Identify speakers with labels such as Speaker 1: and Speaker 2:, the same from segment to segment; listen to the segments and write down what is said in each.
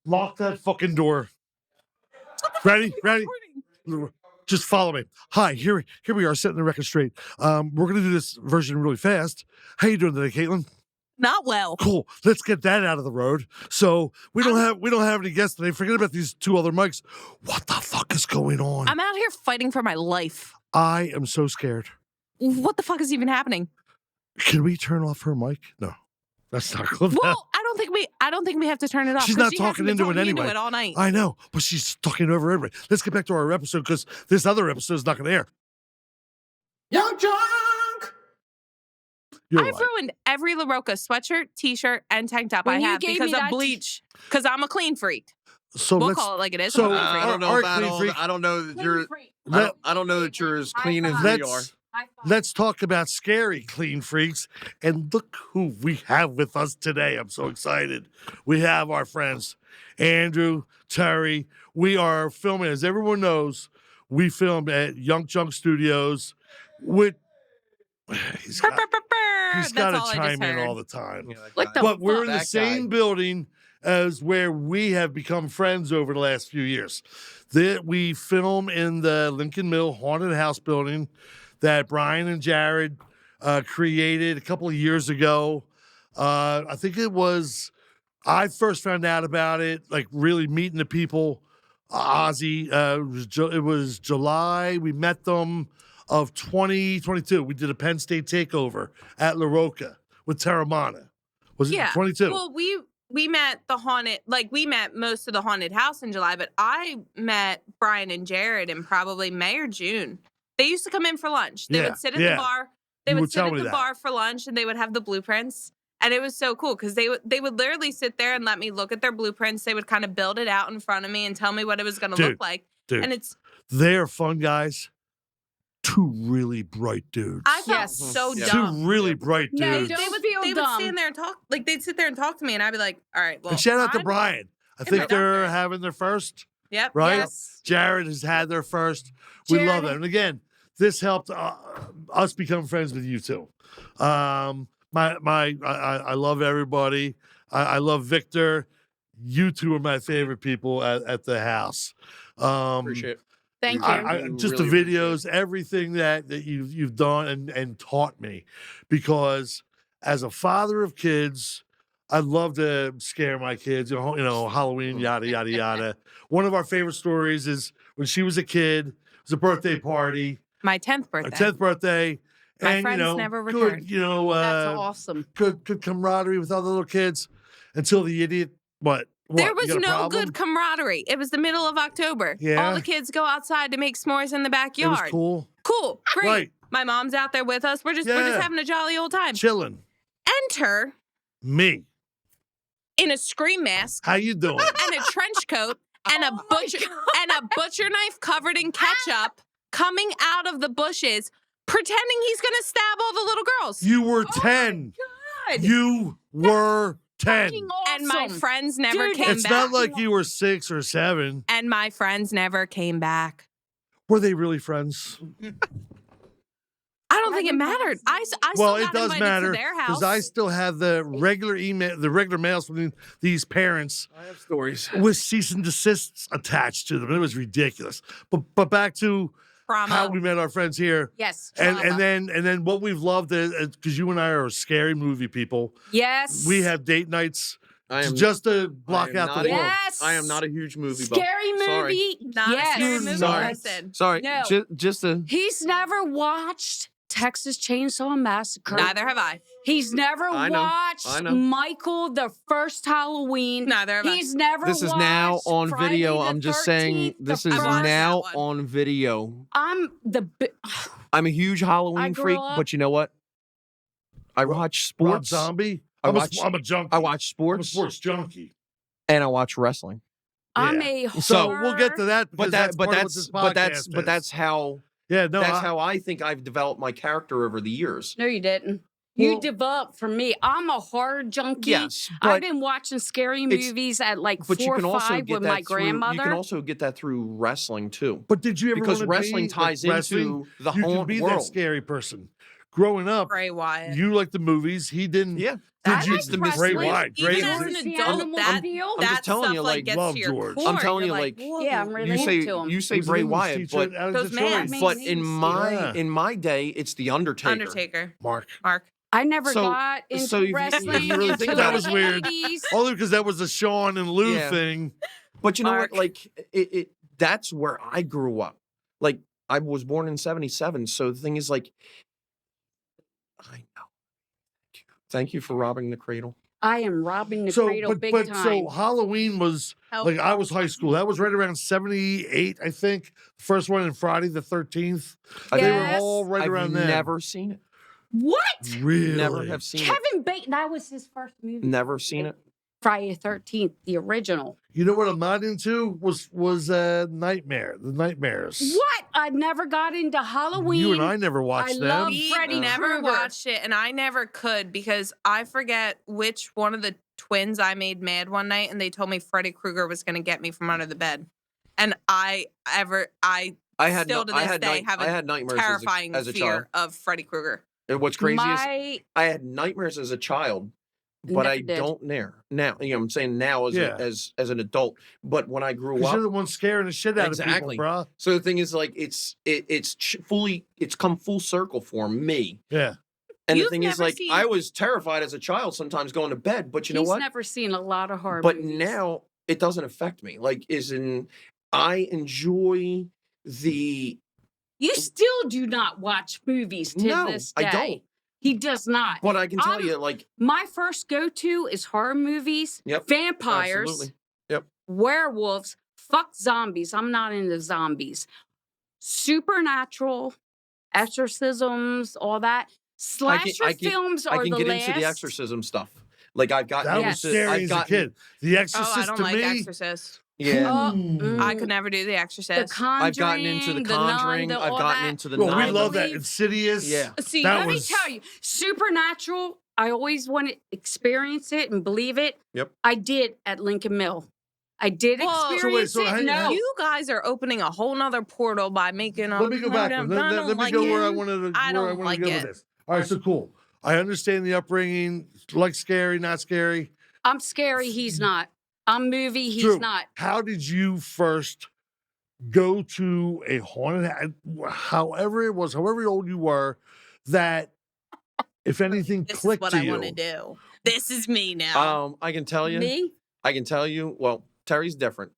Speaker 1: Lock that fucking door. Ready? Just follow me. Hi, here we are, setting the record straight. We're gonna do this version really fast. How you doing today, Katelyn?
Speaker 2: Not well.
Speaker 1: Cool. Let's get that out of the road. So we don't have any guests today. Forget about these 2 other mics. What the fuck is going on?
Speaker 2: I'm out here fighting for my life.
Speaker 1: I am so scared.
Speaker 2: What the fuck is even happening?
Speaker 1: Can we turn off her mic? No, that's not good.
Speaker 2: Well, I don't think we have to turn it off.
Speaker 1: She's not talking into it anyway.
Speaker 2: Into it all night.
Speaker 1: I know, but she's talking over everybody. Let's get back to our episode because this other episode is not going to air.
Speaker 3: Young Junk!
Speaker 2: I've ruined every La Roca sweatshirt, t-shirt, and tank top I have because of bleach. Because I'm a clean freak.
Speaker 1: So
Speaker 2: we'll call it like it is.
Speaker 1: So
Speaker 3: I don't know about all that. I don't know that you're. I don't know that you're as clean as we are.
Speaker 1: Let's talk about scary clean freaks. And look who we have with us today. I'm so excited. We have our friends, Andrew, Terri. We are filming, as everyone knows, we filmed at Young Junk Studios with... He's got to chime in all the time.
Speaker 2: Yeah,
Speaker 1: but we're in the same building as where we have become friends over the last few years. We film in the Lincoln Mill Haunted House building that Brian and Jared created a couple of years ago. I think it was, I first found out about it, like really meeting the people. Ozzy, it was July, we met them of 2022. We did a Penn State takeover at La Roca with Terramana. Was it 22?
Speaker 2: Well, we met the haunted, we met most of the haunted house in July, but I met Brian and Jared in probably May or June. They used to come in for lunch. They would sit at the bar. They would sit at the bar for lunch, and they would have the blueprints. And it was so cool because they would literally sit there and let me look at their blueprints. They would kind of build it out in front of me and tell me what it was going to look like.
Speaker 1: Dude,
Speaker 2: and
Speaker 1: they're fun guys. 2 really bright dudes.
Speaker 2: I felt so dumb.
Speaker 1: 2 really bright dudes.
Speaker 2: They would stand there and talk. They'd sit there and talk to me, and I'd be like, all right, well.
Speaker 1: And shout out to Brian. I think they're having their first.
Speaker 2: Yep.
Speaker 1: Right?
Speaker 2: Yes.
Speaker 1: Jared has had their first. We love them. And again, this helped us become friends with you too. I love everybody. I love Victor. You 2 are my favorite people at the house.
Speaker 3: Appreciate it.
Speaker 2: Thank you.
Speaker 1: Just the videos, everything that you've done and taught me. Because as a father of kids, I love to scare my kids, Halloween, yada, yada, yada. One of our favorite stories is when she was a kid, it was a birthday party.
Speaker 2: My 10th birthday.
Speaker 1: Our 10th birthday.
Speaker 2: My friends never returned.
Speaker 1: Good,
Speaker 4: that's awesome.
Speaker 1: Good camaraderie with other little kids until the idiot, what?
Speaker 2: There was no good camaraderie. It was the middle of October.
Speaker 1: Yeah.
Speaker 2: All the kids go outside to make s'mores in the backyard.
Speaker 1: It was cool.
Speaker 2: Cool. Great.
Speaker 1: Right.
Speaker 2: My mom's out there with us. We're just having a jolly old time.
Speaker 1: Chilling.
Speaker 2: Enter
Speaker 1: me
Speaker 2: in a scream mask.
Speaker 1: How you doing?
Speaker 2: And a trench coat and a butcher knife covered in ketchup coming out of the bushes, pretending he's gonna stab all the little girls.
Speaker 1: You were 10. You were 10.
Speaker 4: Awesome.
Speaker 2: And my friends never came back.
Speaker 1: It's not like you were 6 or 7.
Speaker 2: And my friends never came back.
Speaker 1: Were they really friends?
Speaker 2: I don't think it mattered. I still got invited to their house.
Speaker 1: Because I still have the regular email, the regular mails from these parents.
Speaker 3: I have stories
Speaker 1: with cease-and-desists attached to them. It was ridiculous. But back to how we met our friends here.
Speaker 4: Yes.
Speaker 1: And then what we've loved is, because you and I are scary movie people.
Speaker 4: Yes.
Speaker 1: We have date nights just to block out the world.
Speaker 4: Yes.
Speaker 3: I am not a huge movie buff.
Speaker 4: Scary movie.
Speaker 2: Not a scary movie person.
Speaker 3: Sorry.
Speaker 4: No.
Speaker 3: Just a...
Speaker 4: He's never watched Texas Chainsaw Massacre.
Speaker 2: Neither have I.
Speaker 4: He's never watched Michael the First Halloween.
Speaker 2: Neither have I.
Speaker 4: He's never watched
Speaker 3: This is now on
Speaker 4: Friday
Speaker 3: video.
Speaker 4: the
Speaker 3: I'm just
Speaker 4: 13th,
Speaker 3: saying this is now on video.
Speaker 4: I'm
Speaker 3: a huge Halloween freak, but you know what? I watch sports.
Speaker 1: Rob Zombie?
Speaker 3: I'm
Speaker 1: a junkie.
Speaker 3: I watch sports.
Speaker 1: I'm a sports junkie.
Speaker 3: And I watch wrestling.
Speaker 4: I'm a horror.
Speaker 1: So we'll get to that.
Speaker 3: But that's how that's how I think I've developed my character over the years.
Speaker 4: No, you didn't. You developed for me. I'm a horror junkie.
Speaker 3: Yes,
Speaker 4: I've been watching scary movies at like 4 or 5 with my grandmother.
Speaker 3: You can also get that through wrestling too.
Speaker 1: But did you ever
Speaker 3: because wrestling ties into the whole world?
Speaker 1: You can be that scary person. growing up,
Speaker 2: Bray Wyatt.
Speaker 1: you liked the movies. He didn't.
Speaker 3: Yeah.
Speaker 1: Did you?
Speaker 3: It's the
Speaker 1: Bray Wyatt.
Speaker 2: Even
Speaker 1: Great.
Speaker 2: as an adult, that
Speaker 3: just telling
Speaker 2: stuff
Speaker 3: you,
Speaker 2: like
Speaker 3: like,
Speaker 2: gets
Speaker 1: love
Speaker 2: to your
Speaker 1: George.
Speaker 2: core.
Speaker 3: I'm telling
Speaker 2: You're
Speaker 3: you,
Speaker 2: like,
Speaker 3: like,
Speaker 2: whoa.
Speaker 4: Yeah, I'm related to him.
Speaker 3: You say
Speaker 1: He was an
Speaker 3: Bray
Speaker 1: English
Speaker 3: Wyatt,
Speaker 1: teacher
Speaker 3: but
Speaker 1: out of
Speaker 2: Those
Speaker 1: Detroit.
Speaker 2: man-
Speaker 3: but in
Speaker 1: Yeah.
Speaker 3: my day, it's the Undertaker.
Speaker 2: Undertaker.
Speaker 1: Mark.
Speaker 4: I never
Speaker 3: So-
Speaker 4: got into
Speaker 3: so if you
Speaker 4: wrestling
Speaker 3: really think
Speaker 4: until
Speaker 3: about
Speaker 1: That was
Speaker 4: the
Speaker 1: weird.
Speaker 4: 80s.
Speaker 1: Only because that was a Sean and Lou
Speaker 3: Yeah.
Speaker 1: thing.
Speaker 3: But you know
Speaker 2: Mark.
Speaker 3: what? Like, that's where I grew up. Like, I was born in 77. So the thing is, like, I know. Thank you for robbing the cradle.
Speaker 4: I am robbing the cradle big time.
Speaker 1: So Halloween was like I was high school. That was right around 78, I think. First one and Friday the 13th. They were all right around there.
Speaker 3: I've never seen it.
Speaker 4: What?
Speaker 1: Really?
Speaker 3: Never have seen it.
Speaker 4: Kevin Bacon, that was his first movie.
Speaker 3: Never seen it.
Speaker 4: Friday the 13th, the original.
Speaker 1: You know what I'm not into was Nightmare, the Nightmares.
Speaker 4: What? I never got into Halloween.
Speaker 1: You and I never watched them.
Speaker 4: love
Speaker 2: We
Speaker 4: Freddy
Speaker 2: never
Speaker 4: Krueger.
Speaker 2: watched it, and I never could because I forget which one of the twins I made mad one night, and they told me Freddy Krueger was going to get me from under the bed, and I
Speaker 3: had
Speaker 2: still to this day have
Speaker 3: I
Speaker 2: a
Speaker 3: had nightmares
Speaker 2: terrifying
Speaker 3: as a
Speaker 2: fear
Speaker 3: child.
Speaker 2: of Freddy Krueger.
Speaker 3: And what's crazy is
Speaker 4: My
Speaker 3: I had nightmares as a child, but
Speaker 4: Never
Speaker 3: I
Speaker 4: did.
Speaker 3: don't now. You know, I'm saying now as
Speaker 1: Yeah.
Speaker 3: as an adult. But when I grew
Speaker 1: Because
Speaker 3: up,
Speaker 1: you're the one scaring the shit out
Speaker 3: Exactly.
Speaker 1: of people, bro.
Speaker 3: so the thing is, like, it's come full circle for me.
Speaker 1: Yeah.
Speaker 3: And
Speaker 2: You've
Speaker 3: the thing is,
Speaker 2: never
Speaker 3: like,
Speaker 2: seen-
Speaker 3: I was terrified as a child sometimes going to bed. But you know
Speaker 4: He's
Speaker 3: what?
Speaker 4: never seen a lot of horror
Speaker 3: But
Speaker 4: movies.
Speaker 3: now it doesn't affect me. Like, I enjoy the.
Speaker 4: You still do not watch movies to
Speaker 3: No,
Speaker 4: this day.
Speaker 3: I don't.
Speaker 4: He does not.
Speaker 3: But I can tell
Speaker 4: I'm-
Speaker 3: you, like,
Speaker 4: My first go-to is horror movies,
Speaker 3: Yep,
Speaker 4: vampires,
Speaker 3: absolutely. Yep.
Speaker 4: werewolves, fuck zombies. I'm not into zombies. Supernatural, exorcisms, all that. Slasher films are
Speaker 3: I can
Speaker 4: the
Speaker 3: get
Speaker 4: last.
Speaker 3: into the exorcism stuff. Like, I've gotten
Speaker 1: That
Speaker 3: into
Speaker 1: was scary as a kid. The
Speaker 2: Oh,
Speaker 1: Exorcist
Speaker 2: I don't
Speaker 1: to
Speaker 2: like
Speaker 1: me.
Speaker 2: Exorcist.
Speaker 3: Yeah.
Speaker 2: I could never do The
Speaker 4: The
Speaker 2: Exorcist.
Speaker 4: Conjuring.
Speaker 3: I've gotten into the Conjuring.
Speaker 4: Nun,
Speaker 3: I've
Speaker 4: all
Speaker 3: gotten
Speaker 4: that.
Speaker 3: into the
Speaker 1: Well,
Speaker 3: Nun.
Speaker 1: we love that.
Speaker 4: believe-
Speaker 1: Insidious.
Speaker 3: Yeah.
Speaker 2: See,
Speaker 1: That
Speaker 4: Let me
Speaker 1: was-
Speaker 4: tell you, Supernatural, I always want to experience it and believe it.
Speaker 3: Yep.
Speaker 4: I did at Lincoln Mill. I did
Speaker 2: Whoa.
Speaker 4: experience
Speaker 1: So wait, so
Speaker 4: it.
Speaker 1: hang-
Speaker 4: No.
Speaker 2: You guys are opening a whole nother portal by making a.
Speaker 1: Let me go back. Let me go where I wanted to.
Speaker 2: I
Speaker 1: where I
Speaker 2: don't
Speaker 1: wanted
Speaker 2: like
Speaker 1: to go
Speaker 2: it.
Speaker 1: with this. All right, so cool. I understand the upbringing. Like scary, not scary.
Speaker 4: I'm scary. He's not. I'm movie. He's
Speaker 1: True.
Speaker 4: not.
Speaker 1: How did you first go to a haunted however it was, however old you were, that if anything
Speaker 2: This is
Speaker 1: clicked
Speaker 2: what
Speaker 1: to
Speaker 2: I
Speaker 1: you?
Speaker 2: want to do. This is me now.
Speaker 3: I can tell you.
Speaker 4: Me?
Speaker 3: I can tell you. Well, Terry's different.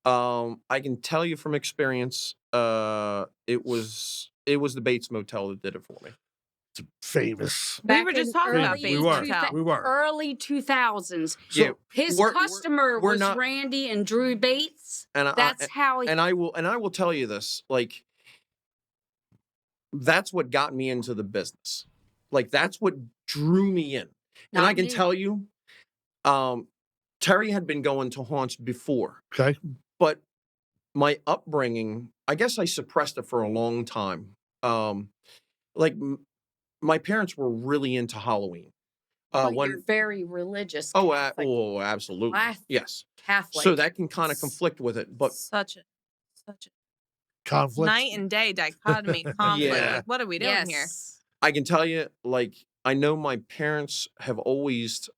Speaker 3: I can tell you from experience. It was the Bates Motel that did it for me.
Speaker 1: It's famous.
Speaker 2: We were
Speaker 4: Back
Speaker 2: just
Speaker 4: in
Speaker 2: talking about
Speaker 4: early
Speaker 2: Bates
Speaker 1: We were.
Speaker 2: Motel.
Speaker 1: We were.
Speaker 4: Early 2000s.
Speaker 1: So,
Speaker 3: Yeah.
Speaker 4: His
Speaker 3: We're-
Speaker 4: customer
Speaker 3: we're
Speaker 4: was
Speaker 3: not-
Speaker 4: Randy and Drew Bates.
Speaker 3: And
Speaker 4: That's how he.
Speaker 3: I will tell you this. Like, that's what got me into the business. Like, that's what drew me in. And
Speaker 4: Not
Speaker 3: I can
Speaker 4: me.
Speaker 3: tell you, Terry had been going to haunts before,
Speaker 1: okay.
Speaker 3: but my upbringing, I guess I suppressed it for a long time. My parents were really into Halloween.
Speaker 4: You're very religious.
Speaker 3: Oh,
Speaker 4: Catholic.
Speaker 3: absolutely.
Speaker 4: Catholic.
Speaker 3: Yes.
Speaker 4: Catholic.
Speaker 3: So that can kind of conflict with it, but
Speaker 2: such a
Speaker 1: Conflict.
Speaker 2: night and day dichotomy conflict.
Speaker 3: Yeah.
Speaker 2: Like, what are we doing here?
Speaker 4: yes.
Speaker 3: I can tell you, like, I know my parents have always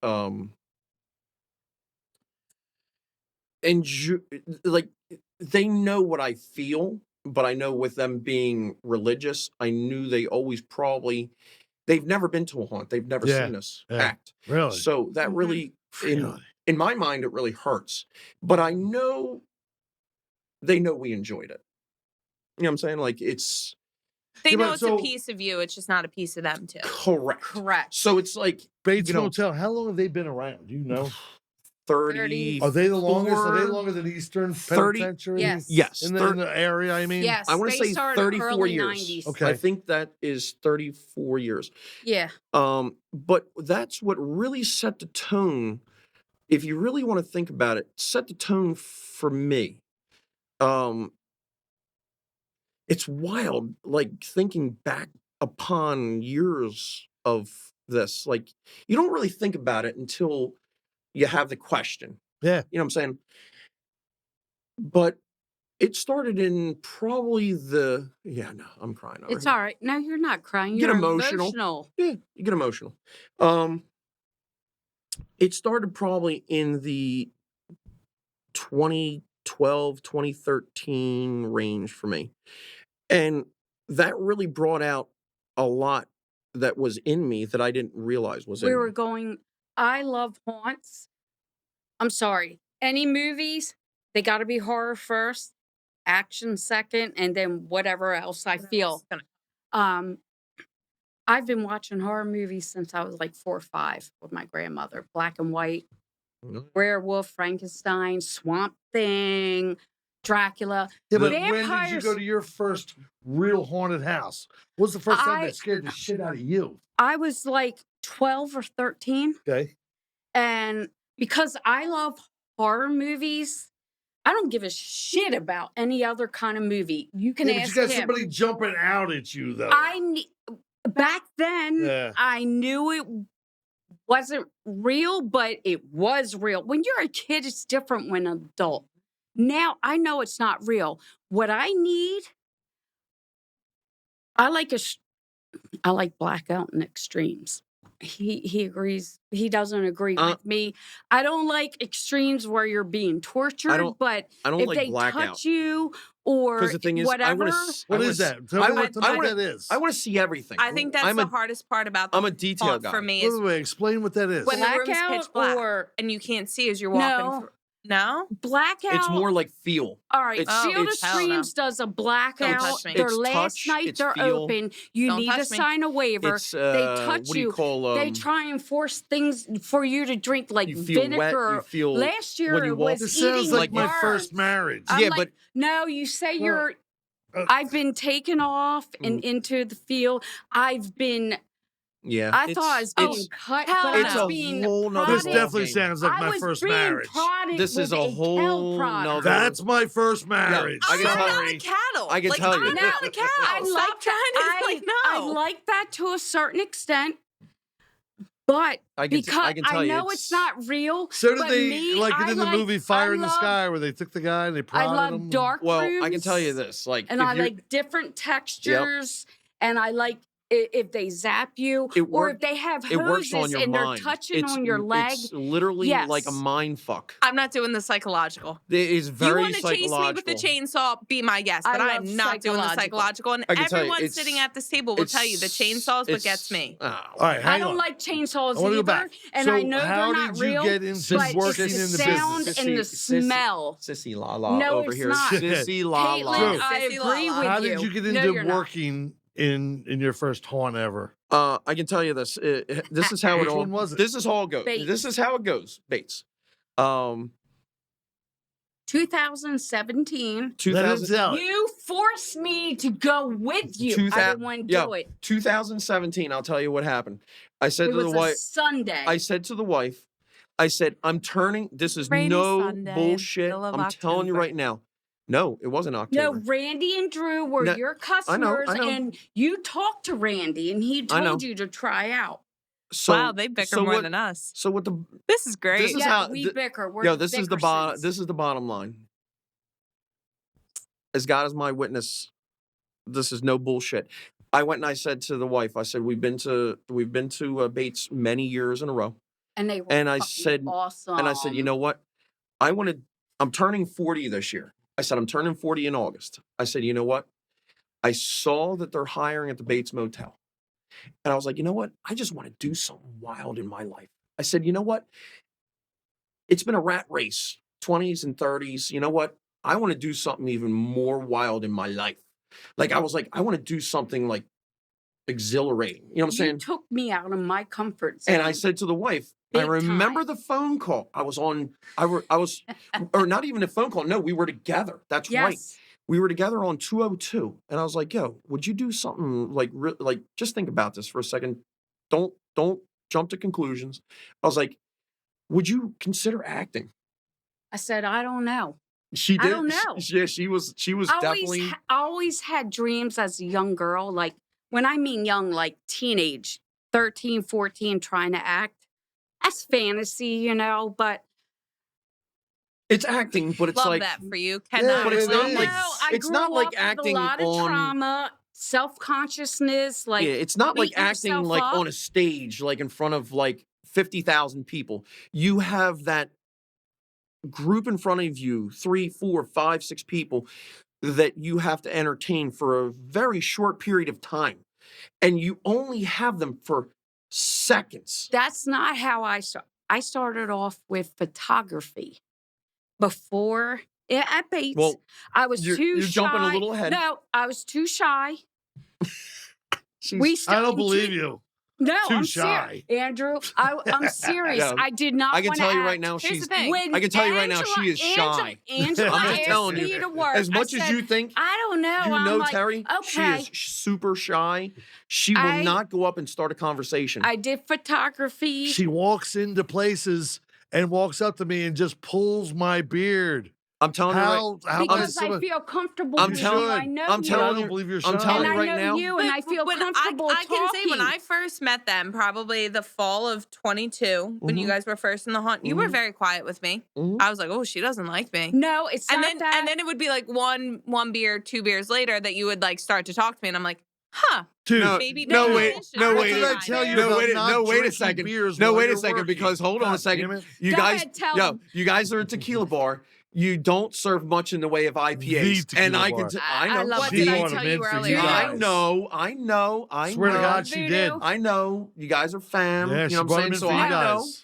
Speaker 3: like, they know what I feel, but I know with them being religious, I knew they always they've never been to a haunt. They've never
Speaker 1: Yeah,
Speaker 3: seen us
Speaker 1: yeah.
Speaker 3: act.
Speaker 1: Really?
Speaker 3: So that really,
Speaker 1: Really?
Speaker 3: in my mind, it really hurts. But I know they know we enjoyed it. You know what I'm saying? Like, it's
Speaker 2: They
Speaker 1: Yeah,
Speaker 2: know
Speaker 1: but
Speaker 2: it's
Speaker 1: so-
Speaker 2: a piece of you. It's just not a piece of them too.
Speaker 3: correct.
Speaker 4: Correct.
Speaker 3: So it's like
Speaker 1: Bates
Speaker 3: you know-
Speaker 1: Motel. How long have they been around? Do you know?
Speaker 3: 30.
Speaker 1: Are they the longest? Are they
Speaker 3: 34,
Speaker 1: longer than Eastern
Speaker 3: 30
Speaker 1: Penitentiary?
Speaker 4: Yes.
Speaker 3: Yes.
Speaker 1: In the area, I mean?
Speaker 4: Yes.
Speaker 3: I want to
Speaker 4: they
Speaker 3: say
Speaker 4: started
Speaker 3: 34
Speaker 4: early
Speaker 3: years.
Speaker 4: 90s.
Speaker 1: Okay.
Speaker 3: I think that is 34 years.
Speaker 4: Yeah.
Speaker 3: But that's what really set the tone. If you really want to think about it, set the tone for me. It's wild, like, thinking back upon years of this. Like, you don't really think about it until you have the question.
Speaker 1: Yeah.
Speaker 3: You know what I'm saying? But It started in probably no, I'm crying already.
Speaker 4: It's all right. No, you're not crying.
Speaker 3: You get
Speaker 4: You're
Speaker 3: emotional. Yeah, you get emotional. It started probably in the 2012, 2013 range for me. And that really brought out a lot that was in me that I didn't realize was in
Speaker 4: We
Speaker 3: me.
Speaker 4: were going, I love haunts. I'm sorry. Any movies, they got to be horror first, action second, and then whatever else I feel. I've been watching horror movies since I was like 4 or 5 with my grandmother. Black and white, werewolf, Frankenstein, Swamp Thing, Dracula.
Speaker 1: Yeah, but
Speaker 4: Vampires.
Speaker 1: when did you go to your first real haunted house? What was the first time that scared the shit out of you?
Speaker 4: I was like 12 or 13.
Speaker 1: Okay.
Speaker 4: And because I love horror movies, I don't give a shit about any other kind of movie. You can ask
Speaker 1: you got
Speaker 4: him.
Speaker 1: somebody jumping out at you, though.
Speaker 4: Back then, I knew it wasn't real, but it was real. When you're a kid, it's different when an adult. Now, I know it's not real. What I need, I like blackout and extremes. He agrees. He doesn't agree with me. I don't like extremes where you're being tortured, but if they touch you or
Speaker 3: the thing is,
Speaker 4: whatever.
Speaker 1: What is that? Tell me what that is.
Speaker 3: I want to see everything.
Speaker 2: I think that's the hardest part about
Speaker 3: I'm a detail guy.
Speaker 2: for me. Is
Speaker 1: wait, explain what that is.
Speaker 2: when the room's
Speaker 4: blackout
Speaker 2: pitch black
Speaker 4: or
Speaker 2: and you can't see as you're walking through. No?
Speaker 4: Blackout.
Speaker 3: It's more like feel.
Speaker 4: All right,
Speaker 3: It's-
Speaker 4: Field of
Speaker 3: it's-
Speaker 4: Streams does a blackout.
Speaker 2: touch me.
Speaker 4: Their
Speaker 3: It's
Speaker 4: last
Speaker 3: touch,
Speaker 4: night
Speaker 3: it's
Speaker 4: they're
Speaker 3: feel.
Speaker 4: open. You
Speaker 2: Don't
Speaker 4: need to
Speaker 2: touch me.
Speaker 4: sign a waiver.
Speaker 3: It's
Speaker 4: they touch
Speaker 3: what do you
Speaker 4: you.
Speaker 3: call
Speaker 4: They try and force things for you to drink, like
Speaker 3: you feel
Speaker 4: vinegar.
Speaker 3: wet, you feel
Speaker 4: Last year
Speaker 3: when you
Speaker 4: it
Speaker 3: walk-
Speaker 4: was
Speaker 1: This
Speaker 4: eating
Speaker 1: sounds like my
Speaker 4: worms.
Speaker 1: first marriage.
Speaker 4: I'm
Speaker 3: Yeah,
Speaker 4: like,
Speaker 3: but-
Speaker 4: no, you say
Speaker 1: Well,
Speaker 4: you're. I've been taken off and into the field. I've been.
Speaker 3: Yeah.
Speaker 4: I thought I was being cut, but
Speaker 3: it's
Speaker 4: I
Speaker 3: a
Speaker 4: was being
Speaker 3: whole nother
Speaker 1: This
Speaker 4: prodded.
Speaker 1: definitely sounds like
Speaker 4: I
Speaker 1: my
Speaker 4: was
Speaker 1: first
Speaker 4: being
Speaker 1: marriage.
Speaker 4: prodded
Speaker 3: This is
Speaker 4: with
Speaker 3: a
Speaker 4: a
Speaker 3: whole
Speaker 4: cattle prodder.
Speaker 3: nother-
Speaker 1: That's my first marriage.
Speaker 3: I can
Speaker 2: I'm
Speaker 3: tell
Speaker 2: not
Speaker 3: you.
Speaker 2: a cattle.
Speaker 3: I can
Speaker 2: like,
Speaker 3: tell you.
Speaker 2: I'm not a cow.
Speaker 4: I
Speaker 2: Stop
Speaker 4: like
Speaker 2: trying
Speaker 4: that.
Speaker 2: to like no.
Speaker 4: I like that to a certain extent, but
Speaker 3: I can
Speaker 4: because
Speaker 3: tell
Speaker 4: I
Speaker 3: you,
Speaker 4: know it's not real.
Speaker 1: So did
Speaker 4: but
Speaker 1: they
Speaker 4: me,
Speaker 1: like it
Speaker 4: I
Speaker 1: in the movie Fire in the Sky where they took the guy and they
Speaker 4: I
Speaker 1: prodded
Speaker 4: love
Speaker 1: him?
Speaker 4: dark
Speaker 3: Well,
Speaker 4: rooms.
Speaker 3: I can tell you this, like,
Speaker 4: and
Speaker 3: if
Speaker 4: I
Speaker 3: you're-
Speaker 4: like different textures, and I like if they zap you,
Speaker 3: It
Speaker 4: or
Speaker 3: work-
Speaker 4: if they have
Speaker 3: it works
Speaker 4: hoses
Speaker 3: on your
Speaker 4: and
Speaker 3: mind.
Speaker 4: they're touching on your leg.
Speaker 3: It's literally like a
Speaker 4: Yes.
Speaker 3: mind fuck.
Speaker 2: I'm not doing the psychological.
Speaker 3: It is
Speaker 2: You
Speaker 3: very
Speaker 2: want to chase me with the chainsaw, be my guest.
Speaker 4: I
Speaker 2: But I
Speaker 4: love
Speaker 2: am not doing the psychological. And
Speaker 3: I can tell you,
Speaker 2: everyone
Speaker 3: it's-
Speaker 2: sitting at this table will tell you the chainsaws what gets me.
Speaker 1: All right, hang
Speaker 4: I don't
Speaker 1: on.
Speaker 4: like chainsaws
Speaker 1: I wanna go
Speaker 4: either,
Speaker 1: back.
Speaker 4: and
Speaker 1: So
Speaker 4: I know
Speaker 1: how
Speaker 4: they're not
Speaker 1: did you
Speaker 4: real.
Speaker 1: get into
Speaker 4: but
Speaker 1: working
Speaker 4: it's the
Speaker 1: in the
Speaker 4: sound
Speaker 1: business?
Speaker 4: and the smell.
Speaker 3: Sissy la la
Speaker 4: No,
Speaker 3: over
Speaker 4: it's
Speaker 3: here.
Speaker 4: not.
Speaker 3: Sissy la la.
Speaker 4: Caitlin, I
Speaker 2: Sissy la
Speaker 4: agree
Speaker 2: la.
Speaker 4: with
Speaker 1: How
Speaker 4: you.
Speaker 1: did you get
Speaker 4: No,
Speaker 1: into
Speaker 4: you're not.
Speaker 1: working in your first haunt ever?
Speaker 3: I can tell you this. This is how
Speaker 1: Which
Speaker 3: it all.
Speaker 1: one was it?
Speaker 3: This is how it goes.
Speaker 4: Bates.
Speaker 3: This is how it goes. Bates.
Speaker 4: 2017.
Speaker 3: 2000.
Speaker 4: You forced me to go with you. I didn't want to do it.
Speaker 3: 2017. I'll tell you what happened. I said
Speaker 4: It
Speaker 3: to
Speaker 4: was
Speaker 3: the
Speaker 4: a
Speaker 3: wife.
Speaker 4: Sunday.
Speaker 3: I said to the wife. I said, I'm turning. This is
Speaker 2: Rainy
Speaker 3: no
Speaker 2: Sunday,
Speaker 3: bullshit.
Speaker 2: middle of
Speaker 3: I'm telling you
Speaker 2: October.
Speaker 3: right now. No, it wasn't
Speaker 4: no,
Speaker 3: October.
Speaker 4: Randy and Drew were
Speaker 3: No,
Speaker 4: your customers,
Speaker 3: I know.
Speaker 4: and you talked to Randy, and he
Speaker 3: I know.
Speaker 4: told you to try out.
Speaker 3: So,
Speaker 2: Wow, they bicker
Speaker 3: so
Speaker 2: more
Speaker 3: what-
Speaker 2: than us.
Speaker 3: So what the?
Speaker 2: This is great.
Speaker 3: This is
Speaker 4: Yeah,
Speaker 3: how-
Speaker 4: we
Speaker 3: th-
Speaker 4: bicker. We're
Speaker 3: Yo, this is the bottom.
Speaker 4: bickersons.
Speaker 3: This is the bottom line. As God is my witness, this is no bullshit. I went and I said to the wife, I said, we've been to Bates many years in a row.
Speaker 4: And they were
Speaker 3: And I
Speaker 4: fucking
Speaker 3: said,
Speaker 4: awesome.
Speaker 3: and I said, you know what? I'm turning 40 this year. I said, I'm turning 40 in August. I said, you know what? I saw that they're hiring at the Bates Motel. And I was like, you know what? I just want to do something wild in my life. I said, you know what? It's been a rat race, 20s and 30s. You know what? I want to do something even more wild in my life. Like, I was like, I want to do something like exhilarating. You know what I'm saying?
Speaker 4: You took me out of my comfort zone.
Speaker 3: And I said to the wife, I
Speaker 4: Big
Speaker 3: remember
Speaker 4: time.
Speaker 3: the phone call. I was, or not even a phone call. No, we were together. That's right.
Speaker 4: Yes.
Speaker 3: We were together on 202. And I was like, yo, would you do something like just think about this for a second. Don't jump to conclusions. I was like, would you consider acting?
Speaker 4: I said, I don't know.
Speaker 3: She did.
Speaker 4: I don't know.
Speaker 3: She was definitely.
Speaker 4: I always had dreams as a young girl. Like, when I mean young, like teenage, 13, 14, trying to act. That's fantasy, but
Speaker 3: It's acting, but it's
Speaker 2: Love
Speaker 3: like
Speaker 2: that for you.
Speaker 1: Yeah,
Speaker 2: Cannot
Speaker 3: but it's
Speaker 1: it
Speaker 3: not
Speaker 1: is.
Speaker 3: like
Speaker 4: I
Speaker 3: it's
Speaker 4: grew
Speaker 3: not like
Speaker 4: up with
Speaker 3: acting
Speaker 4: a lot of
Speaker 3: on
Speaker 4: trauma, self-consciousness, like
Speaker 3: yeah, it's not like
Speaker 4: beating
Speaker 3: acting
Speaker 4: yourself
Speaker 3: like
Speaker 4: up.
Speaker 3: on a stage, like in front of like 50,000 people. You have that group in front of you, 3, 4, 5, 6 people that you have to entertain for a very short period of time. And you only have them for seconds.
Speaker 4: That's not how I started. I started off with photography before at Bates.
Speaker 3: Well,
Speaker 4: I was too
Speaker 3: you're
Speaker 4: shy.
Speaker 3: jumping a little ahead.
Speaker 4: No, I was too shy.
Speaker 3: She's-
Speaker 1: I don't believe you.
Speaker 4: No,
Speaker 1: Too
Speaker 4: I'm
Speaker 1: shy.
Speaker 4: serious, Andrew. I'm serious.
Speaker 3: Yeah.
Speaker 4: I did not.
Speaker 3: I can
Speaker 4: wanna
Speaker 3: tell you
Speaker 4: act.
Speaker 3: right now,
Speaker 2: Here's
Speaker 3: she's
Speaker 2: the thing.
Speaker 4: When
Speaker 3: I can tell you right now, she is shy.
Speaker 4: Angela
Speaker 3: I'm just
Speaker 4: asked
Speaker 3: telling
Speaker 4: me
Speaker 3: you,
Speaker 4: to work.
Speaker 3: as much
Speaker 4: I
Speaker 3: as
Speaker 4: said,
Speaker 3: you think
Speaker 4: I don't know.
Speaker 3: you
Speaker 4: I'm
Speaker 3: know
Speaker 4: like,
Speaker 3: Terry, she
Speaker 4: okay.
Speaker 3: is super shy. She will not go up and start a conversation.
Speaker 4: I did photography.
Speaker 1: She walks into places and walks up to me and just pulls my beard.
Speaker 3: I'm telling you
Speaker 1: How
Speaker 4: because
Speaker 1: does
Speaker 4: I feel comfortable.
Speaker 3: I'm
Speaker 4: with
Speaker 3: telling-
Speaker 4: you. I know
Speaker 3: I'm
Speaker 4: you.
Speaker 3: telling
Speaker 1: I
Speaker 3: you-
Speaker 1: don't believe you're
Speaker 3: I'm
Speaker 1: shy.
Speaker 3: telling
Speaker 4: and
Speaker 3: you
Speaker 4: I
Speaker 3: right
Speaker 4: know
Speaker 3: now.
Speaker 4: you, and I feel
Speaker 2: when
Speaker 4: comfortable
Speaker 2: I can say when
Speaker 4: talking.
Speaker 2: I first met them, probably the fall of 22, when you guys were first in the haunt, you were very quiet with me. I was like, oh, she doesn't like me.
Speaker 4: No, it's
Speaker 2: And
Speaker 4: not
Speaker 2: then
Speaker 4: that.
Speaker 2: and then it would be like one beer, 2 beers later that you would like start to talk to me, and I'm like, huh.
Speaker 1: Dude,
Speaker 2: Maybe
Speaker 3: no,
Speaker 2: maybe
Speaker 3: wait,
Speaker 2: this should
Speaker 3: no,
Speaker 2: be
Speaker 3: wait,
Speaker 1: what did I
Speaker 2: fine.
Speaker 1: tell you
Speaker 3: No,
Speaker 1: about
Speaker 3: wait,
Speaker 1: not
Speaker 3: no, wait a
Speaker 1: drinking
Speaker 3: second.
Speaker 1: beers
Speaker 3: No,
Speaker 1: while
Speaker 3: wait a
Speaker 1: you're
Speaker 3: second,
Speaker 1: working?
Speaker 3: because hold on a
Speaker 1: God
Speaker 3: second.
Speaker 1: damn it.
Speaker 3: You
Speaker 4: Go
Speaker 3: guys,
Speaker 4: ahead, tell
Speaker 3: yo,
Speaker 4: them.
Speaker 3: you guys are a tequila bar. You don't serve much in the way of IPAs,
Speaker 1: tequila
Speaker 3: and I can.
Speaker 1: bar.
Speaker 3: I know.
Speaker 4: love
Speaker 2: What
Speaker 1: She
Speaker 2: did I
Speaker 1: bought
Speaker 2: tell
Speaker 1: them
Speaker 2: you
Speaker 1: in for
Speaker 2: earlier?
Speaker 1: you
Speaker 3: I
Speaker 1: guys.
Speaker 3: know.
Speaker 1: Swear to God, she did.
Speaker 4: Voodoo.
Speaker 3: I know. You guys are fam.
Speaker 1: Yeah,
Speaker 3: you
Speaker 1: she
Speaker 3: know what
Speaker 1: bought
Speaker 3: I'm
Speaker 1: them in
Speaker 3: saying?
Speaker 1: for
Speaker 3: So
Speaker 1: you
Speaker 3: I know.
Speaker 1: guys.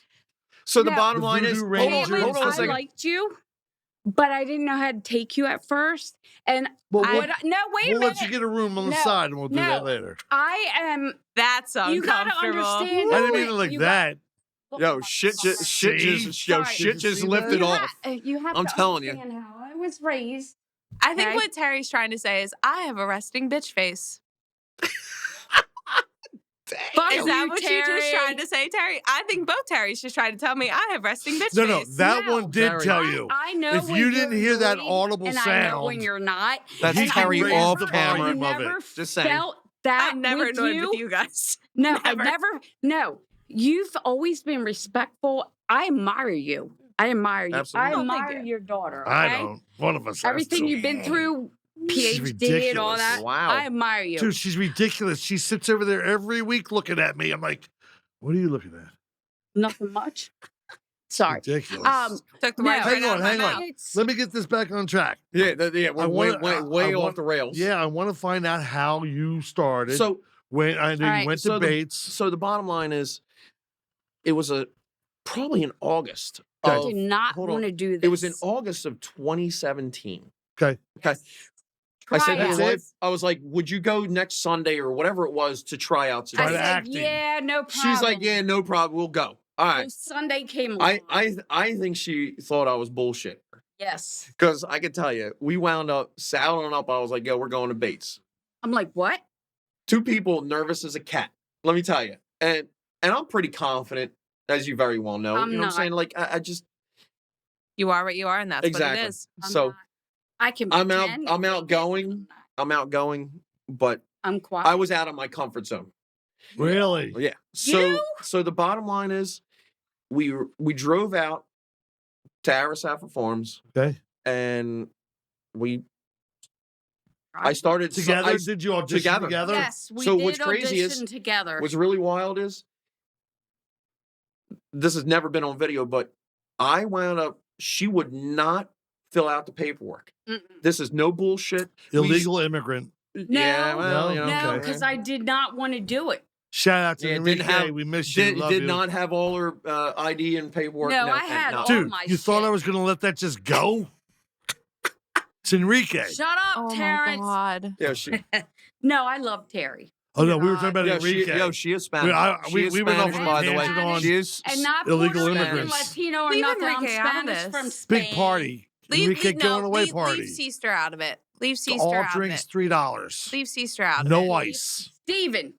Speaker 3: So the
Speaker 4: No.
Speaker 3: bottom
Speaker 1: The
Speaker 3: line is,
Speaker 1: Voodoo
Speaker 3: hold on,
Speaker 1: Rangers.
Speaker 3: hold on a
Speaker 4: I
Speaker 3: second.
Speaker 4: liked you, but I didn't know how to take you at first. And
Speaker 1: Well,
Speaker 4: no, wait a
Speaker 1: we'll
Speaker 4: minute.
Speaker 1: let you get a room on the
Speaker 4: No,
Speaker 1: side, and we'll do that
Speaker 4: no.
Speaker 1: later.
Speaker 4: I am.
Speaker 2: That's
Speaker 4: You gotta
Speaker 2: uncomfortable.
Speaker 4: understand.
Speaker 1: I didn't mean it like
Speaker 4: You
Speaker 1: that.
Speaker 3: Yo, shit just
Speaker 1: See?
Speaker 4: Sorry.
Speaker 3: shit just
Speaker 1: See
Speaker 3: lifted
Speaker 1: that?
Speaker 3: off.
Speaker 4: You have
Speaker 3: I'm
Speaker 4: to
Speaker 3: telling you.
Speaker 4: understand how I was raised.
Speaker 2: I think
Speaker 4: Okay.
Speaker 2: what Terry's trying to say is I have a resting bitch face.
Speaker 4: Fuck
Speaker 2: Is that
Speaker 4: you,
Speaker 2: what you just
Speaker 4: Terry.
Speaker 2: tried to say, Terry? I think both Terry's just trying to tell me I have resting bitch
Speaker 1: No,
Speaker 2: face.
Speaker 1: that
Speaker 4: No.
Speaker 1: one did
Speaker 3: Terry.
Speaker 1: tell you.
Speaker 4: I know
Speaker 1: If
Speaker 4: when
Speaker 1: you
Speaker 4: you're
Speaker 1: didn't hear that
Speaker 4: annoyed,
Speaker 1: audible
Speaker 4: and I know when
Speaker 1: sound,
Speaker 4: you're not.
Speaker 3: That's
Speaker 4: and
Speaker 3: Terry
Speaker 4: I
Speaker 3: off
Speaker 4: never-
Speaker 3: camera.
Speaker 4: I
Speaker 1: of
Speaker 4: never
Speaker 1: it.
Speaker 3: Just saying.
Speaker 4: felt that
Speaker 2: I'm never
Speaker 4: with
Speaker 2: annoyed
Speaker 4: you.
Speaker 2: with you guys.
Speaker 4: No, I
Speaker 2: Never.
Speaker 4: never. No, you've always been respectful. I admire you. I admire you.
Speaker 3: Absolutely.
Speaker 4: I
Speaker 2: Oh, thank
Speaker 4: admire
Speaker 2: you.
Speaker 4: your daughter.
Speaker 1: I
Speaker 4: okay?
Speaker 1: don't. One of us has
Speaker 4: Everything
Speaker 1: to.
Speaker 4: you've been through,
Speaker 1: She's
Speaker 4: PhD and all
Speaker 1: ridiculous.
Speaker 4: that.
Speaker 3: Wow.
Speaker 4: I admire you.
Speaker 1: Dude, she's ridiculous. She sits over there every week looking at me. I'm like, what are you looking at?
Speaker 4: Nothing much. Sorry.
Speaker 1: Ridiculous.
Speaker 2: Took the
Speaker 4: No.
Speaker 2: words right
Speaker 1: Hang
Speaker 2: out
Speaker 1: on,
Speaker 2: of my
Speaker 1: hang on.
Speaker 2: mouth.
Speaker 4: It's-
Speaker 1: Let me get this back on track.
Speaker 3: Yeah, we're way off the rails.
Speaker 1: Yeah, I want to find out how you started.
Speaker 3: So
Speaker 1: when I know
Speaker 4: All
Speaker 1: you
Speaker 4: right.
Speaker 1: went
Speaker 3: So
Speaker 1: to
Speaker 3: the-
Speaker 1: Bates.
Speaker 3: So the bottom line is, it was probably in August.
Speaker 4: I
Speaker 3: Of,
Speaker 4: did not
Speaker 3: hold on.
Speaker 4: want to do this.
Speaker 3: It was in August of 2017.
Speaker 1: Okay.
Speaker 3: Okay. I said to
Speaker 4: Try
Speaker 3: my
Speaker 1: That's
Speaker 4: out.
Speaker 1: it?
Speaker 3: wife, I was like, would you go next Sunday or whatever it was to try out
Speaker 1: Try
Speaker 4: I
Speaker 1: to
Speaker 3: today?
Speaker 4: said,
Speaker 1: acting.
Speaker 4: yeah, no problem.
Speaker 3: She's like, yeah, no problem. We'll go. All right.
Speaker 4: So Sunday came along.
Speaker 3: I think she thought I was bullshit.
Speaker 4: Yes.
Speaker 3: Because I could tell you, we wound up saddling up. I was like, yo, we're going to Bates.
Speaker 4: I'm like, what?
Speaker 3: 2 people nervous as a cat. Let me tell you. And I'm pretty confident, as you very well know.
Speaker 4: I'm
Speaker 3: you know what I'm
Speaker 4: not.
Speaker 3: saying? Like, I just
Speaker 2: You are what you are, and that's
Speaker 3: exactly.
Speaker 2: what it is.
Speaker 4: I'm
Speaker 3: So
Speaker 4: not. I can.
Speaker 3: I'm
Speaker 4: pretend
Speaker 3: I'm
Speaker 4: and
Speaker 3: outgoing.
Speaker 4: fake it.
Speaker 3: I'm outgoing, but
Speaker 4: I'm quiet.
Speaker 3: I was out of my comfort zone.
Speaker 1: Really?
Speaker 3: Yeah. So
Speaker 4: You?
Speaker 3: so the bottom line is, we drove out to Arisafa Farms,
Speaker 1: Okay.
Speaker 3: and I started
Speaker 1: Together? Did you audition together?
Speaker 4: Yes, we
Speaker 3: So
Speaker 4: did
Speaker 3: what's crazy is-
Speaker 4: audition together.
Speaker 3: What's really wild is, this has never been on video, but I wound up, she would not fill out the paperwork.
Speaker 4: Mm-mm.
Speaker 3: This is no bullshit.
Speaker 1: Illegal immigrant.
Speaker 3: Yeah, well,
Speaker 1: No,
Speaker 3: you know,
Speaker 4: No,
Speaker 1: okay.
Speaker 4: because I did not want to do it.
Speaker 1: Shout out to
Speaker 3: Yeah,
Speaker 1: Enrique.
Speaker 3: didn't have-
Speaker 1: We miss you. Love
Speaker 3: did
Speaker 1: you.
Speaker 3: not have all her ID and paperwork.
Speaker 4: No, I had
Speaker 3: no.
Speaker 4: all
Speaker 1: Dude,
Speaker 4: my
Speaker 1: you thought
Speaker 4: shit.
Speaker 1: I was going to let that just go? It's Enrique.
Speaker 4: Shut up,
Speaker 2: Oh
Speaker 4: Terrence.
Speaker 2: my god.
Speaker 3: Yeah, she.
Speaker 4: No, I love Terry.
Speaker 1: Oh, no, we were talking about
Speaker 3: Yeah,
Speaker 1: Enrique.
Speaker 3: she is Spanish.
Speaker 1: We
Speaker 3: She is
Speaker 1: went off
Speaker 3: Spanish,
Speaker 1: on a
Speaker 3: by the way.
Speaker 1: tangent on
Speaker 3: She is
Speaker 4: And not
Speaker 1: illegal
Speaker 4: Puerto Rican,
Speaker 1: immigrants.
Speaker 4: Latino, or
Speaker 2: Leave
Speaker 4: nothing.
Speaker 2: Enrique
Speaker 4: I'm
Speaker 2: out of
Speaker 4: Spanish
Speaker 2: this.
Speaker 4: from Spain.
Speaker 1: big party.
Speaker 2: Leave,
Speaker 1: Enrique going away
Speaker 2: leave,
Speaker 1: party.
Speaker 2: Leave Ceaster out of it. Leave Ceaster
Speaker 1: All
Speaker 2: out
Speaker 1: drinks
Speaker 2: of
Speaker 1: $3.
Speaker 2: it. Leave Ceaster out of it.
Speaker 1: No ice.
Speaker 4: Steven.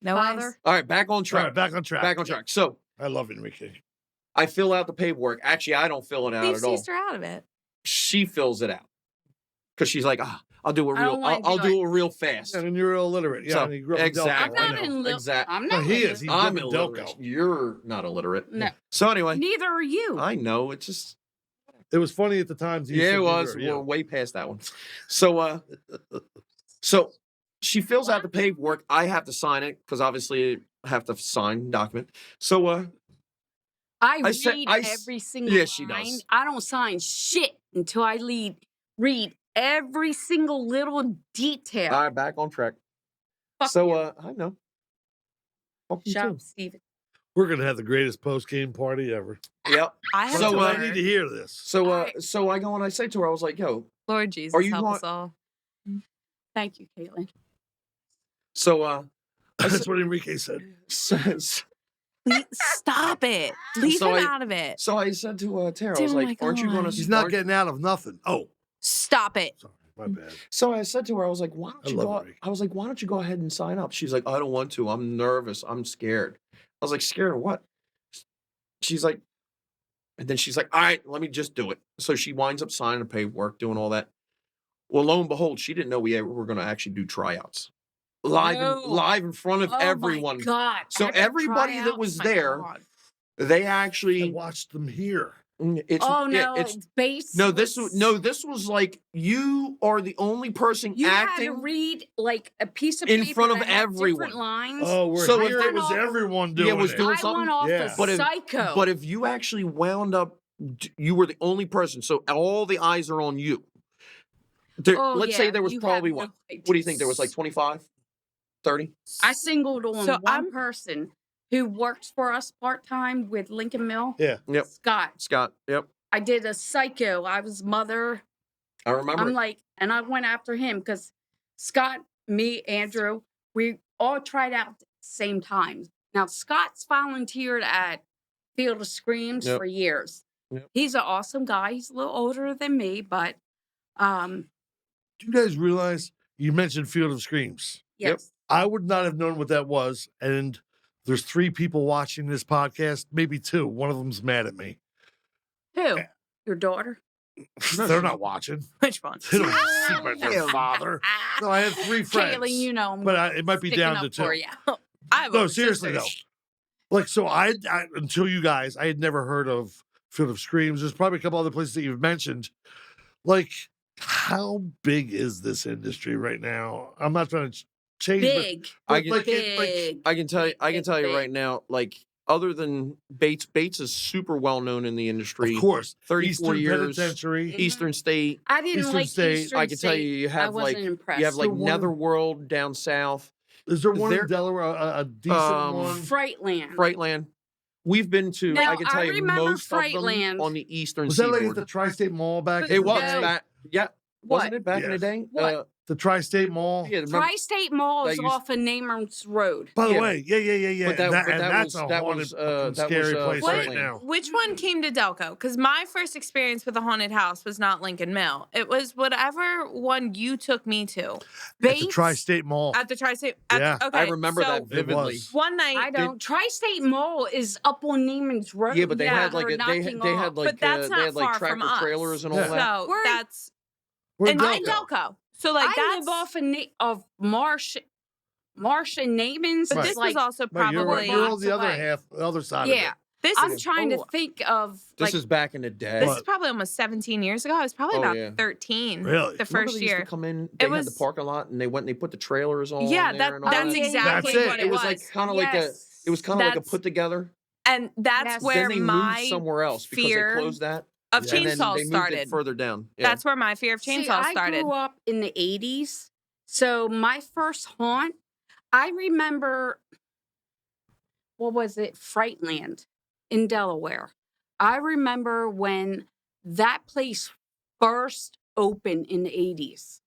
Speaker 2: No
Speaker 4: Father.
Speaker 2: ice.
Speaker 3: all right. Back on
Speaker 1: All
Speaker 3: track.
Speaker 1: right, back on track.
Speaker 3: Back on track. So
Speaker 1: I love Enrique.
Speaker 3: I fill out the paperwork. Actually, I don't fill it out
Speaker 2: Leave
Speaker 3: at all.
Speaker 2: Ceaster out of it.
Speaker 3: She fills it out because she's like, I'll do it real. I'll do it real fast.
Speaker 1: And you're illiterate. Yeah,
Speaker 3: So,
Speaker 1: and he grew up
Speaker 3: exactly.
Speaker 1: in
Speaker 4: I'm not illiterate.
Speaker 3: Exactly.
Speaker 4: I'm not.
Speaker 1: He is. He's
Speaker 3: I'm
Speaker 1: illiterate.
Speaker 3: illiterate. You're not illiterate.
Speaker 4: No.
Speaker 3: So anyway,
Speaker 4: Neither are you.
Speaker 3: I know. It's just.
Speaker 1: It was funny at the time.
Speaker 3: Yeah, it was. We're way past that one. So, so she fills out the paperwork. I have to sign it because obviously I have to sign document. So,
Speaker 4: I read every single line.
Speaker 3: She does.
Speaker 4: I don't sign shit until I read every single little detail.
Speaker 3: All right, back on track.
Speaker 4: Fuck
Speaker 3: so,
Speaker 4: you.
Speaker 3: I know.
Speaker 4: Shut up, Steven.
Speaker 1: We're gonna have the greatest post-game party ever.
Speaker 3: Yep.
Speaker 1: I need to hear this.
Speaker 3: So, so I go and I say to her, I was like, "Yo,
Speaker 2: Lord Jesus,
Speaker 3: are you
Speaker 2: help
Speaker 3: going?"
Speaker 2: us all.
Speaker 4: Thank you, Katelyn.
Speaker 3: So,
Speaker 1: that's what Enrique said.
Speaker 3: Says.
Speaker 2: Stop it. Leave him out of it.
Speaker 3: So I said to Terri, I was like, "Aren't you going to?"
Speaker 1: He's not getting out of nothing. Oh,
Speaker 2: stop it.
Speaker 1: Sorry, my bad.
Speaker 3: So I said to her, I was like, "Why don't you go?" I was like, "Why don't you go ahead and sign up?" She's like, "I don't want to. I'm nervous. I'm scared." I was like, "Scared of what?" She's like, and then she's like, "All right, let me just do it." So she winds up signing the paperwork, doing all that. Well, lo and behold, she didn't know we were going to actually do tryouts live in front of everyone.
Speaker 4: My God.
Speaker 3: So everybody that was there, they actually
Speaker 1: watched them here.
Speaker 4: It's based.
Speaker 3: No, this was like you are the only person
Speaker 4: you
Speaker 3: acting.
Speaker 4: You had to read like a piece of
Speaker 3: in
Speaker 4: paper
Speaker 3: front of
Speaker 4: that had
Speaker 3: everyone.
Speaker 4: Different lines.
Speaker 1: Oh,
Speaker 3: so
Speaker 1: here it was everyone doing it.
Speaker 3: Doing
Speaker 4: I
Speaker 3: something.
Speaker 4: went off a psycho.
Speaker 3: But if you actually wound up, you were the only person. So all the eyes are on you. Let's say there was probably what? What do you think? There was like 25, 30?
Speaker 4: I singled on one person who works for us part-time with Lincoln Mill.
Speaker 1: Yeah.
Speaker 3: Yep. Scott. Yep.
Speaker 4: I did a psycho. I was mother.
Speaker 3: I remember.
Speaker 4: I'm like, and I went after him because Scott, me, Andrew, we all tried out at the same time. Now, Scott's volunteered at Field of Screams for years.
Speaker 3: Yep.
Speaker 4: He's an awesome guy. He's a little older than me, but
Speaker 1: do you guys realize you mentioned Field of Screams?
Speaker 4: Yes.
Speaker 3: Yep.
Speaker 1: I would not have known what that was. And there's 3 people watching this podcast, maybe 2. One of them's mad at me.
Speaker 4: Who? Your daughter?
Speaker 1: They're not watching.
Speaker 2: Which one?
Speaker 1: They don't see my their father. No, I had 3 friends.
Speaker 4: Katelyn, you know,
Speaker 1: but it might be down to 2. No, seriously though. Like, so I until you guys, I had never heard of Field of Screams. There's probably a couple other places that you've mentioned. Like, how big is this industry right now? I'm not trying to change.
Speaker 4: Big.
Speaker 3: I can tell you right now, like, other than Bates is super well known in the industry.
Speaker 1: Of course.
Speaker 3: 34
Speaker 1: Eastern
Speaker 3: years.
Speaker 1: Penitentiary.
Speaker 3: Eastern State.
Speaker 4: I didn't
Speaker 1: Eastern
Speaker 4: like
Speaker 1: State.
Speaker 4: Eastern
Speaker 3: I can tell you have like
Speaker 4: impressed.
Speaker 3: you have like
Speaker 1: So one-
Speaker 3: Netherworld down south.
Speaker 1: Is there one in Delaware, a decent one?
Speaker 4: Frightland.
Speaker 3: We've been to,
Speaker 4: Now,
Speaker 3: I can tell you most of
Speaker 4: Frightland.
Speaker 3: them on the eastern
Speaker 1: Was that
Speaker 3: seaboard.
Speaker 1: like at the Tri-State Mall back?
Speaker 3: It
Speaker 1: in the
Speaker 3: was
Speaker 1: day?
Speaker 3: back, yeah. Wasn't it back in the day?
Speaker 4: What?
Speaker 1: The Tri-State Mall.
Speaker 3: Yeah, remember,
Speaker 4: Tri-State Mall is off of Namer's Road.
Speaker 1: By the way, yeah.
Speaker 3: But
Speaker 1: that's
Speaker 3: was-
Speaker 1: a
Speaker 3: that
Speaker 1: haunted,
Speaker 3: was,
Speaker 1: fucking
Speaker 3: that
Speaker 1: scary
Speaker 3: was,
Speaker 1: place right
Speaker 3: Frightland.
Speaker 1: now.
Speaker 2: Which one came to Delco? Because my first experience with a haunted house was not Lincoln Mill. It was whatever one you took me to.
Speaker 1: At the Tri-State Mall.
Speaker 2: At the Tri-State.
Speaker 1: Yeah.
Speaker 2: Okay,
Speaker 3: I remember that vividly.
Speaker 2: One night.
Speaker 4: I don't. Tri-State Mall is up on Neiman's Road.
Speaker 3: Yeah, but they had like
Speaker 4: we're
Speaker 3: they had
Speaker 4: knocking
Speaker 3: like
Speaker 2: But that's
Speaker 3: they had
Speaker 2: not
Speaker 3: like
Speaker 2: far from
Speaker 3: tractor
Speaker 2: us.
Speaker 3: trailers and all
Speaker 1: Yeah.
Speaker 3: that.
Speaker 2: So
Speaker 4: We're in-
Speaker 2: that's
Speaker 1: We're
Speaker 2: in
Speaker 1: in
Speaker 2: Delco. So like
Speaker 4: I
Speaker 2: that's
Speaker 4: live off of Marsh and Neiman's.
Speaker 2: But
Speaker 1: Right.
Speaker 2: this
Speaker 4: like,
Speaker 2: was also
Speaker 1: No, you're
Speaker 2: probably
Speaker 1: you're on the
Speaker 4: blocks
Speaker 1: other
Speaker 4: away.
Speaker 1: half, the other side
Speaker 4: yeah.
Speaker 1: of
Speaker 2: this
Speaker 4: I'm
Speaker 2: is
Speaker 4: trying to think of
Speaker 3: This
Speaker 4: like
Speaker 3: is back in the day.
Speaker 2: this is probably almost 17 years ago. I was probably
Speaker 3: Oh,
Speaker 2: about
Speaker 3: yeah.
Speaker 2: 13.
Speaker 1: Really?
Speaker 2: The
Speaker 3: Remember
Speaker 2: first
Speaker 3: they used to
Speaker 2: year.
Speaker 3: come in, they had
Speaker 2: was-
Speaker 3: the parking lot and they went and they put the trailers on.
Speaker 2: Yeah,
Speaker 3: there and all
Speaker 2: that's
Speaker 3: that.
Speaker 2: exactly
Speaker 1: That's it.
Speaker 2: what
Speaker 3: It was like kind of like a
Speaker 2: That's-
Speaker 3: put together.
Speaker 2: And that's
Speaker 4: Yes.
Speaker 2: where
Speaker 3: Then they
Speaker 2: my
Speaker 3: moved somewhere else because
Speaker 2: fear
Speaker 3: they closed that.
Speaker 2: of
Speaker 1: Yeah.
Speaker 3: And then
Speaker 2: chainsaws
Speaker 3: they moved
Speaker 2: started.
Speaker 3: it further down. Yeah.
Speaker 2: That's where my fear of chainsaws
Speaker 4: See,
Speaker 2: started.
Speaker 4: I grew up in the 80s. So my first haunt, I remember, what was it? Frightland in Delaware. I remember when that place first opened in the 80s.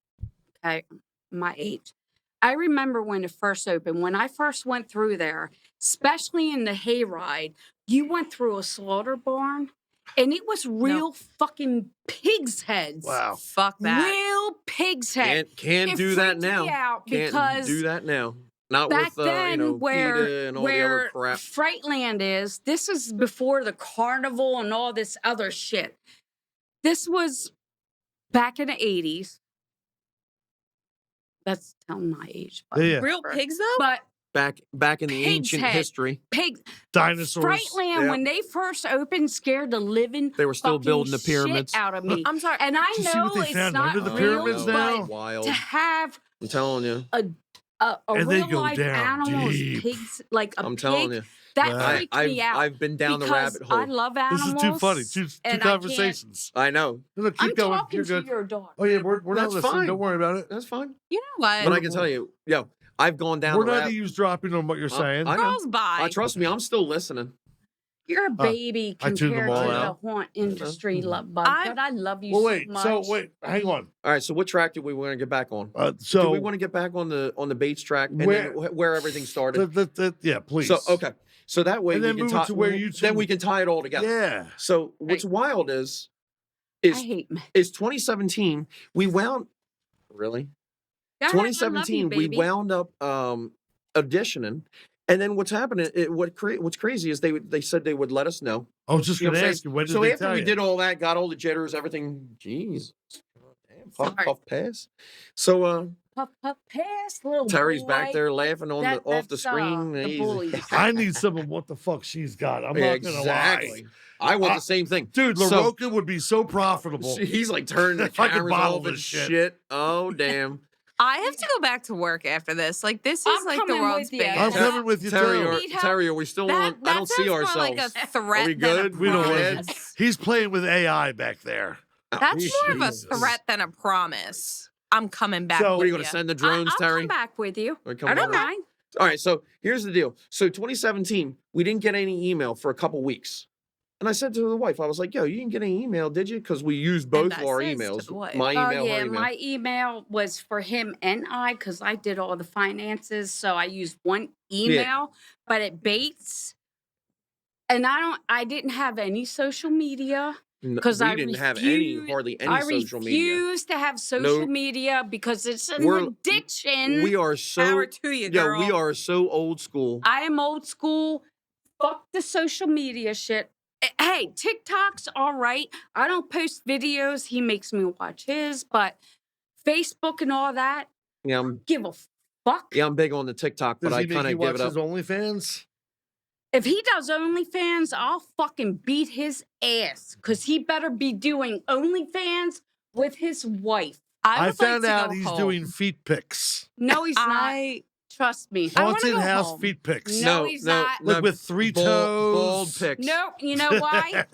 Speaker 4: Okay, my age. I remember when it first opened. When I first went through there, especially in the hayride, you went through a slaughter barn. And it was real fucking pig's heads.
Speaker 1: Wow.
Speaker 2: Fuck that.
Speaker 4: Real pig's head.
Speaker 3: Can't
Speaker 4: It
Speaker 3: do that
Speaker 4: freaked me
Speaker 3: now.
Speaker 4: out
Speaker 3: Can't
Speaker 4: because
Speaker 3: do that now. Not
Speaker 4: back
Speaker 3: with
Speaker 4: then, where
Speaker 3: PETA and all the other crap.
Speaker 4: Frightland is, this is before the carnival and all this other shit. This was back in the 80s. That's telling my age. But
Speaker 1: Yeah.
Speaker 2: Real pigs though?
Speaker 4: But
Speaker 3: Back in the
Speaker 4: Pig's
Speaker 3: ancient
Speaker 4: head.
Speaker 3: history,
Speaker 4: pigs.
Speaker 1: Dinosaurs.
Speaker 4: Frightland,
Speaker 3: Yep.
Speaker 4: when they first opened, scared the living
Speaker 3: they were still
Speaker 4: fucking
Speaker 3: building the
Speaker 4: shit
Speaker 3: pyramids.
Speaker 4: out of me.
Speaker 2: I'm sorry.
Speaker 4: And I
Speaker 1: Did you see
Speaker 4: know
Speaker 1: what they
Speaker 4: it's
Speaker 1: found
Speaker 4: not
Speaker 1: under the
Speaker 4: real,
Speaker 1: pyramids
Speaker 4: but
Speaker 1: now?
Speaker 3: Wild.
Speaker 4: to have
Speaker 3: I'm telling you.
Speaker 4: a
Speaker 1: And they
Speaker 4: real
Speaker 1: go
Speaker 4: life
Speaker 1: down
Speaker 4: animal
Speaker 1: deep.
Speaker 4: pigs, like a
Speaker 3: I'm
Speaker 4: pig,
Speaker 3: telling you.
Speaker 4: that freaked me out.
Speaker 3: I've been down the
Speaker 4: because
Speaker 3: rabbit hole.
Speaker 4: I love
Speaker 1: This
Speaker 4: animals.
Speaker 1: is too funny. Two
Speaker 4: and I can't-
Speaker 1: conversations.
Speaker 3: I know.
Speaker 1: No, keep
Speaker 4: I'm
Speaker 1: going.
Speaker 4: talking
Speaker 1: You're
Speaker 4: to
Speaker 1: good.
Speaker 4: your daughter.
Speaker 1: Oh yeah, we're not
Speaker 3: That's
Speaker 1: listening.
Speaker 3: fine.
Speaker 1: Don't worry about it.
Speaker 3: That's fine.
Speaker 2: You know what?
Speaker 3: But I can tell you, I've gone down
Speaker 1: We're
Speaker 3: the
Speaker 1: not
Speaker 3: rabbit.
Speaker 1: eavesdropping on what you're saying.
Speaker 3: I know.
Speaker 2: Girls buy.
Speaker 3: Trust me, I'm still listening.
Speaker 4: You're a baby
Speaker 1: I tuned them
Speaker 4: compared to
Speaker 1: all
Speaker 4: the
Speaker 1: out.
Speaker 4: haunt industry, love bug. But I love you
Speaker 1: Well,
Speaker 4: so
Speaker 1: wait.
Speaker 4: much.
Speaker 1: So wait, hang on.
Speaker 3: All right, so what track do we want to get back on? Do
Speaker 1: So
Speaker 3: we want to get back on the Bates track and
Speaker 1: Where-
Speaker 3: then where everything started?
Speaker 1: yeah, please.
Speaker 3: So okay, so that way
Speaker 1: And then
Speaker 3: we can
Speaker 1: move it
Speaker 3: tie.
Speaker 1: to where you two-
Speaker 3: Then we can tie it all together.
Speaker 1: Yeah.
Speaker 3: So what's wild is
Speaker 4: I hate men.
Speaker 3: 2017. We wound really
Speaker 4: Go ahead, I love you,
Speaker 3: 2017. We
Speaker 4: baby.
Speaker 3: wound up auditioning, and then what's happening? What's crazy is they said they would let us know.
Speaker 1: I was just
Speaker 3: You know
Speaker 1: going
Speaker 3: what
Speaker 1: to
Speaker 3: I'm
Speaker 1: ask you, when did
Speaker 3: So
Speaker 1: they
Speaker 3: after
Speaker 1: tell
Speaker 3: we
Speaker 1: you?
Speaker 3: did all that, got all the jitters, everything. Jeez, damn, puff
Speaker 4: Sorry.
Speaker 3: puff pass. So
Speaker 4: Puff, puff, pass, little
Speaker 3: Terry's
Speaker 4: boy.
Speaker 3: back there laughing on off the
Speaker 4: That's,
Speaker 3: screen.
Speaker 4: the
Speaker 3: He's-
Speaker 4: bully.
Speaker 1: I need some of what the fuck she's got. I'm
Speaker 3: Yeah,
Speaker 1: not going to
Speaker 3: exactly.
Speaker 1: lie.
Speaker 3: I want the same thing,
Speaker 1: Dude,
Speaker 3: So-
Speaker 1: LaRocca would be so profitable.
Speaker 3: He's like turning the
Speaker 1: If I could
Speaker 3: cameras
Speaker 1: bottle
Speaker 3: off and
Speaker 1: this shit.
Speaker 3: shit. Oh damn.
Speaker 2: I have to go back to work after this. Like this is
Speaker 4: I'm
Speaker 2: like the
Speaker 4: coming
Speaker 2: world's
Speaker 4: with you.
Speaker 2: biggest.
Speaker 1: I'm coming with you
Speaker 3: Terry,
Speaker 1: too.
Speaker 3: or,
Speaker 4: Need help?
Speaker 3: Terry, are we still on? I don't see
Speaker 2: sounds more
Speaker 3: ourselves.
Speaker 2: like a threat
Speaker 3: Are we
Speaker 2: than a
Speaker 3: good?
Speaker 1: We don't
Speaker 2: promise.
Speaker 1: want He's playing with AI back there.
Speaker 2: That's more of a
Speaker 1: Jesus.
Speaker 2: threat than a promise. I'm coming back.
Speaker 1: So-
Speaker 3: What are you going
Speaker 2: with
Speaker 3: to
Speaker 2: ya.
Speaker 3: send the drones,
Speaker 4: I'll
Speaker 3: Terry?
Speaker 4: come back with you.
Speaker 3: Or come
Speaker 4: I don't
Speaker 3: over?
Speaker 4: mind.
Speaker 3: All right, so here's the deal. So 2017, we didn't get any email for a couple weeks. And I said to the wife, I was like, yo, you didn't get any email, did you? Because we used both
Speaker 2: And
Speaker 3: of our
Speaker 2: I says to
Speaker 3: emails.
Speaker 2: the wife,
Speaker 3: My
Speaker 4: Oh
Speaker 3: email,
Speaker 4: yeah,
Speaker 3: her email.
Speaker 4: my email was for him and I because I did all the finances, so I used one email. But at Bates, and I didn't have any social media. Because
Speaker 3: we
Speaker 4: I
Speaker 3: didn't have hardly any
Speaker 4: I
Speaker 3: social media.
Speaker 4: refuse to have social
Speaker 3: Nope.
Speaker 4: media because it's an
Speaker 3: We're-
Speaker 4: addiction.
Speaker 3: We are so
Speaker 2: Power to you, girl.
Speaker 3: we are so old school.
Speaker 4: I am old school. Fuck the social media shit. Hey, TikTok's all right. I don't post videos. He makes me watch his, but Facebook and all that,
Speaker 3: Yeah, I'm
Speaker 4: give a fuck.
Speaker 3: I'm big on the TikTok, but
Speaker 1: Does
Speaker 3: I
Speaker 1: he make
Speaker 3: kind
Speaker 1: you
Speaker 3: of give
Speaker 1: watch
Speaker 3: it
Speaker 1: his
Speaker 3: up.
Speaker 1: OnlyFans?
Speaker 4: If he does OnlyFans, I'll fucking beat his ass because he better be doing OnlyFans with his wife.
Speaker 1: I
Speaker 2: would
Speaker 1: found
Speaker 2: like to
Speaker 1: out
Speaker 2: go
Speaker 1: he's
Speaker 2: home.
Speaker 1: doing feet pics.
Speaker 4: No, he's not.
Speaker 2: I
Speaker 4: Trust me.
Speaker 2: I wanna
Speaker 1: Haunted
Speaker 2: go
Speaker 1: house
Speaker 2: home.
Speaker 1: feet pics.
Speaker 4: No, he's not.
Speaker 1: Like with three
Speaker 3: bald
Speaker 1: toes.
Speaker 3: pics.
Speaker 4: No, you know why?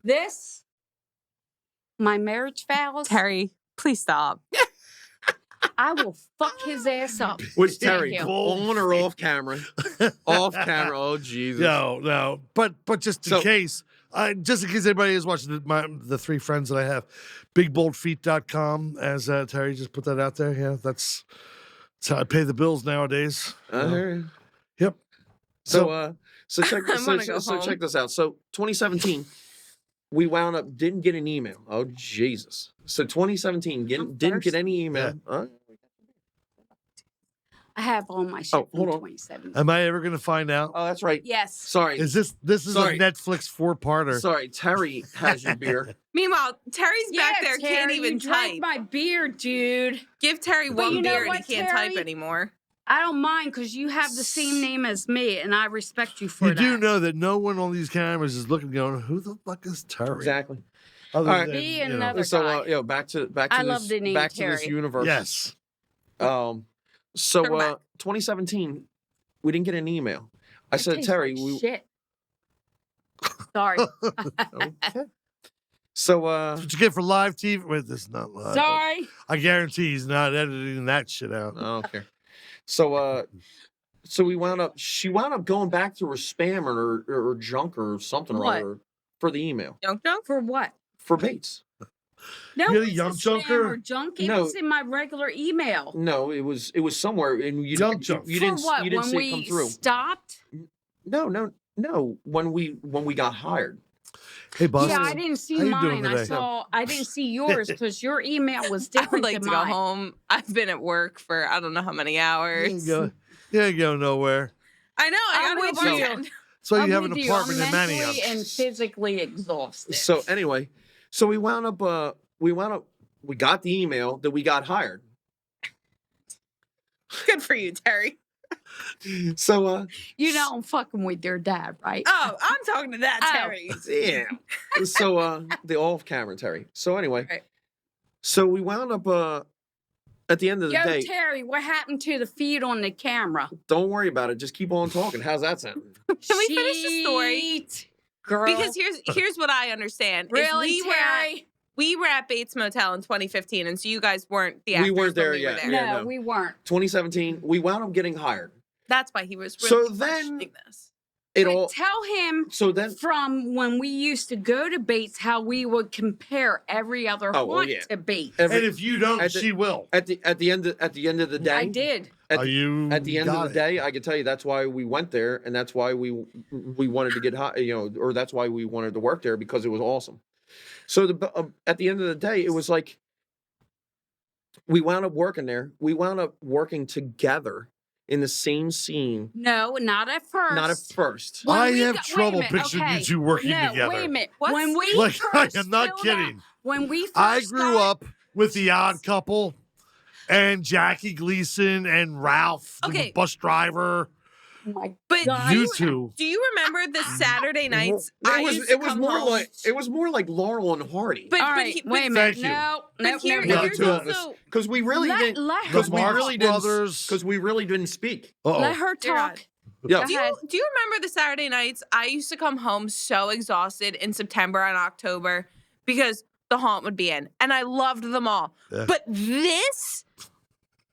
Speaker 4: This, my marriage vows,
Speaker 2: Terry, please stop.
Speaker 4: I will fuck his ass up.
Speaker 3: Which
Speaker 4: Thank
Speaker 3: Terry,
Speaker 4: you.
Speaker 3: on or off camera? Off camera. Oh Jesus.
Speaker 1: No. But just in
Speaker 3: So-
Speaker 1: case, just in case anybody is watching the three friends that I have, bigboldfeet.com, as Terry just put that out there. Yeah, that's how I pay the bills nowadays.
Speaker 3: I hear you.
Speaker 1: Yep.
Speaker 3: So check
Speaker 2: I wanna go
Speaker 3: so
Speaker 2: home.
Speaker 3: check this out. So 2017, we wound up didn't get an email. Oh Jesus. So 2017 didn't get any email.
Speaker 4: I have all my shit
Speaker 3: hold
Speaker 4: from
Speaker 3: on.
Speaker 4: 27.
Speaker 1: Am I ever going to find out?
Speaker 3: Oh, that's right.
Speaker 4: Yes.
Speaker 3: Sorry.
Speaker 1: Is this
Speaker 3: Sorry.
Speaker 1: a Netflix 4-parter?
Speaker 3: Sorry, Terry has your beer.
Speaker 2: Meanwhile, Terry's back there,
Speaker 4: Terry,
Speaker 2: can't even
Speaker 4: you drank
Speaker 2: type.
Speaker 4: my beer, dude.
Speaker 2: Give Terry
Speaker 4: But
Speaker 2: one
Speaker 4: you know
Speaker 2: beer and
Speaker 4: what,
Speaker 2: he can't type
Speaker 4: Terry?
Speaker 2: anymore.
Speaker 4: I don't mind because you have the same name as me, and I respect you for
Speaker 1: You
Speaker 4: that.
Speaker 1: do know that no one on these cameras is looking going, who the fuck is Terry?
Speaker 3: Exactly.
Speaker 1: Other
Speaker 3: All right.
Speaker 1: than,
Speaker 4: Me
Speaker 1: you
Speaker 4: and
Speaker 1: know.
Speaker 4: another
Speaker 3: So
Speaker 4: guy.
Speaker 3: back to
Speaker 4: I
Speaker 3: this
Speaker 4: love the name
Speaker 3: back to this
Speaker 4: Terry.
Speaker 3: universe.
Speaker 1: Yes.
Speaker 3: So
Speaker 2: Circle back.
Speaker 3: 2017, we didn't get an email. I said,
Speaker 4: Tastes
Speaker 3: Terry,
Speaker 4: like
Speaker 3: we
Speaker 4: shit. Sorry.
Speaker 3: okay. So
Speaker 1: That's what you get for live TV. Wait, this is not live. but
Speaker 4: Sorry.
Speaker 1: I guarantee he's not editing that shit out.
Speaker 3: I don't care. So she wound up going back to her spam or junk or something or
Speaker 4: What?
Speaker 3: other for the email
Speaker 2: Junk junk?
Speaker 4: For what?
Speaker 3: for Bates.
Speaker 4: No,
Speaker 1: You had a
Speaker 4: it's
Speaker 1: young
Speaker 4: spam
Speaker 1: junker?
Speaker 4: or junk. It
Speaker 3: No.
Speaker 4: was in my regular email.
Speaker 3: No, it was somewhere and you
Speaker 1: Junk.
Speaker 3: you
Speaker 4: For
Speaker 3: didn't
Speaker 4: what?
Speaker 3: you didn't
Speaker 4: When
Speaker 3: see
Speaker 4: we
Speaker 3: it come through.
Speaker 4: stopped?
Speaker 3: No. When we got hired.
Speaker 1: Hey, boss.
Speaker 4: Yeah, I didn't see
Speaker 1: How you doing
Speaker 4: mine.
Speaker 1: today?
Speaker 4: I didn't see yours because your email was
Speaker 2: I
Speaker 4: different
Speaker 2: would like
Speaker 4: than
Speaker 2: to go
Speaker 4: mine.
Speaker 2: home. I've been at work for I don't know how many
Speaker 1: You
Speaker 2: hours.
Speaker 1: ain't go nowhere.
Speaker 2: I know.
Speaker 4: I'm
Speaker 2: I
Speaker 4: with
Speaker 2: gotta go
Speaker 4: you.
Speaker 2: bartend.
Speaker 1: So
Speaker 4: I'm
Speaker 1: you have an
Speaker 4: with you.
Speaker 1: apartment
Speaker 4: I'm
Speaker 1: in
Speaker 4: mentally
Speaker 1: Manningham.
Speaker 4: and physically exhausted.
Speaker 3: So anyway, we got the email that we got hired.
Speaker 2: Good for you, Terry.
Speaker 3: So,
Speaker 4: You know I'm fucking with your dad, right?
Speaker 2: Oh, I'm talking to that
Speaker 4: Oh.
Speaker 2: Terry.
Speaker 3: yeah. So, the off-camera Terry. So anyway,
Speaker 2: Right.
Speaker 3: so we wound up at the end of the
Speaker 4: Yo,
Speaker 3: day.
Speaker 4: Terry, what happened to the feed on the camera?
Speaker 3: Don't worry about it. Just keep on talking. How's that sound?
Speaker 2: Can we finish the story?
Speaker 4: Shit, girl.
Speaker 2: Because here's what I understand. is
Speaker 4: really, Terry?
Speaker 2: we were at Bates Motel in 2015, and so you guys weren't the actors.
Speaker 3: We weren't there
Speaker 2: when we
Speaker 3: yet.
Speaker 2: were there.
Speaker 3: Yeah,
Speaker 4: No,
Speaker 3: no.
Speaker 4: we weren't.
Speaker 3: 2017, we wound up getting hired.
Speaker 2: That's why he was
Speaker 3: So
Speaker 2: really
Speaker 3: then-
Speaker 2: questioning this.
Speaker 3: It
Speaker 4: Wait,
Speaker 3: all.
Speaker 4: tell him
Speaker 3: So then,
Speaker 4: from when we used to go to Bates how we would compare every other
Speaker 3: Oh, well,
Speaker 4: haunt
Speaker 3: yeah.
Speaker 4: to Bates.
Speaker 3: every-
Speaker 1: And if you don't,
Speaker 3: at the-
Speaker 1: she will.
Speaker 3: at the end of the day,
Speaker 4: I did.
Speaker 3: At,
Speaker 1: Are you
Speaker 3: at the end of
Speaker 1: got
Speaker 3: the
Speaker 1: it.
Speaker 3: day, I can tell you that's why we went there, and that's why we wanted to get high, or that's why we wanted to work there because it was awesome. So at the end of the day, it was like we wound up working there. We wound up working together in the same scene.
Speaker 4: No, not at first.
Speaker 3: Not at first.
Speaker 4: When
Speaker 1: I
Speaker 4: we
Speaker 1: have
Speaker 4: got-
Speaker 1: trouble
Speaker 4: wait a minute,
Speaker 1: picturing
Speaker 4: okay.
Speaker 1: you two working
Speaker 4: no,
Speaker 1: together.
Speaker 4: Wait a minute.
Speaker 2: What's-
Speaker 4: When we
Speaker 1: Like, I
Speaker 4: first
Speaker 1: am not
Speaker 4: filled
Speaker 1: kidding.
Speaker 4: out- when we first
Speaker 1: I grew
Speaker 4: started-
Speaker 1: up with The Odd Couple and Jackie Gleason and Ralph, the
Speaker 2: Okay.
Speaker 1: bus driver.
Speaker 4: Oh my
Speaker 2: But
Speaker 4: God.
Speaker 1: You two.
Speaker 2: do you remember the Saturday nights?
Speaker 3: It was more like Laurel and Hardy.
Speaker 2: But,
Speaker 4: All
Speaker 2: but,
Speaker 4: right,
Speaker 2: he,
Speaker 4: wait a
Speaker 2: but,
Speaker 4: minute.
Speaker 1: Thank you.
Speaker 4: No,
Speaker 2: but
Speaker 4: no,
Speaker 2: here,
Speaker 1: no,
Speaker 2: here's
Speaker 1: no.
Speaker 2: also
Speaker 3: Because we really didn't.
Speaker 4: let
Speaker 3: Because
Speaker 4: her
Speaker 3: we
Speaker 4: talk.
Speaker 3: really didn't.
Speaker 1: Brothers.
Speaker 3: Because we really didn't speak.
Speaker 1: Uh-oh.
Speaker 4: Let her
Speaker 2: Dear God.
Speaker 4: talk.
Speaker 3: Yeah.
Speaker 4: Go
Speaker 2: Do
Speaker 4: ahead.
Speaker 2: you remember the Saturday nights? I used to come home so exhausted in September and October because the haunt would be in, and I loved them all.
Speaker 1: Yeah.
Speaker 2: But this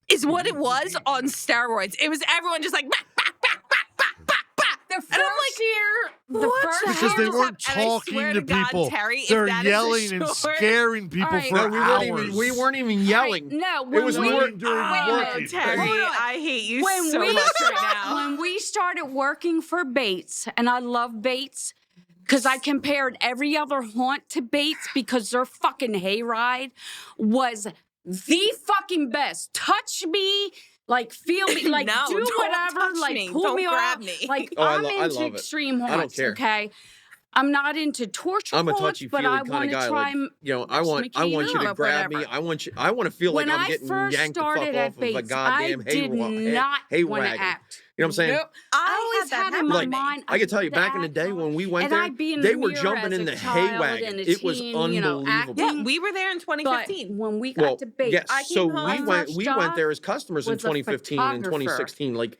Speaker 2: is what it was on steroids. It was everyone just like, bah, bah, bah, bah, bah, bah, bah.
Speaker 4: The
Speaker 2: And I'm
Speaker 4: first year, the
Speaker 2: what
Speaker 4: first
Speaker 2: the
Speaker 1: Because
Speaker 2: hell
Speaker 1: they
Speaker 2: just
Speaker 1: weren't
Speaker 2: happened? And I
Speaker 1: talking
Speaker 2: swear
Speaker 1: to
Speaker 2: God,
Speaker 1: people.
Speaker 2: Terry, if
Speaker 1: They're
Speaker 2: that is a
Speaker 1: yelling and
Speaker 2: short-
Speaker 1: scaring people
Speaker 4: right.
Speaker 1: for
Speaker 3: No,
Speaker 1: hours.
Speaker 3: we weren't even yelling.
Speaker 4: No,
Speaker 3: It was
Speaker 4: when
Speaker 3: more
Speaker 4: we,
Speaker 1: during
Speaker 4: wait a minute,
Speaker 1: working.
Speaker 2: Terry,
Speaker 4: Hold on.
Speaker 2: I hate you
Speaker 4: when
Speaker 2: so
Speaker 4: we
Speaker 2: much right now.
Speaker 4: when we started working for Bates, and I love Bates because I compared every other haunt to Bates because their fucking hayride was the fucking best. Touch me, like feel me, like
Speaker 2: No,
Speaker 4: do
Speaker 2: don't
Speaker 4: whatever,
Speaker 2: touch
Speaker 4: like
Speaker 2: me.
Speaker 4: pull
Speaker 2: Don't
Speaker 4: me
Speaker 2: grab
Speaker 4: off.
Speaker 2: me.
Speaker 4: Like
Speaker 3: Oh,
Speaker 4: I'm
Speaker 3: I
Speaker 4: into
Speaker 3: love it.
Speaker 4: extreme
Speaker 3: I don't
Speaker 4: haunts.
Speaker 3: care.
Speaker 4: Okay. I'm not into torture
Speaker 3: I'm a
Speaker 4: haunts, but
Speaker 3: touchy-feely
Speaker 4: I
Speaker 3: kind
Speaker 4: want
Speaker 3: of
Speaker 4: to
Speaker 3: guy.
Speaker 4: try.
Speaker 3: Like, I want you
Speaker 2: Michaela,
Speaker 3: to grab me.
Speaker 2: whatever.
Speaker 3: I want to feel like
Speaker 4: When
Speaker 3: I'm
Speaker 4: I
Speaker 3: getting
Speaker 4: first
Speaker 3: yanked the fuck
Speaker 4: started
Speaker 3: off
Speaker 4: at
Speaker 3: of a
Speaker 4: Bates, I
Speaker 3: goddamn
Speaker 4: did not
Speaker 3: hay
Speaker 4: want to
Speaker 3: wagon.
Speaker 4: act.
Speaker 3: You know what I'm saying?
Speaker 4: Nope. I always had in my
Speaker 3: Like,
Speaker 4: mind.
Speaker 3: I can tell you,
Speaker 4: the
Speaker 3: back in the
Speaker 4: act
Speaker 3: day
Speaker 4: on-
Speaker 3: when we went
Speaker 4: and
Speaker 3: there,
Speaker 4: I'd be in
Speaker 3: they
Speaker 4: the
Speaker 3: were
Speaker 4: mirror
Speaker 3: jumping
Speaker 4: as
Speaker 3: in
Speaker 4: a
Speaker 3: the
Speaker 4: child
Speaker 3: hay wagon.
Speaker 4: and a
Speaker 3: It was
Speaker 4: teen,
Speaker 3: unbelievable.
Speaker 2: Yeah,
Speaker 4: acting.
Speaker 2: we were there in
Speaker 4: But
Speaker 2: 2015.
Speaker 4: when we got
Speaker 3: Well,
Speaker 4: to Bates,
Speaker 3: yes.
Speaker 2: I
Speaker 3: So
Speaker 2: came home,
Speaker 3: we
Speaker 4: first
Speaker 3: went
Speaker 4: job
Speaker 3: there as customers in
Speaker 4: was a
Speaker 3: 2015 and
Speaker 4: photographer.
Speaker 3: 2016. Like,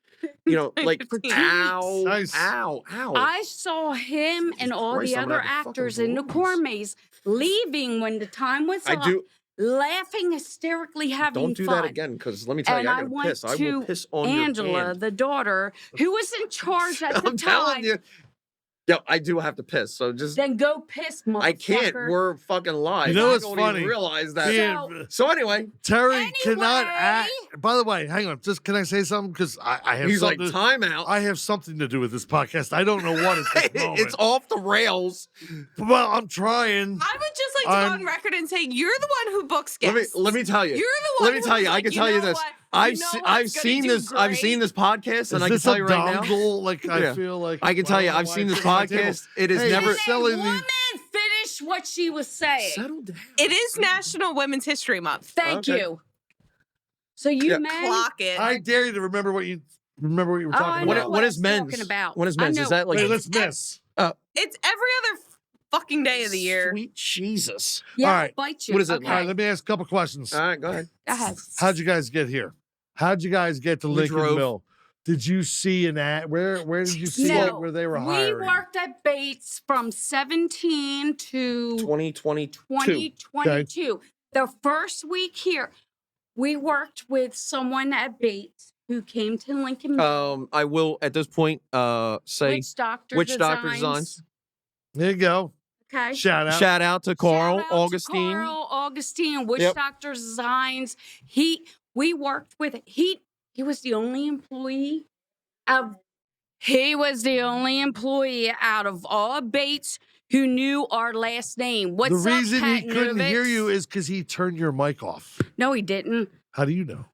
Speaker 3: like,
Speaker 2: 2 weeks.
Speaker 3: ow,
Speaker 1: Nice.
Speaker 3: ow.
Speaker 4: I saw him and all
Speaker 3: Christ,
Speaker 4: the
Speaker 3: I'm gonna
Speaker 4: other
Speaker 3: have to fucking
Speaker 4: actors in the
Speaker 3: blow
Speaker 4: corn
Speaker 3: this.
Speaker 4: maze leaving when the time was
Speaker 3: I
Speaker 4: up,
Speaker 3: do.
Speaker 4: laughing hysterically, having
Speaker 3: Don't do
Speaker 4: fun.
Speaker 3: that again, because let me tell
Speaker 4: And
Speaker 3: you, I
Speaker 4: I
Speaker 3: gotta
Speaker 4: went
Speaker 3: piss. I will
Speaker 4: to
Speaker 3: piss on
Speaker 4: Angela,
Speaker 3: your hand.
Speaker 4: the daughter, who was in charge at the
Speaker 3: I'm telling
Speaker 4: time.
Speaker 3: you. Yeah, I do have to piss. So just
Speaker 4: Then go piss, motherfucker.
Speaker 3: I can't. We're fucking live.
Speaker 1: You know
Speaker 3: I
Speaker 1: what's
Speaker 3: don't
Speaker 1: funny?
Speaker 3: even realize that.
Speaker 1: Being-
Speaker 3: So anyway,
Speaker 1: Terry cannot
Speaker 4: Anyway.
Speaker 1: act. By the way, hang on. Just can I say something? Because I have
Speaker 3: he's like,
Speaker 1: something.
Speaker 3: time out.
Speaker 1: I have something to do with this podcast. I don't know what at this moment.
Speaker 3: It's off the rails.
Speaker 1: Well, I'm trying.
Speaker 2: I would just like to go on record and say you're the one who books guests.
Speaker 3: Let me tell you.
Speaker 2: You're the one.
Speaker 3: Let me tell
Speaker 2: who's
Speaker 3: you. I
Speaker 2: like,
Speaker 3: can tell you
Speaker 2: know
Speaker 3: this.
Speaker 2: what?
Speaker 3: I've
Speaker 2: You know
Speaker 3: se-
Speaker 2: what's
Speaker 3: I've
Speaker 2: gonna
Speaker 3: seen
Speaker 2: do
Speaker 3: this. I've seen
Speaker 2: great?
Speaker 3: this podcast, and
Speaker 1: Is
Speaker 3: I can
Speaker 1: this
Speaker 3: tell
Speaker 1: a
Speaker 3: you right now.
Speaker 1: dongle? Like
Speaker 3: Yeah.
Speaker 1: I feel like
Speaker 3: I can tell you.
Speaker 1: well,
Speaker 3: I've
Speaker 1: why
Speaker 3: seen this
Speaker 1: sit at my table?
Speaker 3: podcast. It is
Speaker 1: Hey,
Speaker 3: never.
Speaker 1: you're selling
Speaker 4: Woman,
Speaker 1: the.
Speaker 4: finish what she was saying.
Speaker 3: Settle down.
Speaker 2: It is National Women's History Month.
Speaker 4: Thank
Speaker 3: Okay.
Speaker 4: you. So you
Speaker 3: Yeah.
Speaker 4: men,
Speaker 2: Clock it.
Speaker 1: I dare you to remember what you were
Speaker 4: Oh, I
Speaker 1: talking
Speaker 4: know
Speaker 1: about.
Speaker 3: What
Speaker 4: what
Speaker 3: is
Speaker 4: I'm
Speaker 3: men's?
Speaker 4: talking about.
Speaker 3: What is
Speaker 4: I
Speaker 3: men's?
Speaker 4: know.
Speaker 3: Is that like?
Speaker 1: Wait, let's miss.
Speaker 2: It's every other fucking day of the year.
Speaker 3: Sweet Jesus.
Speaker 4: Yeah,
Speaker 1: All
Speaker 4: I'll
Speaker 1: right.
Speaker 4: bite you.
Speaker 3: What is it
Speaker 4: Okay.
Speaker 1: All right, let me ask a couple questions.
Speaker 3: All right, go ahead.
Speaker 4: Go ahead.
Speaker 1: How'd you guys get here? How'd you guys get to
Speaker 3: We
Speaker 1: Lincoln
Speaker 3: drove.
Speaker 1: Mill? Did you see an ad? Where did you see
Speaker 4: No,
Speaker 1: it where they were
Speaker 4: We
Speaker 1: hiring?
Speaker 4: worked at Bates from 17 to
Speaker 3: 2022.
Speaker 4: 2022. The first week here, we worked with someone at Bates who came to Lincoln Mill.
Speaker 3: I will at this point say
Speaker 4: Witch Doctor
Speaker 3: Witch Doctor
Speaker 4: Designs.
Speaker 3: Designs.
Speaker 1: There you go.
Speaker 4: Okay.
Speaker 1: Shout out.
Speaker 3: Shout out to Carl
Speaker 4: Shout out to
Speaker 3: Augustine.
Speaker 4: Carl Augustine, Witch
Speaker 3: Yep.
Speaker 4: Doctor Designs. We worked with he was the only employee of out of all Bates who knew our last name. What's
Speaker 1: The
Speaker 4: up,
Speaker 1: reason he couldn't hear
Speaker 4: Patnovich?
Speaker 1: you is because he turned your mic off.
Speaker 4: No, he didn't.
Speaker 1: How do you know?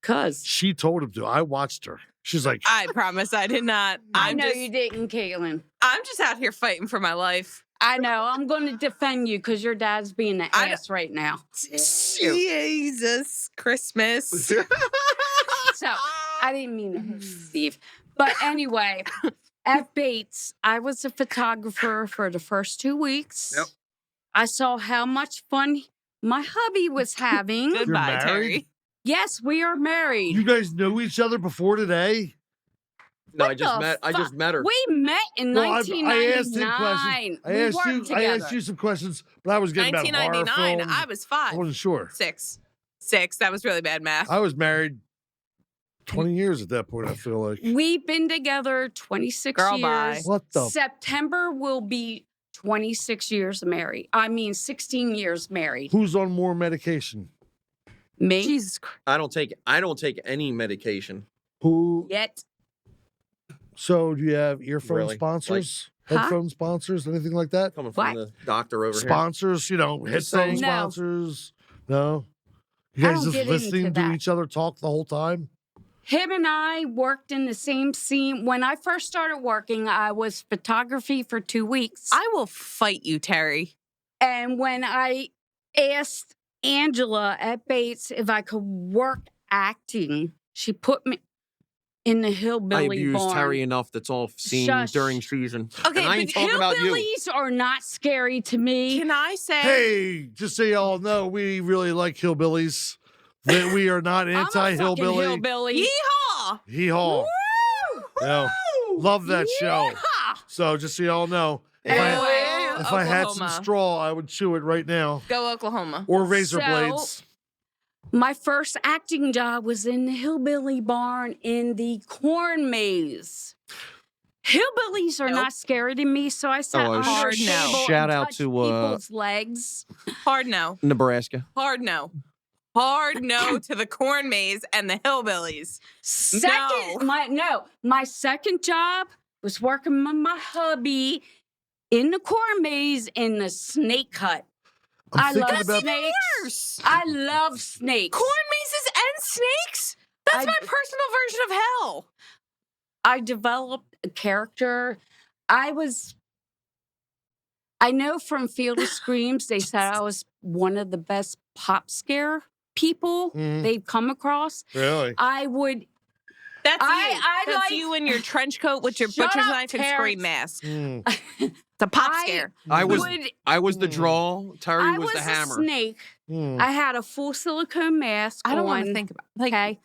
Speaker 4: Cause
Speaker 1: She told him to. I watched her. She's like,
Speaker 2: I promise I did not.
Speaker 4: I know you didn't, Katelyn.
Speaker 2: I'm just out here fighting for my life.
Speaker 4: I know. I'm going to defend you because your dad's being an
Speaker 2: I know.
Speaker 4: ass right now.
Speaker 2: Jesus Christmas.
Speaker 4: so. I didn't mean to, Steve. But anyway, at Bates, I was a photographer for the first 2 weeks.
Speaker 3: Yep.
Speaker 4: I saw how much fun my hubby was having.
Speaker 2: Goodbye,
Speaker 1: married?
Speaker 2: Terri.
Speaker 4: Yes, we are married.
Speaker 1: You guys know each other before today?
Speaker 3: No,
Speaker 4: What
Speaker 3: I just
Speaker 4: the
Speaker 3: met her.
Speaker 4: We met in 1999.
Speaker 1: I asked him questions. I asked you some questions, but I was getting about horror
Speaker 2: 1999.
Speaker 1: films.
Speaker 2: I was 5.
Speaker 1: I wasn't sure.
Speaker 2: 6. That was really bad math.
Speaker 1: I was married 20 years at that point, I feel like.
Speaker 4: We've been together 26
Speaker 2: Girl,
Speaker 4: years.
Speaker 2: bye.
Speaker 1: What the?
Speaker 4: September will be 26 years married. I mean, 16 years married.
Speaker 1: Who's on more medication?
Speaker 4: Me?
Speaker 2: Jesus Christ.
Speaker 3: I don't take any medication.
Speaker 1: Who?
Speaker 4: Yet.
Speaker 1: So do you have earphone
Speaker 3: Really?
Speaker 1: sponsors?
Speaker 4: Huh?
Speaker 1: Headphone sponsors? Anything like that?
Speaker 3: Coming from
Speaker 4: What?
Speaker 3: the doctor over here.
Speaker 1: Sponsors, you know,
Speaker 3: Just
Speaker 1: headphone
Speaker 3: saying.
Speaker 4: No.
Speaker 1: sponsors? No? You
Speaker 4: I
Speaker 1: guys
Speaker 4: don't
Speaker 1: just
Speaker 4: get into
Speaker 1: listening to
Speaker 4: that.
Speaker 1: each other talk the whole time?
Speaker 4: Him and I worked in the same scene. When I first started working, I was photography for 2 weeks.
Speaker 2: I will fight you, Terri.
Speaker 4: And when I asked Angela at Bates if I could work acting, she put me in the
Speaker 3: I
Speaker 4: hillbilly
Speaker 3: abused
Speaker 4: barn.
Speaker 3: Terry enough. That's all seen
Speaker 4: Shush.
Speaker 3: during season.
Speaker 2: Okay,
Speaker 3: and I ain't
Speaker 2: but
Speaker 3: talking about you.
Speaker 4: Hillbillies are not scary to me.
Speaker 2: Can I say?
Speaker 1: Hey, just so y'all know, we really like hillbillies. That we are not
Speaker 4: I'm a fucking
Speaker 1: anti-hillbilly.
Speaker 4: hillbilly.
Speaker 2: Yeehaw!
Speaker 1: Hee-haw. Yeah. Love that show.
Speaker 4: Yeah.
Speaker 1: So just so y'all know, if I had some
Speaker 2: Oklahoma.
Speaker 1: straw, I would chew it right now.
Speaker 2: Go Oklahoma.
Speaker 1: Or razor
Speaker 4: So-
Speaker 1: blades.
Speaker 4: My first acting job was in the hillbilly barn in the corn maze. Hillbillies are
Speaker 2: Nope.
Speaker 4: not scary to me, so I sat
Speaker 3: Oh,
Speaker 4: under
Speaker 2: hard
Speaker 4: a
Speaker 2: no.
Speaker 4: table
Speaker 3: Shout
Speaker 4: and
Speaker 3: out
Speaker 4: touched
Speaker 3: to,
Speaker 4: people's legs.
Speaker 2: Hard no.
Speaker 3: Nebraska.
Speaker 2: Hard no. Hard no to the corn maze and the hillbillies.
Speaker 4: My second job was working with my hubby in the corn maze in the snake hut. I love snakes.
Speaker 2: Worse.
Speaker 4: I love snakes.
Speaker 2: Corn mazes and snakes? That's my personal version of hell.
Speaker 4: I developed a character. I know from Field of Screams, they said I was one of the best pop scare people they've come across.
Speaker 1: Really?
Speaker 4: I would.
Speaker 2: That's
Speaker 4: I
Speaker 2: you. That's
Speaker 4: like-
Speaker 2: you in your trench coat with your
Speaker 4: Shut
Speaker 2: butcher's
Speaker 4: up,
Speaker 2: knife and
Speaker 4: Terrence.
Speaker 2: scream mask.
Speaker 1: Mm.
Speaker 2: It's a pop scare.
Speaker 3: I was
Speaker 4: would-
Speaker 3: the draw. Terry
Speaker 4: I
Speaker 3: was
Speaker 4: was
Speaker 3: the
Speaker 4: a
Speaker 3: hammer.
Speaker 4: snake.
Speaker 1: Mm.
Speaker 4: I had a full silicone mask.
Speaker 2: I don't want
Speaker 4: on,
Speaker 2: to think about like
Speaker 4: Okay.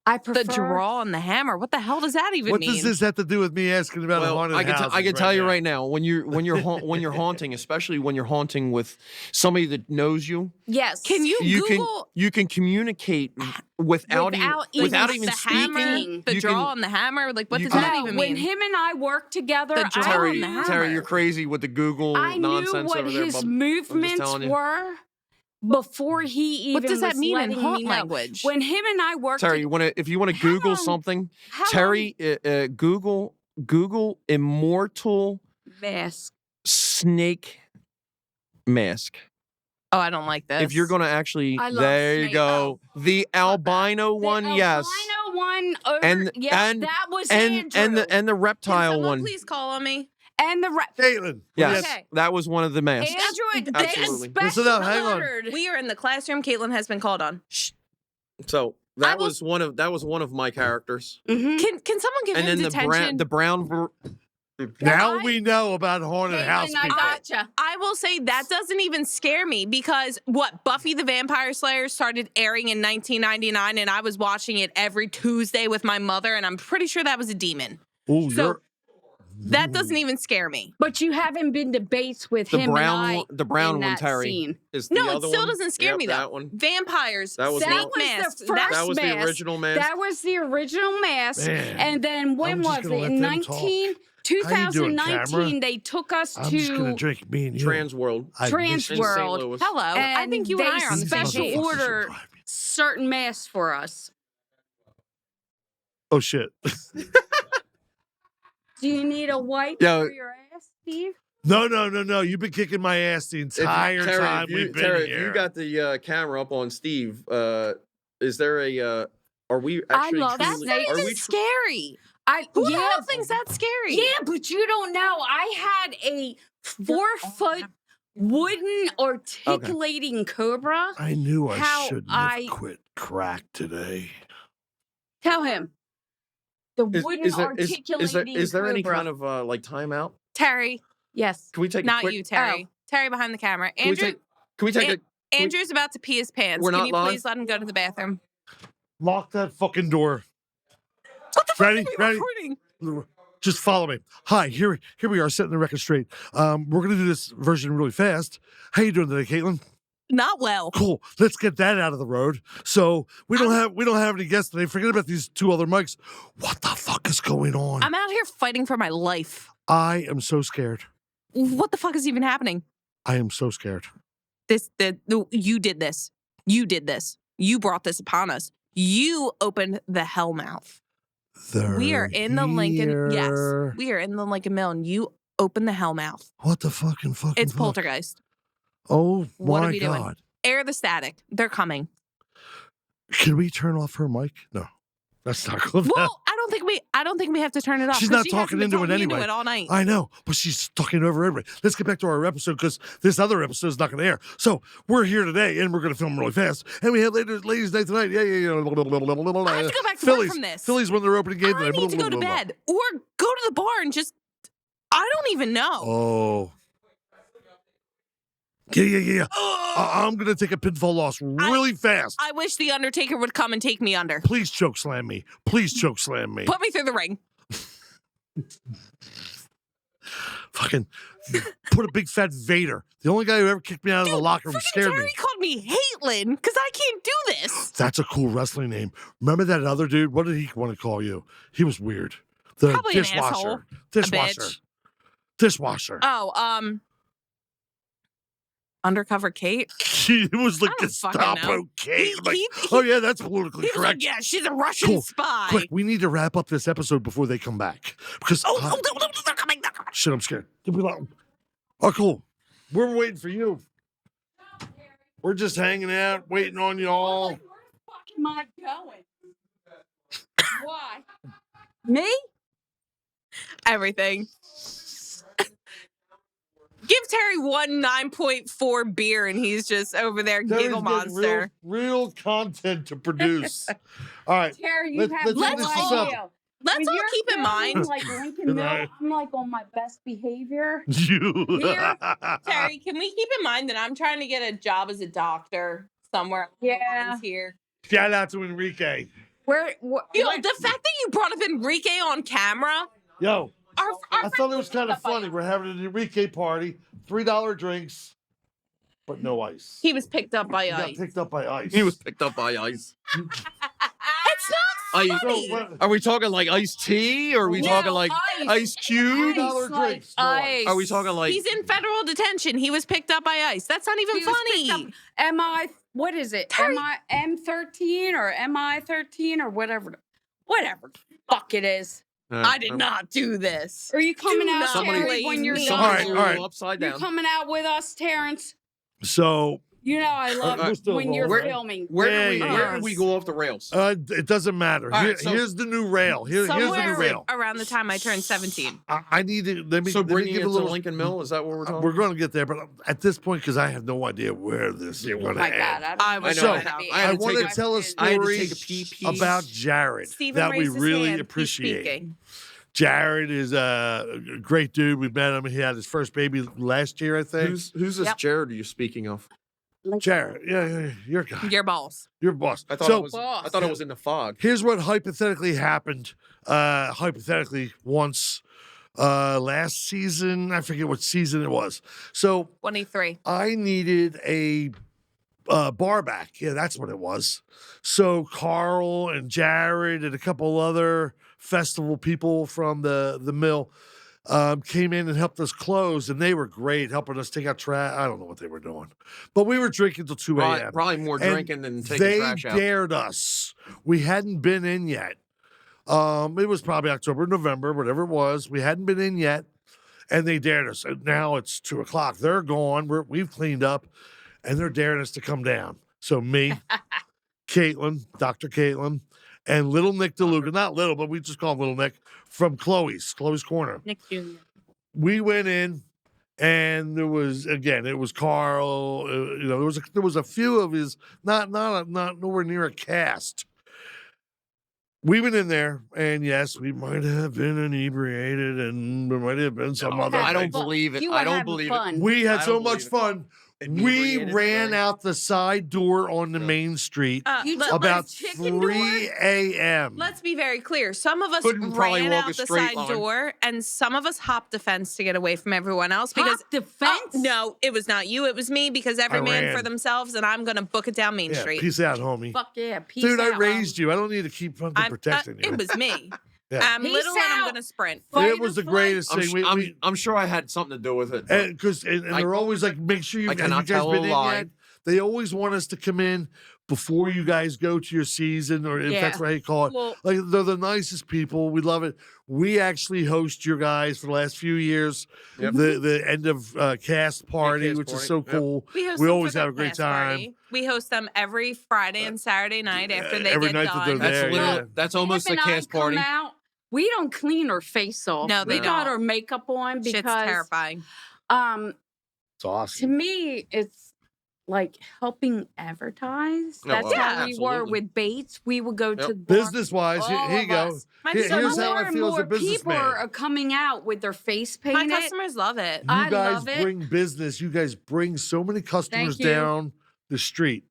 Speaker 4: I prefer
Speaker 2: the draw and the hammer. What the hell does that even
Speaker 1: What
Speaker 2: mean?
Speaker 1: does this have to do with me asking about a
Speaker 3: Well,
Speaker 1: haunted
Speaker 3: I can
Speaker 1: house?
Speaker 3: I can tell you right now when you're haunting, especially when you're haunting with somebody that knows you,
Speaker 4: Yes.
Speaker 2: Can you Google
Speaker 3: you can communicate without even
Speaker 2: the
Speaker 3: speaking.
Speaker 2: hammer, the
Speaker 3: You
Speaker 2: draw
Speaker 3: can-
Speaker 2: and the hammer? Like, what
Speaker 3: you
Speaker 2: does
Speaker 3: can-
Speaker 2: that
Speaker 4: No,
Speaker 2: even
Speaker 4: when
Speaker 2: mean?
Speaker 4: him and I worked together,
Speaker 2: The draw
Speaker 4: I
Speaker 2: and the
Speaker 4: knew,
Speaker 2: hammer.
Speaker 3: Terry, you're crazy with the Google
Speaker 4: I knew
Speaker 3: nonsense
Speaker 4: what
Speaker 3: over there.
Speaker 4: his
Speaker 3: bub.
Speaker 4: movements
Speaker 3: telling you.
Speaker 4: were before he even
Speaker 2: What does that
Speaker 4: was
Speaker 2: mean in
Speaker 4: letting
Speaker 2: haunt
Speaker 4: me know.
Speaker 2: language?
Speaker 4: When him and I worked
Speaker 3: Terry, if you want to
Speaker 4: How
Speaker 3: Google
Speaker 4: long-
Speaker 3: something,
Speaker 4: how long-
Speaker 3: Terry, Google immortal
Speaker 4: mask.
Speaker 3: snake mask.
Speaker 2: Oh, I don't like this.
Speaker 3: If you're going to actually,
Speaker 4: I love
Speaker 3: there you
Speaker 4: snake.
Speaker 3: go. The albino one,
Speaker 4: the
Speaker 3: yes.
Speaker 4: albino one over,
Speaker 3: And-
Speaker 4: yes,
Speaker 3: and-
Speaker 4: that was
Speaker 3: And
Speaker 4: Andrew.
Speaker 3: the
Speaker 2: Can
Speaker 3: reptile
Speaker 2: someone
Speaker 3: one.
Speaker 2: please call on me?
Speaker 4: And the
Speaker 1: Caitlin.
Speaker 3: Yes,
Speaker 4: Okay.
Speaker 3: that was one of the masks.
Speaker 4: Andrew,
Speaker 3: Absolutely.
Speaker 4: they
Speaker 1: Listen up, hang on.
Speaker 4: ordered.
Speaker 2: We are in the classroom. Caitlin has been called on. Shh.
Speaker 3: So
Speaker 2: I
Speaker 3: that
Speaker 2: will-
Speaker 3: was one of my characters.
Speaker 4: Mhm.
Speaker 2: Can someone give
Speaker 3: And
Speaker 2: him
Speaker 3: then
Speaker 2: detention?
Speaker 3: the brown.
Speaker 1: Now
Speaker 4: I-
Speaker 1: we know about haunted house
Speaker 4: Caitlin, I
Speaker 1: people.
Speaker 4: gotcha.
Speaker 2: I will say that doesn't even scare me because Buffy the Vampire Slayer started airing in 1999 and I was watching it every Tuesday with my mother and I'm pretty sure that was a demon.
Speaker 1: Ooh,
Speaker 2: So
Speaker 1: you're
Speaker 2: that doesn't even scare me.
Speaker 4: But you haven't been to Bates with
Speaker 3: The
Speaker 4: him
Speaker 3: brown
Speaker 4: and I
Speaker 3: one- the brown
Speaker 4: in
Speaker 3: one,
Speaker 4: that
Speaker 3: Terry.
Speaker 4: scene.
Speaker 3: Is the
Speaker 2: No, it
Speaker 3: other
Speaker 2: still
Speaker 3: one.
Speaker 2: doesn't scare
Speaker 3: Yep,
Speaker 2: me though.
Speaker 3: That one.
Speaker 2: Vampires,
Speaker 3: That was
Speaker 2: snake
Speaker 3: the-
Speaker 4: That was
Speaker 2: masks.
Speaker 4: the first
Speaker 3: That was the
Speaker 4: mask.
Speaker 3: original mask.
Speaker 4: That was the original mask.
Speaker 1: Man,
Speaker 4: And then when
Speaker 1: I'm just
Speaker 4: was
Speaker 1: gonna
Speaker 4: it?
Speaker 1: let
Speaker 4: In
Speaker 1: them talk.
Speaker 4: 2019,
Speaker 1: camera?
Speaker 4: they took us
Speaker 1: I'm just gonna
Speaker 4: to
Speaker 1: drink me and you.
Speaker 3: Trans World.
Speaker 1: I
Speaker 4: Trans
Speaker 1: miss you.
Speaker 4: World.
Speaker 3: Louis.
Speaker 2: Hello. I
Speaker 4: And
Speaker 2: think you and
Speaker 4: they
Speaker 2: I are on the same
Speaker 4: special
Speaker 2: page.
Speaker 1: Motherfuckers
Speaker 4: order-
Speaker 1: should drive me.
Speaker 4: certain masks for us.
Speaker 1: Oh shit.
Speaker 4: Do you need a wipe
Speaker 3: Yo.
Speaker 4: for your ass, Steve?
Speaker 1: No. You've been kicking my ass the entire
Speaker 3: Terry,
Speaker 1: time
Speaker 3: if you,
Speaker 1: we've been
Speaker 3: Terry,
Speaker 1: here.
Speaker 3: if you got the camera up on Steve, is there a? Are we actually?
Speaker 4: love
Speaker 2: That's
Speaker 3: truly,
Speaker 2: not
Speaker 4: snakes.
Speaker 3: are
Speaker 2: even
Speaker 3: we?
Speaker 2: scary. Who the hell thinks that's scary?
Speaker 4: Yeah, but you don't know. I had a 4-foot wooden articulating cobra.
Speaker 1: I knew I
Speaker 4: How
Speaker 1: shouldn't
Speaker 4: I-
Speaker 1: have quit crack today.
Speaker 4: Tell him. The wooden articulating
Speaker 3: is there any
Speaker 4: cobra.
Speaker 3: kind of like timeout?
Speaker 2: Terry.
Speaker 4: Yes.
Speaker 3: Can we take
Speaker 2: Not
Speaker 3: a quick?
Speaker 2: you, Terry. Terry behind the camera. Andrew.
Speaker 3: Can we take a?
Speaker 2: Andrew's about to pee his pants.
Speaker 3: We're
Speaker 2: Can
Speaker 3: not
Speaker 2: you
Speaker 3: live?
Speaker 2: please let him go to the bathroom?
Speaker 1: Lock that fucking door.
Speaker 2: What the fuck
Speaker 1: Ready?
Speaker 2: are we
Speaker 1: Ready?
Speaker 2: recording?
Speaker 1: Just follow me. Hi, here we are, setting the record straight. We're gonna do this version really fast. How you doing today, Katelyn?
Speaker 2: Not well.
Speaker 1: Cool. Let's get that out of the road. So we don't have any guests today. Forget about these two other mics. What the fuck is going on?
Speaker 2: I'm out here fighting for my life.
Speaker 1: I am so scared.
Speaker 2: What the fuck is even happening?
Speaker 1: I am so scared.
Speaker 2: You did this. You did this. You brought this upon us. You opened the hell mouth. We are in the Lincoln. Yes, we are in the Lincoln Mill, and you opened the hell mouth.
Speaker 1: What the fucking
Speaker 2: It's
Speaker 1: fuck?
Speaker 2: poltergeist.
Speaker 1: Oh
Speaker 2: What are
Speaker 1: my
Speaker 2: we
Speaker 1: God.
Speaker 2: doing? Air the static. They're coming.
Speaker 1: Can we turn off her mic? No. That's not cool.
Speaker 2: Well, I don't think we have to turn it off.
Speaker 1: She's
Speaker 2: 'cause
Speaker 1: not
Speaker 2: she
Speaker 1: talking
Speaker 2: hasn't been
Speaker 1: into it anyway.
Speaker 2: Into it all night.
Speaker 1: I know, but she's talking over everybody. Let's get back to our episode because this other episode is not going to air. So we're here today and we're going to film really fast. And we have ladies' night tonight. Yeah.
Speaker 2: I have to go back to
Speaker 1: Phillies,
Speaker 2: work from this.
Speaker 1: Phillies won their opening game
Speaker 2: I
Speaker 1: today.
Speaker 2: need to go to bed or go to the bar and just. I don't even know.
Speaker 1: Oh. Yeah. I'm going to take a pinfall loss really fast.
Speaker 2: I wish the Undertaker would come and take me under.
Speaker 1: Please choke slam me. Please choke slam me.
Speaker 2: Put me through the ring.
Speaker 1: Fucking put a big fat Vader. The only guy who ever kicked me out of the locker room
Speaker 2: Freaking
Speaker 1: scared me.
Speaker 2: Terry called me Katelyn because I can't do this.
Speaker 1: That's a cool wrestling name. Remember that other dude? What did he want to call you? He was weird. The
Speaker 2: Probably an
Speaker 1: dishwasher.
Speaker 2: asshole.
Speaker 1: Dishwasher.
Speaker 2: A bitch.
Speaker 1: Dishwasher.
Speaker 2: Oh, Undercover Kate.
Speaker 1: He was like
Speaker 2: I don't fucking
Speaker 1: Gestapo
Speaker 2: know.
Speaker 1: Kate.
Speaker 2: He-
Speaker 1: Like,
Speaker 2: he-
Speaker 1: oh yeah, that's politically
Speaker 2: He was like,
Speaker 1: correct.
Speaker 2: yeah, she's a Russian
Speaker 1: Cool.
Speaker 2: spy.
Speaker 1: Quick, we need to wrap up this episode before they come back. Because
Speaker 2: Oh, they're coming.
Speaker 1: shit, I'm scared. Oh, cool. We're waiting for you. We're just hanging out, waiting on y'all.
Speaker 4: Where the fuck am I going? Why? Me?
Speaker 2: Everything. Give Terry 9.4 beer and he's just over there
Speaker 1: Terry's
Speaker 2: giggle
Speaker 1: getting
Speaker 2: monster.
Speaker 1: Real content to produce. All right.
Speaker 4: Terry, you
Speaker 1: Let's-
Speaker 4: have
Speaker 1: let's
Speaker 4: no
Speaker 1: finish this up.
Speaker 4: idea.
Speaker 2: Let's
Speaker 4: When
Speaker 2: all
Speaker 4: you're
Speaker 2: keep in
Speaker 4: filming,
Speaker 2: mind,
Speaker 4: like Lincoln
Speaker 1: Good
Speaker 4: Mill,
Speaker 1: night.
Speaker 4: I'm like on my best behavior.
Speaker 1: You.
Speaker 4: Here.
Speaker 2: Terry, can we keep in mind that I'm trying to get a job as a doctor somewhere?
Speaker 4: Yeah.
Speaker 2: Here.
Speaker 1: Shout out to Enrique.
Speaker 4: Where?
Speaker 2: Yo, the fact that you brought up Enrique on camera.
Speaker 1: Yo,
Speaker 2: Our
Speaker 1: I thought it was kind of funny. We're having an Enrique party, $3 drinks, but no ice.
Speaker 2: He was picked up by
Speaker 1: He got
Speaker 2: ice.
Speaker 1: picked up by ice.
Speaker 3: He was picked up by ice.
Speaker 2: It's not
Speaker 3: Ice.
Speaker 2: funny.
Speaker 1: So, what-
Speaker 3: Are we talking like iced tea? Or are we
Speaker 4: No,
Speaker 3: talking like
Speaker 4: ice.
Speaker 3: ice cube?
Speaker 1: $3
Speaker 4: like
Speaker 1: drinks. No ice.
Speaker 3: Are we talking like
Speaker 2: He's in federal detention. He was picked up by ICE. That's not even
Speaker 4: He was picked
Speaker 2: funny.
Speaker 4: up- Am I? What is it?
Speaker 2: Terry-
Speaker 4: Am I M13 or MI13 or whatever? Whatever the fuck it is.
Speaker 2: I did not do this.
Speaker 4: Are you coming
Speaker 2: Do
Speaker 4: out,
Speaker 2: not
Speaker 3: Somebody-
Speaker 4: Terry, when you're
Speaker 2: blame
Speaker 4: done?
Speaker 2: me.
Speaker 1: All right,
Speaker 3: Somebody
Speaker 1: all
Speaker 3: threw
Speaker 1: right.
Speaker 3: you upside
Speaker 4: You're
Speaker 3: down.
Speaker 4: coming out with us, Terrence.
Speaker 1: So
Speaker 4: You know I love
Speaker 1: we're still
Speaker 4: when you're
Speaker 1: rolling, right?
Speaker 4: filming.
Speaker 3: Where
Speaker 1: Yeah,
Speaker 3: did we
Speaker 1: yeah,
Speaker 3: where
Speaker 2: yeah.
Speaker 3: did we go off the rails?
Speaker 1: it doesn't matter.
Speaker 3: All right, so-
Speaker 1: Here's the new rail. Here's the new
Speaker 2: Somewhere
Speaker 1: rail.
Speaker 2: around the time I turned 17.
Speaker 1: I need to let me,
Speaker 3: So
Speaker 1: let me
Speaker 3: bringing
Speaker 1: give
Speaker 3: it
Speaker 1: a
Speaker 3: to
Speaker 1: little.
Speaker 3: Lincoln Mill, is that what we're talking?
Speaker 1: We're going to get there, but at this point, because I have no idea where this is
Speaker 4: Oh
Speaker 1: going to
Speaker 4: my
Speaker 1: end.
Speaker 4: God,
Speaker 2: I was
Speaker 3: I
Speaker 1: know.
Speaker 3: I
Speaker 1: I
Speaker 3: had to
Speaker 1: want
Speaker 3: take
Speaker 1: to
Speaker 3: a-
Speaker 1: tell a
Speaker 3: I had to
Speaker 1: story
Speaker 3: take a pee.
Speaker 1: about Jared
Speaker 2: Steven
Speaker 1: that we
Speaker 2: raised his
Speaker 1: really
Speaker 2: hand. He's
Speaker 1: appreciate.
Speaker 2: speaking.
Speaker 1: Jared is a great dude. We met him. He had his first baby last year, I think.
Speaker 3: Who's this
Speaker 2: Yep.
Speaker 3: Jared are you speaking of?
Speaker 1: Jared? Yeah, your guy,
Speaker 2: Your balls.
Speaker 1: your boss.
Speaker 3: I thought
Speaker 1: So
Speaker 3: it was I thought it was in the fog.
Speaker 1: here's what hypothetically happened. Hypothetically, once last season, I forget what season it was. So
Speaker 2: 23.
Speaker 1: I needed a bar back. Yeah, that's what it was. So Carl and Jared and a couple other festival people from the mill came in and helped us close, and they were great, helping us take out trash. I don't know what they were doing, but we were drinking till 2 a.m.
Speaker 3: Probably more
Speaker 1: And
Speaker 3: drinking than taking
Speaker 1: They
Speaker 3: trash out.
Speaker 1: dared us. We hadn't been in yet. It was probably October, November, whatever it was. We hadn't been in yet, and they dared us. And now it's 2:00. They're gone. We've cleaned up, and they're daring us to come down. So me, Katelyn, Dr. Katelyn, and little Nick DeLuca, not little, but we just call him little Nick, from Chloe's Corner.
Speaker 2: Nick Jr.
Speaker 1: We went in, and it was Carl. There was a few of his, not nowhere near a cast. we went in there, and yes, we might have been inebriated, and there might have been some other.
Speaker 3: I don't
Speaker 1: things.
Speaker 3: believe it.
Speaker 4: You
Speaker 3: I
Speaker 4: were
Speaker 3: don't
Speaker 4: having
Speaker 3: believe
Speaker 4: fun.
Speaker 3: it.
Speaker 1: We had
Speaker 3: I
Speaker 1: so
Speaker 3: don't
Speaker 1: much
Speaker 3: believe it.
Speaker 1: fun. We
Speaker 3: Inebriated,
Speaker 1: ran
Speaker 3: right?
Speaker 1: out the side door on the main street
Speaker 4: You took
Speaker 1: about
Speaker 4: a chicken door?
Speaker 1: 3 a.m.
Speaker 2: Let's be very clear. Some of us
Speaker 3: Couldn't probably
Speaker 2: ran
Speaker 3: walk
Speaker 2: out
Speaker 3: a
Speaker 2: the
Speaker 3: straight
Speaker 2: side
Speaker 3: line.
Speaker 2: door, and some of us hopped the fence to get away from everyone else. Because
Speaker 4: Hop the fence?
Speaker 2: no, it was not you. It was me. Because every
Speaker 1: I
Speaker 2: man for
Speaker 1: ran.
Speaker 2: themselves, and I'm gonna book it down Main
Speaker 1: Yeah,
Speaker 2: Street.
Speaker 1: peace out, homie.
Speaker 4: Fuck yeah, peace
Speaker 1: Dude,
Speaker 4: out.
Speaker 1: I raised you. I don't need to keep fucking protecting you.
Speaker 2: It was me.
Speaker 1: Yeah.
Speaker 2: I'm
Speaker 4: Peace
Speaker 2: little and I'm
Speaker 4: out.
Speaker 2: gonna sprint.
Speaker 4: Fight
Speaker 1: It was
Speaker 4: or
Speaker 1: the greatest
Speaker 3: I'm,
Speaker 1: thing.
Speaker 3: I'm sure I had something to do with it. but
Speaker 1: And they're always like, make sure you
Speaker 3: I
Speaker 1: have you
Speaker 3: cannot
Speaker 1: guys
Speaker 3: tell a
Speaker 1: been in
Speaker 3: lie.
Speaker 1: yet? They always want us to come in before you guys go to your season, or if that's
Speaker 4: Yeah.
Speaker 1: what you call it.
Speaker 2: Well,
Speaker 1: Like, they're the nicest people. We love it. We actually host your guys for the last few years.
Speaker 3: Yep.
Speaker 1: The end of cast party,
Speaker 3: cast
Speaker 1: which is
Speaker 3: party.
Speaker 1: so
Speaker 3: Yep.
Speaker 1: cool.
Speaker 2: we host
Speaker 1: We
Speaker 2: them
Speaker 1: always
Speaker 2: for their
Speaker 1: have a great
Speaker 2: cast
Speaker 1: time.
Speaker 2: party. We host them every Friday and Saturday night after they
Speaker 1: every
Speaker 2: get
Speaker 1: night
Speaker 2: done.
Speaker 1: that they're
Speaker 3: That's
Speaker 1: there,
Speaker 3: literally,
Speaker 1: yeah.
Speaker 3: that's almost a
Speaker 4: If and I
Speaker 3: cast
Speaker 4: come
Speaker 3: party.
Speaker 4: out, we don't clean our face off.
Speaker 2: No, they
Speaker 4: we got
Speaker 2: don't.
Speaker 4: our makeup on
Speaker 2: Shit's
Speaker 4: because
Speaker 2: terrifying.
Speaker 1: It's
Speaker 4: to
Speaker 1: awesome.
Speaker 4: me it's like helping advertise.
Speaker 3: Oh,
Speaker 4: That's
Speaker 3: well,
Speaker 4: how we were
Speaker 3: absolutely.
Speaker 4: with Bates. We would go to
Speaker 3: Yep.
Speaker 4: the bar.
Speaker 1: Business wise,
Speaker 4: All
Speaker 1: here you
Speaker 4: of
Speaker 1: go.
Speaker 4: us.
Speaker 2: My
Speaker 1: Here's
Speaker 2: customers-
Speaker 1: how
Speaker 4: more
Speaker 1: I
Speaker 4: and
Speaker 1: feel as a
Speaker 4: more people
Speaker 1: businessman.
Speaker 4: are coming out with their face
Speaker 2: My
Speaker 4: painted.
Speaker 2: customers love it.
Speaker 1: You
Speaker 4: I
Speaker 1: guys
Speaker 4: love it.
Speaker 1: bring business. You guys bring so many customers
Speaker 4: Thank you.
Speaker 1: down the street.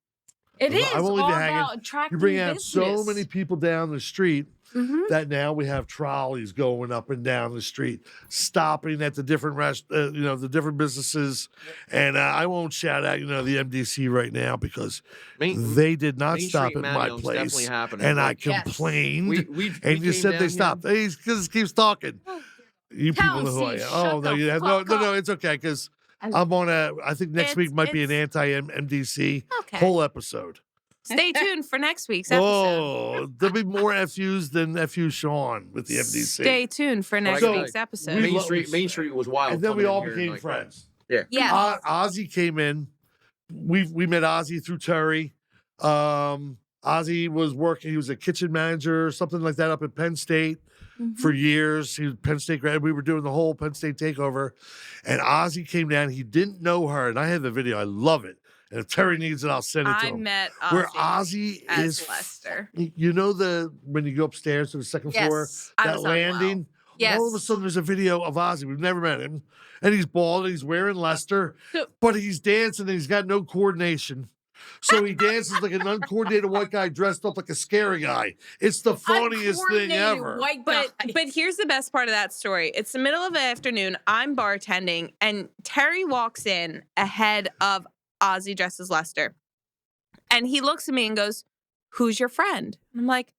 Speaker 4: It is
Speaker 1: I won't leave
Speaker 4: all
Speaker 1: you hanging.
Speaker 4: about attracting
Speaker 1: You bring out so
Speaker 4: business.
Speaker 1: many people down the street
Speaker 4: Mhm.
Speaker 1: that now we have trolleys going up and down the street, stopping at the different the different businesses. And I won't shout out, the MDC right now because they did not
Speaker 3: Main
Speaker 1: stop
Speaker 3: Street
Speaker 1: at my
Speaker 3: Manio's definitely
Speaker 1: place,
Speaker 3: happening.
Speaker 1: and I
Speaker 4: Yes.
Speaker 1: complained.
Speaker 3: we
Speaker 1: And you
Speaker 3: came
Speaker 1: said
Speaker 3: down
Speaker 1: they
Speaker 3: here.
Speaker 1: stopped. He just keeps talking. You
Speaker 4: Tell
Speaker 1: people
Speaker 4: him,
Speaker 1: know who I am.
Speaker 4: Cease,
Speaker 1: Oh
Speaker 4: shut
Speaker 1: no,
Speaker 4: the
Speaker 1: you have
Speaker 4: fuck
Speaker 1: no,
Speaker 4: up.
Speaker 1: it's okay because
Speaker 4: I-
Speaker 1: I'm on I think next week might be an
Speaker 2: It's-
Speaker 1: anti-MDC
Speaker 2: Okay.
Speaker 1: whole episode.
Speaker 2: Stay tuned for next week's episode.
Speaker 1: Oh, there'll be more FUs than FU Sean with the MDC.
Speaker 2: Stay tuned for next
Speaker 1: So,
Speaker 2: week's episode.
Speaker 1: we
Speaker 3: Main
Speaker 1: love-
Speaker 3: Street was wild.
Speaker 1: And then we
Speaker 3: coming in
Speaker 1: all
Speaker 3: here
Speaker 1: became
Speaker 3: tonight.
Speaker 1: friends.
Speaker 3: Yeah.
Speaker 2: Yes.
Speaker 1: Ozzy came in. We met Ozzy through Terry. Ozzy was working. He was a kitchen manager or something like that up at Penn State for years. He was Penn State grad. We were doing the whole Penn State takeover, and Ozzy came down. He didn't know her, and I have the video. I love it. And if Terry needs it, I'll send it to
Speaker 2: I
Speaker 1: him.
Speaker 2: met
Speaker 1: Where
Speaker 2: Ozzy
Speaker 1: Ozzy
Speaker 2: as
Speaker 1: is,
Speaker 2: Lester.
Speaker 1: you know when you go upstairs to the second floor,
Speaker 4: Yes.
Speaker 2: I
Speaker 1: that
Speaker 2: was unwell.
Speaker 1: landing.
Speaker 2: Yes.
Speaker 1: All of a sudden, there's a video of Ozzy. We've never met him, and he's bald. And he's wearing Lester,
Speaker 2: So-
Speaker 1: but he's dancing. And he's got no coordination. So he dances like an uncoordinated white guy dressed up like a scary guy. It's the funniest thing
Speaker 4: Uncoordinated
Speaker 1: ever.
Speaker 4: White
Speaker 2: But
Speaker 4: guy.
Speaker 2: but here's the best part of that story. It's the middle of the afternoon. I'm bartending, and Terry walks in ahead of Ozzy dressed as Lester. And he looks at me and goes, "Who's your friend?" And I'm like,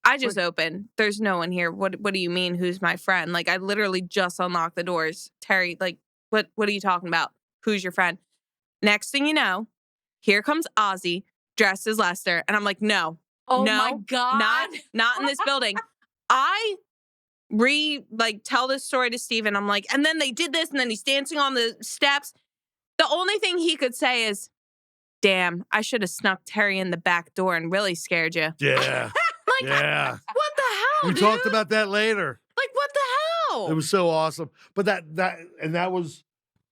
Speaker 2: "I just opened. There's no one here. What do you mean, who's my friend? Like, I literally just unlocked the doors. Terry, like, what are you talking about? Who's your friend?" Next thing you know, here comes Ozzy dressed as Lester. And I'm like, no,
Speaker 4: Oh
Speaker 2: no,
Speaker 4: my God.
Speaker 2: not in this building. I tell this story to Steven. I'm like, and then they did this, and then he's dancing on the steps. The only thing he could say is, "Damn, I should have snuck Terry in the back door and really scared you."
Speaker 1: Yeah,
Speaker 2: Like,
Speaker 1: yeah.
Speaker 2: what the hell,
Speaker 1: We
Speaker 2: dude?
Speaker 1: talked about that later.
Speaker 2: Like, what the hell?
Speaker 1: It was so awesome. But that was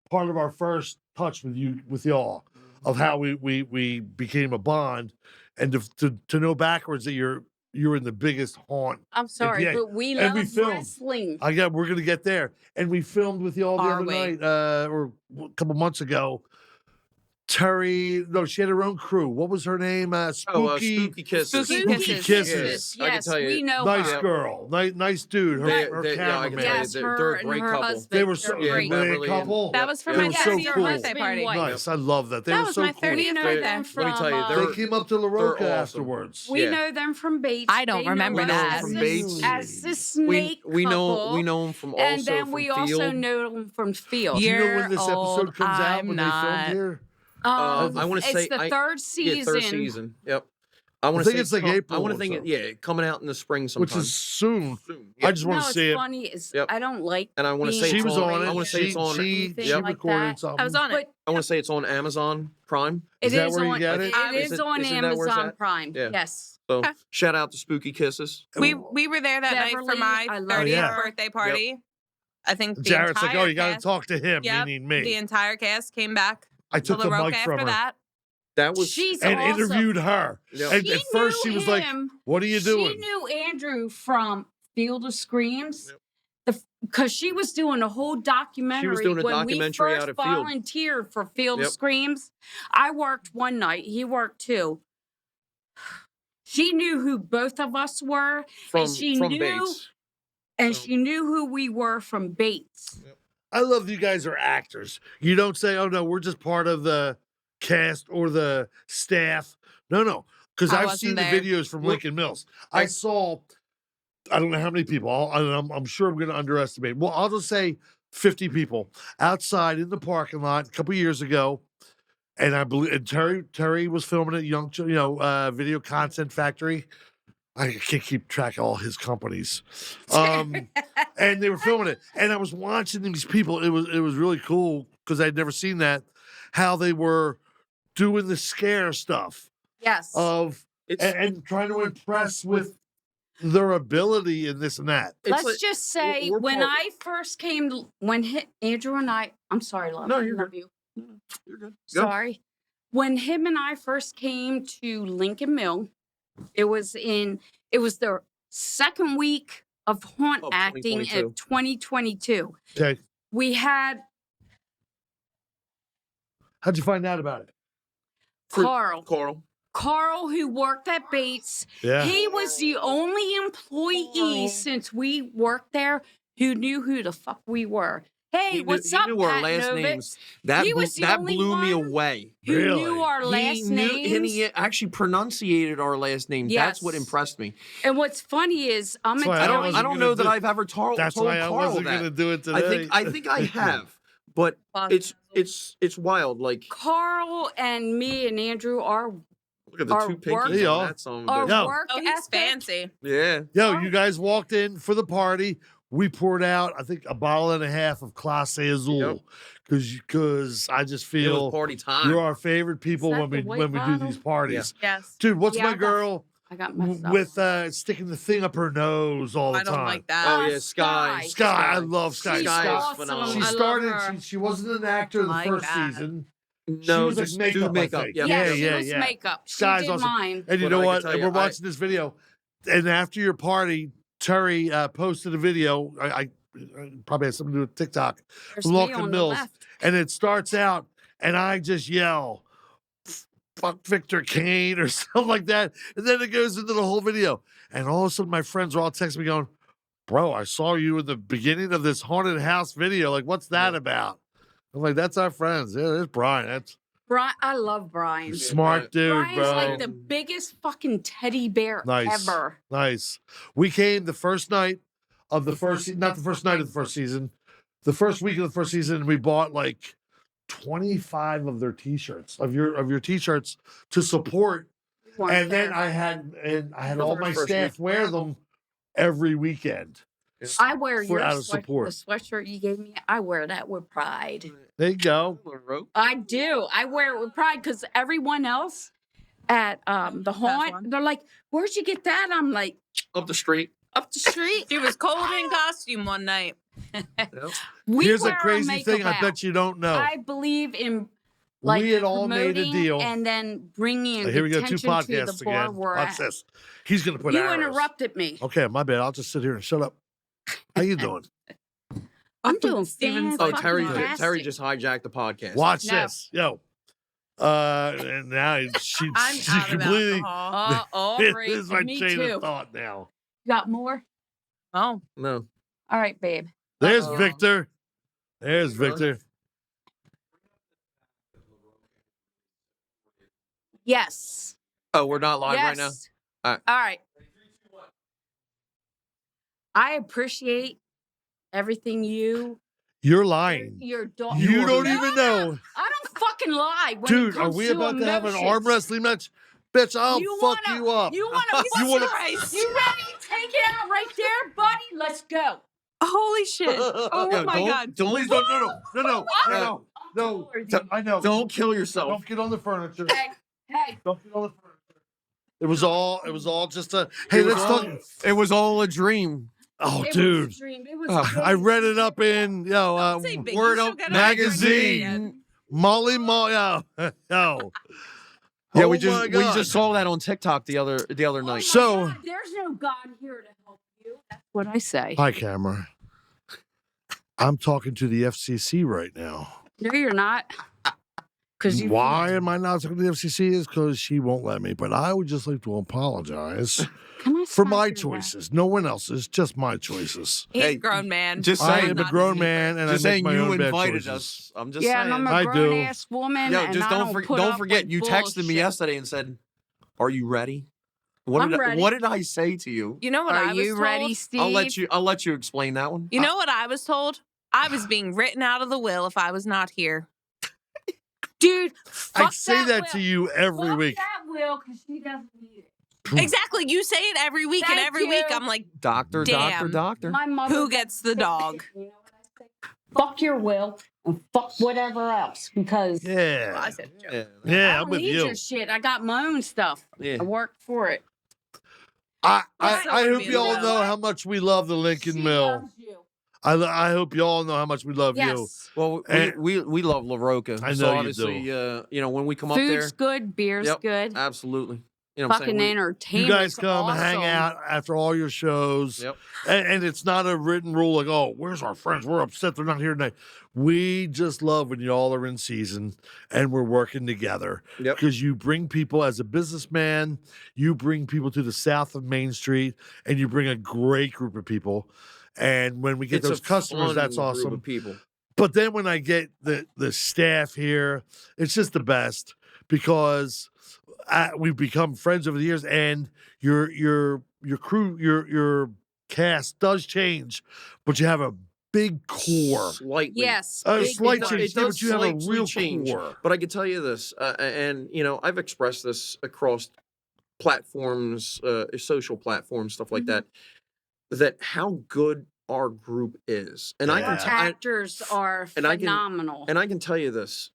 Speaker 1: part of our first touch with y'all of how we became a bond, and to know backwards that you're in the biggest haunt.
Speaker 4: I'm sorry,
Speaker 1: Yeah.
Speaker 4: but we
Speaker 1: And
Speaker 4: love
Speaker 1: we filmed.
Speaker 4: wrestling.
Speaker 1: We're gonna get there, and we filmed with y'all the
Speaker 2: Are
Speaker 1: other
Speaker 2: we?
Speaker 1: night, or a couple months ago. Terry, no, she had her own crew. What was her name? Spooky,
Speaker 3: Spooky Kisses.
Speaker 2: Spooky
Speaker 1: Kisses.
Speaker 3: I can
Speaker 4: Yes,
Speaker 3: tell you,
Speaker 4: we know
Speaker 1: nice
Speaker 4: her.
Speaker 1: girl, nice dude. Her,
Speaker 3: They-
Speaker 1: her
Speaker 3: they- yeah, I can
Speaker 1: cameraman.
Speaker 3: tell you,
Speaker 4: Yes,
Speaker 3: they're
Speaker 4: her
Speaker 3: a
Speaker 4: and
Speaker 3: great
Speaker 4: her
Speaker 3: couple.
Speaker 4: husband.
Speaker 1: They were so
Speaker 4: They're great.
Speaker 1: were they a
Speaker 3: Beverly and-
Speaker 1: couple.
Speaker 2: That was for
Speaker 1: They
Speaker 2: my
Speaker 1: were so
Speaker 2: 30th
Speaker 1: cool.
Speaker 2: birthday party.
Speaker 4: Wife.
Speaker 1: Nice, I love that. They
Speaker 2: That
Speaker 1: were
Speaker 2: was
Speaker 1: so
Speaker 2: my
Speaker 1: cool.
Speaker 2: 30th
Speaker 4: We know
Speaker 2: birthday.
Speaker 4: them
Speaker 3: Let me
Speaker 4: from,
Speaker 3: tell you,
Speaker 1: They
Speaker 3: they're-
Speaker 1: came up to La Roca
Speaker 3: awesome.
Speaker 1: afterwards.
Speaker 4: we
Speaker 3: Yeah.
Speaker 4: know them from Bates.
Speaker 2: I don't
Speaker 4: They
Speaker 2: remember
Speaker 4: know us
Speaker 2: that.
Speaker 3: From
Speaker 4: as-
Speaker 3: Bates.
Speaker 4: as the snake
Speaker 3: we know
Speaker 4: couple,
Speaker 3: them from
Speaker 4: and
Speaker 3: also
Speaker 4: then
Speaker 3: from
Speaker 4: we
Speaker 3: Field.
Speaker 4: also know them from Field.
Speaker 1: Do you know when
Speaker 2: You're
Speaker 1: this episode
Speaker 2: old,
Speaker 1: comes out
Speaker 2: I'm
Speaker 1: when they
Speaker 2: not.
Speaker 1: filmed here?
Speaker 3: I wanna
Speaker 4: it's
Speaker 3: say-
Speaker 4: the third season.
Speaker 3: Yeah, third season. Yep. I want to
Speaker 1: think
Speaker 3: say
Speaker 1: it's like
Speaker 3: I
Speaker 1: April
Speaker 3: want
Speaker 1: or
Speaker 3: to think
Speaker 1: so.
Speaker 3: coming out in the spring sometime.
Speaker 1: Which is soon.
Speaker 3: soon.
Speaker 1: I just want
Speaker 4: No,
Speaker 1: to see
Speaker 4: it's
Speaker 1: it.
Speaker 4: funny is
Speaker 3: Yep.
Speaker 4: I don't like.
Speaker 3: And I want to
Speaker 4: being
Speaker 3: say
Speaker 1: She
Speaker 3: it's
Speaker 1: was
Speaker 3: on.
Speaker 1: on it.
Speaker 3: I want to say it's on.
Speaker 1: She
Speaker 4: anything like
Speaker 1: recorded
Speaker 4: that.
Speaker 1: something.
Speaker 2: I was on it.
Speaker 4: But
Speaker 3: I want to say it's on Amazon Prime.
Speaker 1: Is
Speaker 4: it
Speaker 1: that
Speaker 4: is
Speaker 1: where you
Speaker 4: on.
Speaker 1: get it?
Speaker 4: It
Speaker 3: Is
Speaker 4: is
Speaker 3: it-
Speaker 4: on
Speaker 3: isn't that where it's
Speaker 4: Amazon
Speaker 3: at?
Speaker 4: Prime.
Speaker 3: Yeah.
Speaker 4: Yes.
Speaker 3: So
Speaker 2: Okay.
Speaker 3: shout out to Spooky Kisses.
Speaker 2: We were there that night for
Speaker 4: Beverly,
Speaker 2: my
Speaker 4: I love
Speaker 2: 30th
Speaker 1: her.
Speaker 2: birthday party. I think the
Speaker 1: Jared's like,
Speaker 2: entire
Speaker 1: oh, you got to
Speaker 2: cast-
Speaker 1: talk to him,
Speaker 2: Yep,
Speaker 1: meaning me.
Speaker 2: The entire cast came back
Speaker 1: I
Speaker 2: to
Speaker 1: took
Speaker 2: La
Speaker 1: the
Speaker 2: Roca
Speaker 1: mic from
Speaker 2: after
Speaker 1: her.
Speaker 2: that.
Speaker 3: That was
Speaker 4: She's
Speaker 1: and
Speaker 4: awesome.
Speaker 1: interviewed her.
Speaker 3: Yeah.
Speaker 1: And at first she was like, "What are you doing?"
Speaker 4: She knew Andrew from Field of Screams. Because she was doing a whole documentary.
Speaker 3: She was doing a
Speaker 4: when
Speaker 3: documentary
Speaker 4: we
Speaker 3: out
Speaker 4: first
Speaker 3: of Field.
Speaker 4: volunteered for Field of Screams. I worked one night. He worked two. She knew who both of us were.
Speaker 3: from
Speaker 4: Bates. And she knew who we were from Bates.
Speaker 3: Yep.
Speaker 1: I love you guys are actors. You don't say, "Oh no, we're just part of the cast or the staff." No, because I've seen the videos from Lincoln Mills. I saw, I don't know how many people. I'm sure I'm going to underestimate. Well, I'll just say 50 people outside in the parking lot a couple years ago, and I believe Terry was filming at Video Content Factory. I can't keep track of all his companies. And they were filming it. And I was watching these people. It was really cool because I'd never seen that, how they were doing the scare stuff.
Speaker 4: Yes.
Speaker 1: And trying to impress with their ability in this and that.
Speaker 4: Let's just say I first came, Andrew and I, I'm sorry, love.
Speaker 3: No,
Speaker 4: I
Speaker 3: you're
Speaker 4: love
Speaker 3: good.
Speaker 4: you.
Speaker 3: No, you're good.
Speaker 4: Sorry. When him and I first came to Lincoln Mill, it was the second week of haunt acting of 2022.
Speaker 1: Okay.
Speaker 4: We had
Speaker 1: How'd you find out about it?
Speaker 4: Carl, who worked at Bates.
Speaker 1: Yeah.
Speaker 4: He was the only employee since we worked there who knew who the fuck we were. Hey, what's up,
Speaker 3: He knew our
Speaker 4: Pat
Speaker 3: last
Speaker 4: Novitz?
Speaker 3: names. That blew me away.
Speaker 4: Who knew our last names?
Speaker 3: And he actually pronunciated our last names.
Speaker 4: Yes.
Speaker 3: That's what impressed me.
Speaker 4: And what's funny is I
Speaker 3: don't know that I've ever told
Speaker 1: That's
Speaker 3: Carl
Speaker 1: why I wasn't going to do it today.
Speaker 3: I think I have, but it's wild. Like
Speaker 4: Carl and me and Andrew are.
Speaker 3: Look at the two pinkies on that song.
Speaker 2: He's fancy.
Speaker 3: Yeah.
Speaker 1: You guys walked in for the party. We poured out, I think, a bottle and a half of Clase Azul because I just feel
Speaker 3: it was party time.
Speaker 1: You're our favorite people when we do these parties.
Speaker 2: Yeah. Yes.
Speaker 1: Dude, what's my girl
Speaker 4: I got myself.
Speaker 1: with sticking the thing up her nose all the time?
Speaker 2: I don't like that.
Speaker 3: Oh yeah, Sky.
Speaker 1: I love Sky.
Speaker 3: Sky is
Speaker 4: awesome.
Speaker 3: phenomenal.
Speaker 1: She started. She wasn't an actor the first season.
Speaker 3: No,
Speaker 1: she was
Speaker 3: just
Speaker 1: like
Speaker 3: makeup.
Speaker 1: Yeah.
Speaker 4: Makeup.
Speaker 1: Sky's
Speaker 4: she did
Speaker 1: awesome.
Speaker 4: mine.
Speaker 1: And you know what? We're watching this video, and after your party, Terry posted a video. I probably has something to do with TikTok. Lincoln Mills, and it starts out, and I just yell, "Fuck Victor Kane" or something like that, and then it goes into the whole video, and all of a sudden my friends are all texting me going, "Bro, I saw you in the beginning of this haunted house video. Like, what's that about?" I'm like, "That's our friends. Yeah, there's Brian. That's
Speaker 4: Brian. I love Brian.
Speaker 1: Smart dude,
Speaker 4: Brian's
Speaker 1: bro.
Speaker 4: like the biggest fucking teddy bear ever.
Speaker 1: Nice. We came the first night of the first, not the first night of the first season, the first week of the first season. We bought like 25 of their T-shirts, of your T-shirts to support, and then I had all my staff wear them every weekend.
Speaker 4: I wear your
Speaker 1: out of support.
Speaker 4: The sweatshirt you gave me. I wear that with pride.
Speaker 1: There you go.
Speaker 4: I do. I wear it with pride because everyone else at the haunt, they're like, "Where'd you get that?" I'm like,
Speaker 3: up the street.
Speaker 4: Up the street.
Speaker 2: She was cold in costume one night.
Speaker 1: Here's a crazy thing I bet you don't know.
Speaker 4: I believe in we had all made a deal and then bringing
Speaker 1: here we go, 2
Speaker 4: attention
Speaker 1: podcasts
Speaker 4: to the bar
Speaker 1: again.
Speaker 4: we're
Speaker 1: Watch
Speaker 4: at.
Speaker 1: this. He's gonna put
Speaker 4: You
Speaker 1: arrows.
Speaker 4: interrupted me.
Speaker 1: Okay, my bad. I'll just sit here and shut up. How you doing?
Speaker 4: I'm doing
Speaker 2: Steven's
Speaker 4: fantastic.
Speaker 3: Terry just hijacked the podcast.
Speaker 1: Watch this, yo. And now she completely. This is my chain of thought now.
Speaker 4: Got more?
Speaker 2: Oh
Speaker 3: no.
Speaker 4: All right, babe.
Speaker 1: There's Victor. There's Victor.
Speaker 4: Yes.
Speaker 3: Oh, we're not live right now.
Speaker 4: All right. I appreciate everything
Speaker 1: You're lying.
Speaker 4: Your daughter.
Speaker 1: You don't even know.
Speaker 4: I don't fucking lie. When
Speaker 1: Dude,
Speaker 4: it comes
Speaker 1: are we
Speaker 4: to
Speaker 1: about to have an
Speaker 4: emotions.
Speaker 1: arm wrestling match? Bitch, I'll fuck you up.
Speaker 4: You want to?
Speaker 1: You wanna-
Speaker 4: You ready? Take it out right there, buddy. Let's go.
Speaker 2: Holy shit! Oh my god!
Speaker 1: Please don't. No. I know.
Speaker 3: Don't kill yourself.
Speaker 1: Don't get on the furniture.
Speaker 4: Hey.
Speaker 1: Don't get on the furniture. It was all just a. Hey, let's talk.
Speaker 3: It was all a dream.
Speaker 1: Oh,
Speaker 4: It
Speaker 1: dude.
Speaker 4: was a dream. It was
Speaker 1: I read it up in Word Up magazine. Molly, yo.
Speaker 3: Yeah,
Speaker 1: Oh
Speaker 3: we
Speaker 1: my God.
Speaker 3: just saw that on TikTok the other night.
Speaker 1: So
Speaker 4: God, there's no God here to help you. That's what I say.
Speaker 1: hi, camera. I'm talking to the FCC right now.
Speaker 4: No, you're not.
Speaker 1: Why am I not talking to the FCC? Is because she won't let me. But I would just like to apologize for my choices. No one else's, just my choices.
Speaker 2: He's a grown man.
Speaker 3: Just
Speaker 1: I
Speaker 3: saying,
Speaker 1: am a grown man, and
Speaker 3: just
Speaker 1: I make
Speaker 3: saying
Speaker 1: my
Speaker 3: you
Speaker 1: own bad
Speaker 3: invited
Speaker 1: choices.
Speaker 3: us. I'm just
Speaker 4: Yeah,
Speaker 3: saying.
Speaker 4: and I'm
Speaker 1: I
Speaker 4: a
Speaker 1: do.
Speaker 4: grown ass woman.
Speaker 3: Yo,
Speaker 4: and
Speaker 3: just
Speaker 4: I
Speaker 3: don't forget. You texted me yesterday and said, "Are you ready?" What did I say to you?
Speaker 2: You know what I was told?
Speaker 4: Are you ready, Steve?
Speaker 3: I'll let you explain that one.
Speaker 2: You know what I was told? I was being written out of the will if I was not here.
Speaker 4: Dude,
Speaker 1: I say that to you every week.
Speaker 4: That will, because she doesn't need it.
Speaker 2: Exactly. You say it every week, and every week I'm like,
Speaker 3: doctor.
Speaker 4: My mother
Speaker 2: who gets the dog?
Speaker 4: You know what I say? Fuck your will and fuck whatever else, because
Speaker 1: Yeah.
Speaker 2: I said,
Speaker 1: Yeah,
Speaker 4: I
Speaker 1: I'm
Speaker 4: don't
Speaker 1: with
Speaker 4: need
Speaker 1: you.
Speaker 4: your shit. I got my own stuff.
Speaker 3: Yeah.
Speaker 4: I work for it.
Speaker 1: I
Speaker 2: Yes, I
Speaker 1: hope
Speaker 2: wanna be
Speaker 1: you all
Speaker 2: alone.
Speaker 1: know how much we love the Lincoln
Speaker 4: She
Speaker 1: Mill.
Speaker 4: loves you.
Speaker 1: I hope you all know how much we love you.
Speaker 4: Yes.
Speaker 3: Well, we love La Roca.
Speaker 1: I know
Speaker 3: so
Speaker 1: you
Speaker 3: obviously,
Speaker 1: do.
Speaker 3: when we come up there,
Speaker 4: Food's good, beer's
Speaker 3: Yep.
Speaker 4: good.
Speaker 3: absolutely. You know what I'm
Speaker 4: Fucking
Speaker 3: saying?
Speaker 4: entertainment.
Speaker 1: You guys come hang out after all your shows.
Speaker 3: Yep.
Speaker 1: And it's not a written rule like, oh, where's our friends? We're upset they're not here tonight. We just love when y'all are in season and we're working together.
Speaker 3: Yep.
Speaker 1: Because you bring people as a businessman, you bring people to the south of Main Street, and you bring a great group of people. And when we get
Speaker 3: It's
Speaker 1: those
Speaker 3: a
Speaker 1: customers,
Speaker 3: fun
Speaker 1: that's
Speaker 3: group
Speaker 1: awesome.
Speaker 3: of people.
Speaker 1: But then when I get the staff here, it's just the best because we've become friends over the years, and your crew, your cast does change, but you have a big core.
Speaker 3: Slightly.
Speaker 4: Yes.
Speaker 1: A
Speaker 4: big
Speaker 1: slight
Speaker 4: core.
Speaker 1: change,
Speaker 3: It does
Speaker 1: but you have a
Speaker 3: slightly
Speaker 1: real
Speaker 3: change.
Speaker 1: core.
Speaker 3: But I can tell you this, and I've expressed this across platforms, social platforms, stuff like that how good our group is. And I
Speaker 1: Yeah.
Speaker 3: can
Speaker 4: Actors are
Speaker 3: and I
Speaker 4: phenomenal.
Speaker 3: I can tell you this.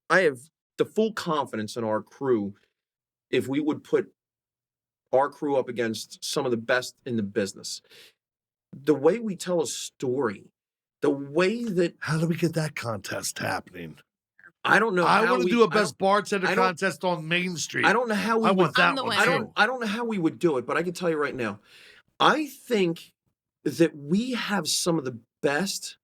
Speaker 3: I have the full confidence in our crew if we would put our crew up against some of the best in the business. The way we tell a story, the way that
Speaker 1: How do we get that contest happening?
Speaker 3: I don't know.
Speaker 1: I want to do a best bartender contest on Main Street.
Speaker 3: I don't know how we
Speaker 1: I
Speaker 3: would.
Speaker 1: want that one too.
Speaker 3: I don't know how we would do it, but I can tell you right now. I think that we have some of the best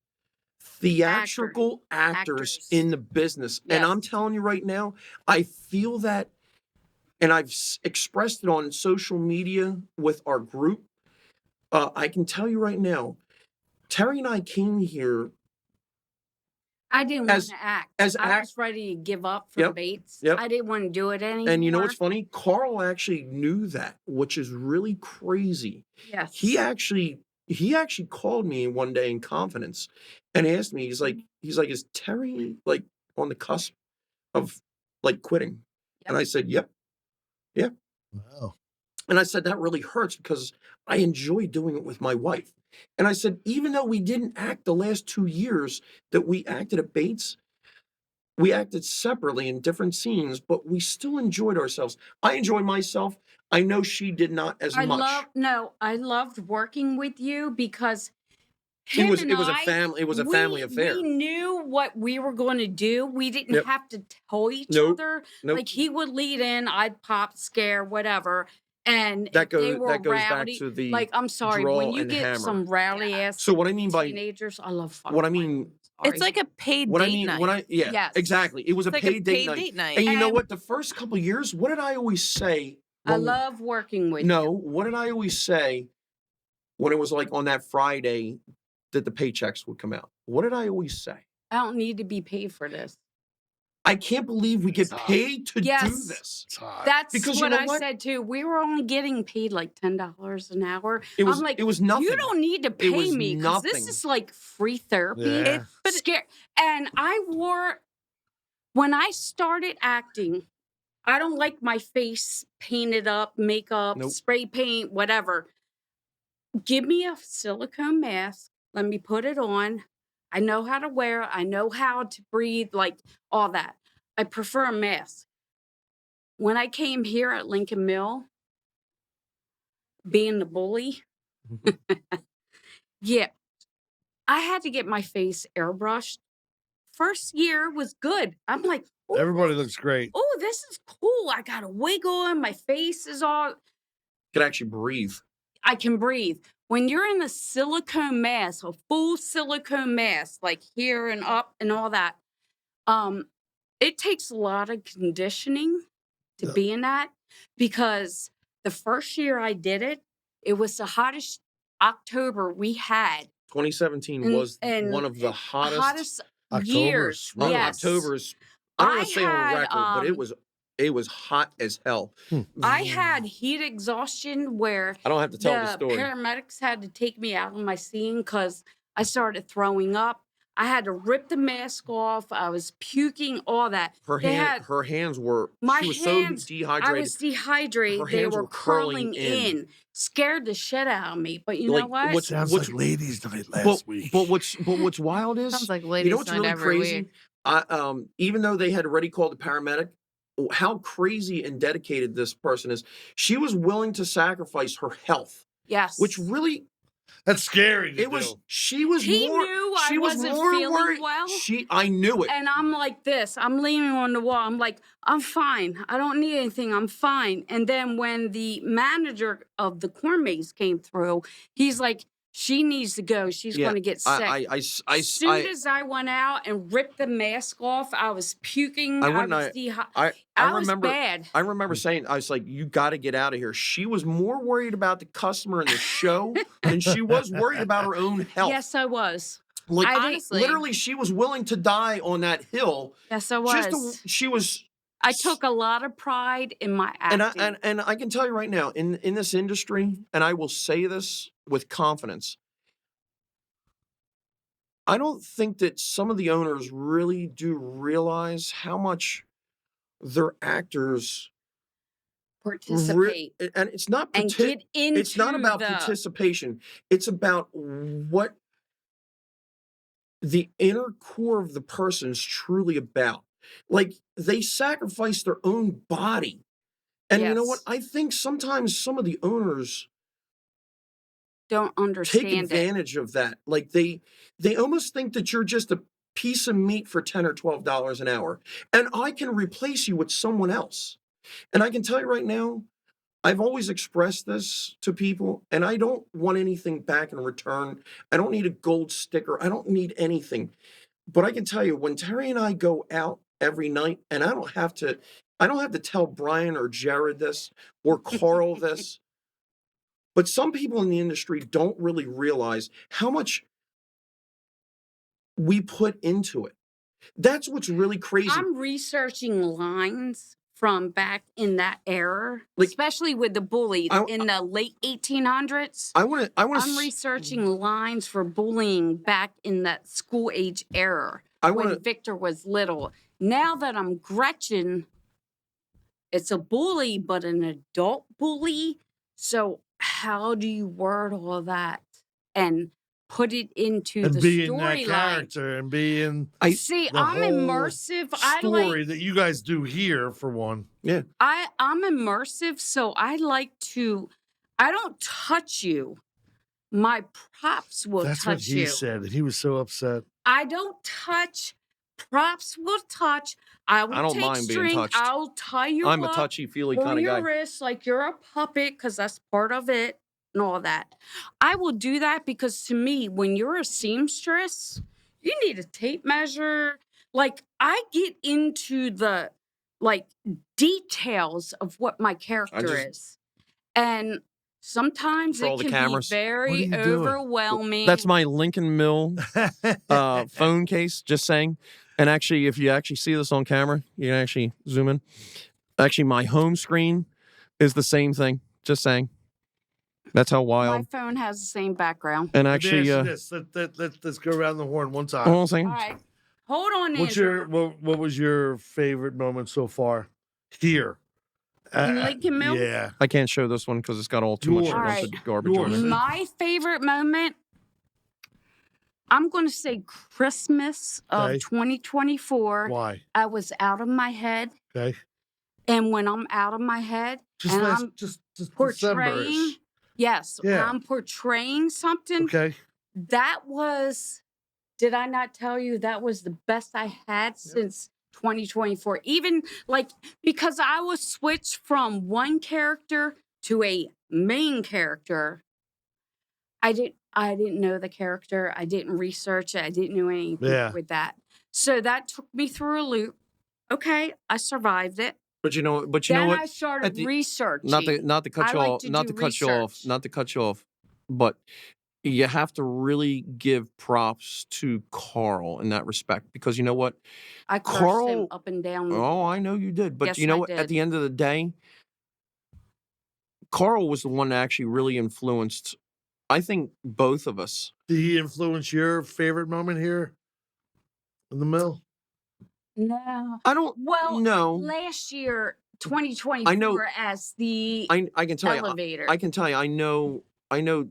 Speaker 3: theatrical actors in the business.
Speaker 4: Yes.
Speaker 3: And I'm telling you right now, I feel that, and I've expressed it on social media with our group. I can tell you right now, Terry and I came here.
Speaker 4: I didn't want to act. I was ready to give up for the Bates.
Speaker 3: Yep.
Speaker 4: I didn't want to do it anymore.
Speaker 3: And you know what's funny? Carl actually knew that, which is really crazy.
Speaker 4: Yes.
Speaker 3: He actually called me one day in confidence and asked me, he's like, is Terry like on the cusp of like quitting? Yep. And I said, yep. Yeah.
Speaker 1: Wow.
Speaker 3: And I said, that really hurts because I enjoy doing it with my wife. And I said, even though we didn't act the last 2 years that we acted at Bates, we acted separately in different scenes, but we still enjoyed ourselves. I enjoy myself. I know she did not as much.
Speaker 4: I loved working with you because
Speaker 3: it was a family affair.
Speaker 4: We knew what we were going to do. We didn't have to tell each other. Like he would lead in, I'd pop, scare, whatever. And
Speaker 3: that goes
Speaker 4: rowdy,
Speaker 3: back to the
Speaker 4: like I'm sorry when you get
Speaker 3: hammer.
Speaker 4: some rowdy ass.
Speaker 3: So what I mean by
Speaker 4: teenagers, I love fucking.
Speaker 3: What I mean,
Speaker 2: it's like a paid date night.
Speaker 3: Yes. Exactly. It was
Speaker 2: it's
Speaker 3: a
Speaker 2: like
Speaker 3: paid date night. And you know what? The first couple of years, what did I always say?
Speaker 4: I love working with you.
Speaker 3: No, what did I always say when it was like on that Friday that the paychecks would come out? What did I always say?
Speaker 4: I don't need to be paid for this.
Speaker 3: I can't believe we get paid to do this.
Speaker 4: That's
Speaker 3: because
Speaker 4: what I said too. We were only getting paid like $10 an hour. I'm like,
Speaker 3: it was nothing.
Speaker 4: You don't need to pay me because this is like free therapy.
Speaker 1: Yeah.
Speaker 4: But and when I started acting, I don't like my face painted up, makeup, spray paint, whatever. Give me a silicone mask. Let me put it on. I know how to wear it. I know how to breathe, like all that. I prefer a mask. When I came here at Lincoln Mill, being the bully, yeah, I had to get my face airbrushed first year was good. I'm like,
Speaker 1: everybody looks great.
Speaker 4: Oh, this is cool. I got a wig on. My face is all.
Speaker 3: Could actually breathe.
Speaker 4: I can breathe. When you're in a silicone mask, a full silicone mask, like here and up and all that, it takes a lot of conditioning to be in that, because the first year I did it, it was the hottest October we had.
Speaker 3: 2017 was one of the hottest
Speaker 4: years. Yes.
Speaker 3: Octobers. I don't want to say on record, but it was hot as hell.
Speaker 4: I had heat exhaustion where
Speaker 3: I don't have to tell the story.
Speaker 4: Paramedics had to take me out of my scene because I started throwing up. I had to rip the mask off. I was puking, all that.
Speaker 3: Her hands were. She was so dehydrated.
Speaker 4: I was dehydrated. They were curling in. Scared the shit out of me. But you know what?
Speaker 1: Sounds like ladies' night last week.
Speaker 3: But what's wild is,
Speaker 2: sounds like ladies'
Speaker 3: what's
Speaker 2: night
Speaker 3: really
Speaker 2: every
Speaker 3: crazy?
Speaker 2: Week.
Speaker 3: Even though they had already called the paramedic, how crazy and dedicated this person is. She was willing to sacrifice her health.
Speaker 4: Yes.
Speaker 3: Which really.
Speaker 1: That's scary.
Speaker 3: He knew
Speaker 4: I wasn't feeling well.
Speaker 3: I knew it.
Speaker 4: And I'm like this. I'm leaning on the wall. I'm like, I'm fine. I don't need anything. I'm fine. And then when the manager of the corn maze came through, he's like, she needs to go. She's going to get sick. As soon as I went out and ripped the mask off, I was puking. I was dehydrated. I was bad.
Speaker 3: I remember saying, I was like, you got to get out of here. She was more worried about the customer in the show than she was worried about her own health.
Speaker 4: Yes, I was.
Speaker 3: Like, honestly, literally, she was willing to die on that hill.
Speaker 4: Yes, I was. I took a lot of pride in my acting.
Speaker 3: And I can tell you right now, in this industry, and I will say this with confidence, I don't think that some of the owners really do realize how much their actors
Speaker 4: participate.
Speaker 3: And it's not
Speaker 4: and get into
Speaker 3: it's not about participation. It's about what the inner core of the person is truly about. Like, they sacrifice their own body. And you know what? I think sometimes some of the owners
Speaker 4: don't understand
Speaker 3: take advantage of that. Like, they almost think that you're just a piece of meat for $10 or $12 an hour. And I can replace you with someone else. And I can tell you right now, I've always expressed this to people, and I don't want anything back in return. I don't need a gold sticker. I don't need anything. But I can tell you, when Terri and I go out every night, and I don't have to tell Brian or Jared this or Carl this, but some people in the industry don't really realize how much we put into it. That's what's really crazy.
Speaker 4: I'm researching lines from back in that era, especially with the bully in the late 1800s. I'm researching lines for bullying back in that school age era when Victor was little. Now that I'm Gretchen, it's a bully, but an adult bully. So how do you word all that and put it into the storyline?
Speaker 1: That character and being
Speaker 4: I'm immersive.
Speaker 1: Story that you guys do here, for one.
Speaker 3: Yeah,
Speaker 4: I'm immersive, so I don't touch you. My props will touch you.
Speaker 1: That's what he said. He was so upset.
Speaker 4: I don't touch. Props will touch. I don't take mind string. Being touched. I'll tie you
Speaker 3: I'm a touchy-feely kind of guy.
Speaker 4: Your wrist like you're a puppet, because that's part of it and all that. I will do that because, to me, when you're a seamstress, you need a tape measure. Like, I get into the details of what my character is, and sometimes it can be very overwhelming.
Speaker 3: That's my Lincoln Mill phone case, just saying. And actually, if you actually see this on camera, you can actually zoom in. Actually, my home screen is the same thing, just saying. That's how wild.
Speaker 4: My phone has the same background.
Speaker 3: And actually,
Speaker 1: let's go around the horn one time.
Speaker 3: Hold on.
Speaker 4: All right. Hold on,
Speaker 1: what was your favorite moment so far here?
Speaker 4: In Lincoln Mill?
Speaker 1: Yeah.
Speaker 3: I can't show this one because it's got all too much garbage on it.
Speaker 4: My favorite moment, I'm going to say Christmas of 2024.
Speaker 1: Why?
Speaker 4: I was out of my head.
Speaker 1: Okay.
Speaker 4: And when I'm out of my head, I'm
Speaker 1: just
Speaker 4: portraying, I'm portraying something.
Speaker 1: Okay.
Speaker 4: That was Did I not tell you that was the best I had since 2024? Even like, because I was switched from one character to a main character. I didn't know the character. I didn't research it. I didn't know anything with that. So that took me through a loop. Okay, I survived it.
Speaker 3: But you know what?
Speaker 4: Then I started researching.
Speaker 3: Not to cut you off, but you have to really give props to Carl in that respect, because you know what?
Speaker 4: I cursed him up and down.
Speaker 3: Oh, I know you did. But
Speaker 4: yes,
Speaker 3: you know
Speaker 4: I
Speaker 3: what?
Speaker 4: did.
Speaker 3: At the end of the day, Carl was the one that actually really influenced, I think, both of us.
Speaker 1: Did he influence your favorite moment here in the mill?
Speaker 4: No.
Speaker 3: I don't.
Speaker 4: Well,
Speaker 3: no.
Speaker 4: Last year, 2024,
Speaker 3: I know,
Speaker 4: as the
Speaker 3: I can tell
Speaker 4: elevator.
Speaker 3: I can tell you. I know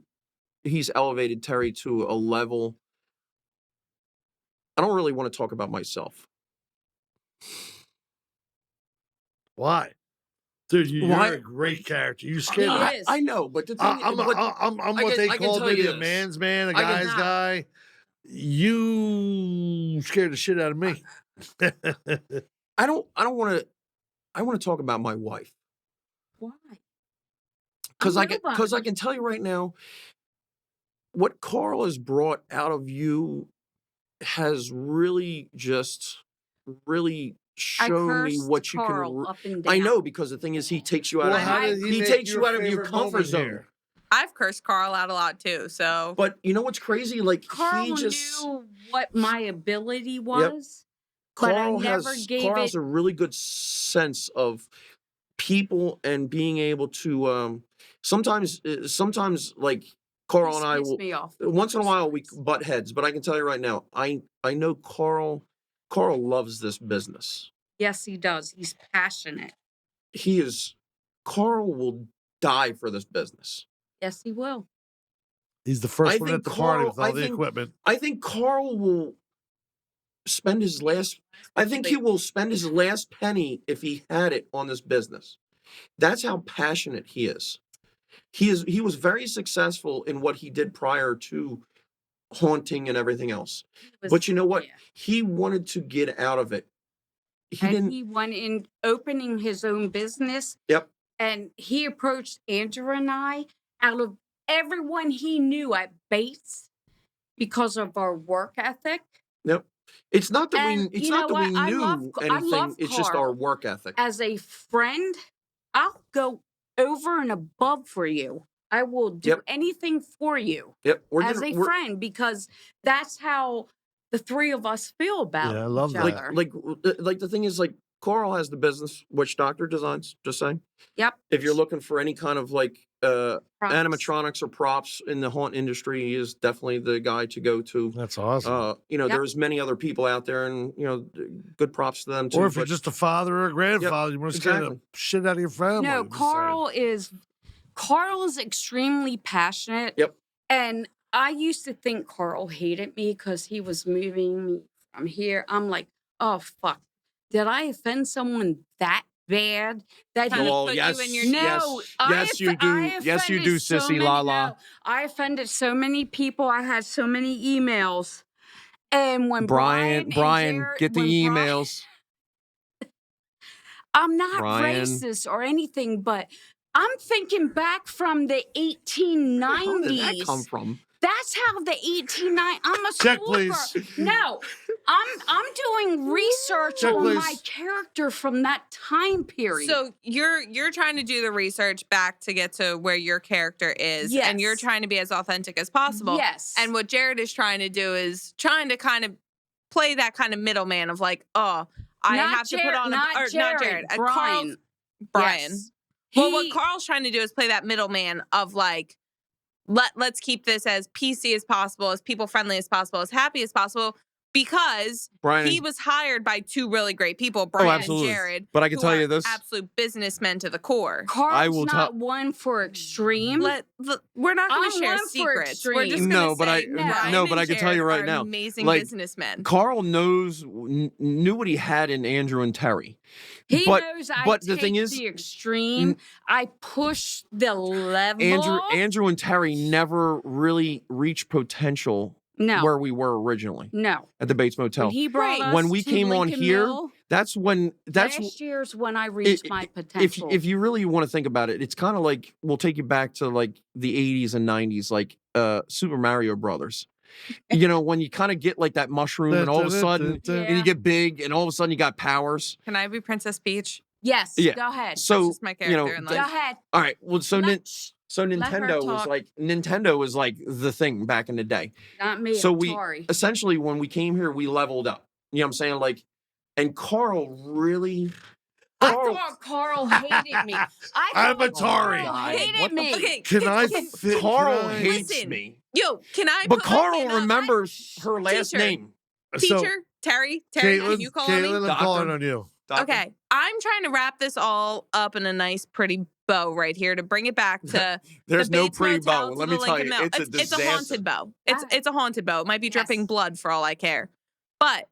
Speaker 3: he's elevated Terri to a level. I don't really want to talk about myself.
Speaker 1: Why? Dude, you're a great character. You scared me.
Speaker 3: I know, but the thing,
Speaker 1: I'm what they call maybe a man's man, a guy's guy. You scared the shit out of me.
Speaker 3: I don't want to. I want to talk about my wife.
Speaker 4: Why?
Speaker 3: Because I can tell you right now, what Carl has brought out of you has really just shown me what you can.
Speaker 4: Up and down.
Speaker 3: I know, because the thing is, he takes you out he takes you out of your comfort zone.
Speaker 2: I've cursed Carl out a lot too. So,
Speaker 3: but you know what's crazy? Like,
Speaker 4: Carl
Speaker 3: he just
Speaker 4: knew what my ability was.
Speaker 3: Yep.
Speaker 4: But Carl's
Speaker 3: a really good sense of people and being able to sometimes like Carl and I will once in a while we butt heads, but I can tell you right now, I know Carl loves this business.
Speaker 4: Yes, he does. He's passionate.
Speaker 3: Carl will die for this business.
Speaker 4: Yes, he will.
Speaker 1: He's the first one at the party with all the equipment.
Speaker 3: I think Carl will spend his last penny if he had it on this business. That's how passionate he is. He was very successful in what he did prior to haunting and everything else. But you know what? Yeah. He wanted to get out of it.
Speaker 4: He went in opening his own business.
Speaker 3: Yep.
Speaker 4: And he approached Andrew and I, out of everyone he knew at Bates, because of our work ethic.
Speaker 3: Yep. It's not that we knew anything. It's just our work ethic.
Speaker 4: As a friend, I'll go over and above for you. I will do anything for you.
Speaker 3: Yep.
Speaker 4: As a friend, because that's how the three of us feel about
Speaker 1: I love
Speaker 4: each other.
Speaker 3: Like the thing is, like, Carl has the business, Witch Doctor Designs, just saying.
Speaker 4: Yep.
Speaker 3: If you're looking for any kind of animatronics or props in the haunt industry, he is definitely the guy to go to.
Speaker 1: That's awesome.
Speaker 3: There's many other people out there, and good props to them too.
Speaker 1: Or if you're just a father or a grandfather, you want to scare the shit out of your family.
Speaker 4: No, Carl is extremely passionate.
Speaker 3: Yep.
Speaker 4: And I used to think Carl hated me because he was moving me from here. I'm like, oh fuck. Did I offend someone that bad? That he
Speaker 3: put you in your yes, you do. Yes, you do, sissy Lala.
Speaker 4: I offended so many people. I had so many emails. And when
Speaker 3: Brian, get the emails.
Speaker 4: I'm not racist or anything, but I'm thinking back from the 1890s.
Speaker 3: Where did that come from?
Speaker 4: That's how the 1890s. I'm a
Speaker 1: check, please.
Speaker 4: No, I'm doing research on my character from that time period.
Speaker 2: So you're trying to do the research back to get to where your character is, and you're trying to be as authentic as possible.
Speaker 4: Yes.
Speaker 2: And what Jared is trying to do is trying to kind of play that kind of middleman of like, I have to put on not Jared,
Speaker 4: Brian.
Speaker 2: Yes. Well, what Carl's trying to do is play that middleman of like, let's keep this as PC as possible, as people friendly as possible, as happy as possible, because he was hired by two really great people, Brian and Jared.
Speaker 3: But I can tell you this:
Speaker 2: absolute businessmen to the core.
Speaker 4: Carl's not one for extreme.
Speaker 2: We're not going to share secrets. We're just going to say
Speaker 3: but I can tell you right now,
Speaker 2: amazing businessmen.
Speaker 3: Carl knew what he had in Andrew and Terri.
Speaker 4: He knows I take the extreme. I push the level.
Speaker 3: Andrew and Terri never really reached potential
Speaker 4: No.
Speaker 3: where we were originally.
Speaker 4: No.
Speaker 3: At the Bates Motel.
Speaker 4: When he brought us
Speaker 3: when we
Speaker 4: to
Speaker 3: came
Speaker 4: Lincoln
Speaker 3: on here,
Speaker 4: Mill,
Speaker 3: last
Speaker 4: year's when I reached my potential.
Speaker 3: If you really want to think about it, it's kind of like we'll take you back to like the 80s and 90s, like Super Mario Brothers. When you kind of get like that mushroom and all of a sudden and you get big and all of a sudden you got powers.
Speaker 2: Can I be Princess Peach?
Speaker 4: Yes.
Speaker 3: Yeah.
Speaker 4: Go ahead.
Speaker 2: So that's just my character in life.
Speaker 4: Go ahead.
Speaker 3: All right. Well, so Nintendo was like the thing back in the day.
Speaker 4: Not me.
Speaker 3: So
Speaker 4: Atari.
Speaker 3: essentially when we came here, we leveled up. You know what I'm saying? Like, and Carl really.
Speaker 4: I thought Carl hated me.
Speaker 1: I'm Atari.
Speaker 4: Carl hated me.
Speaker 2: Okay.
Speaker 3: Carl hates me.
Speaker 2: Yo, can I?
Speaker 3: But Carl remembers her last name.
Speaker 2: Teacher, Terry, can you call me?
Speaker 1: Katelyn, I'm calling on you.
Speaker 3: Doctor.
Speaker 2: Okay, I'm trying to wrap this all up in a nice, pretty bow right here to bring it back to.
Speaker 3: There's
Speaker 2: the
Speaker 3: no
Speaker 2: Bates
Speaker 3: pretty
Speaker 2: Motel
Speaker 3: bow.
Speaker 2: to
Speaker 3: Let
Speaker 2: the
Speaker 3: me tell
Speaker 2: Lincoln
Speaker 3: you,
Speaker 2: Mill.
Speaker 3: it's a disaster.
Speaker 2: It's a haunted bow. It's a haunted bow. It might be dripping
Speaker 4: Yes.
Speaker 2: blood for all I care. But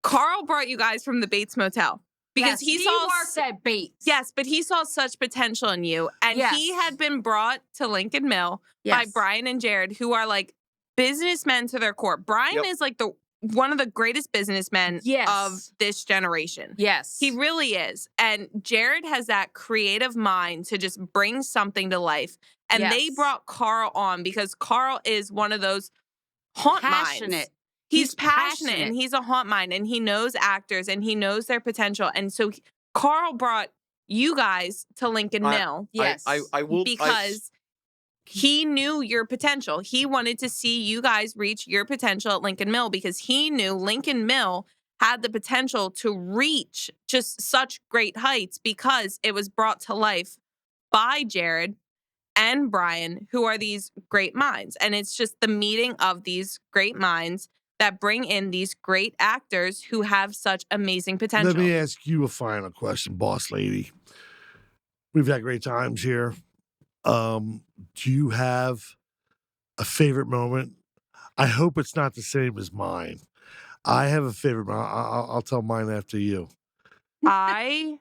Speaker 2: Carl brought you guys from the Bates Motel because he saw
Speaker 4: worked at Bates.
Speaker 2: Yes, but he saw such potential in you, and he had been brought to Lincoln Mill by Brian and Jared, who are like businessmen to their core. Brian is like one of the greatest businessmen of this generation.
Speaker 4: Yes.
Speaker 2: He really is. And Jared has that creative mind to just bring something to life. And they brought Carl on because Carl is one of those haunt minds. He's passionate and he's a haunt mind and he knows actors and he knows their potential. And so Carl brought you guys to Lincoln Mill.
Speaker 4: Yes.
Speaker 3: I will.
Speaker 2: Because he knew your potential. He wanted to see you guys reach your potential at Lincoln Mill because he knew Lincoln Mill had the potential to reach just such great heights because it was brought to life by Jared and Brian, who are these great minds. And it's just the meeting of these great minds that bring in these great actors who have such amazing potential.
Speaker 1: Let me ask you a final question, boss lady. We've had great times here. Do you have a favorite moment? I hope it's not the same as mine. I have a favorite moment. I'll tell mine after you.
Speaker 2: I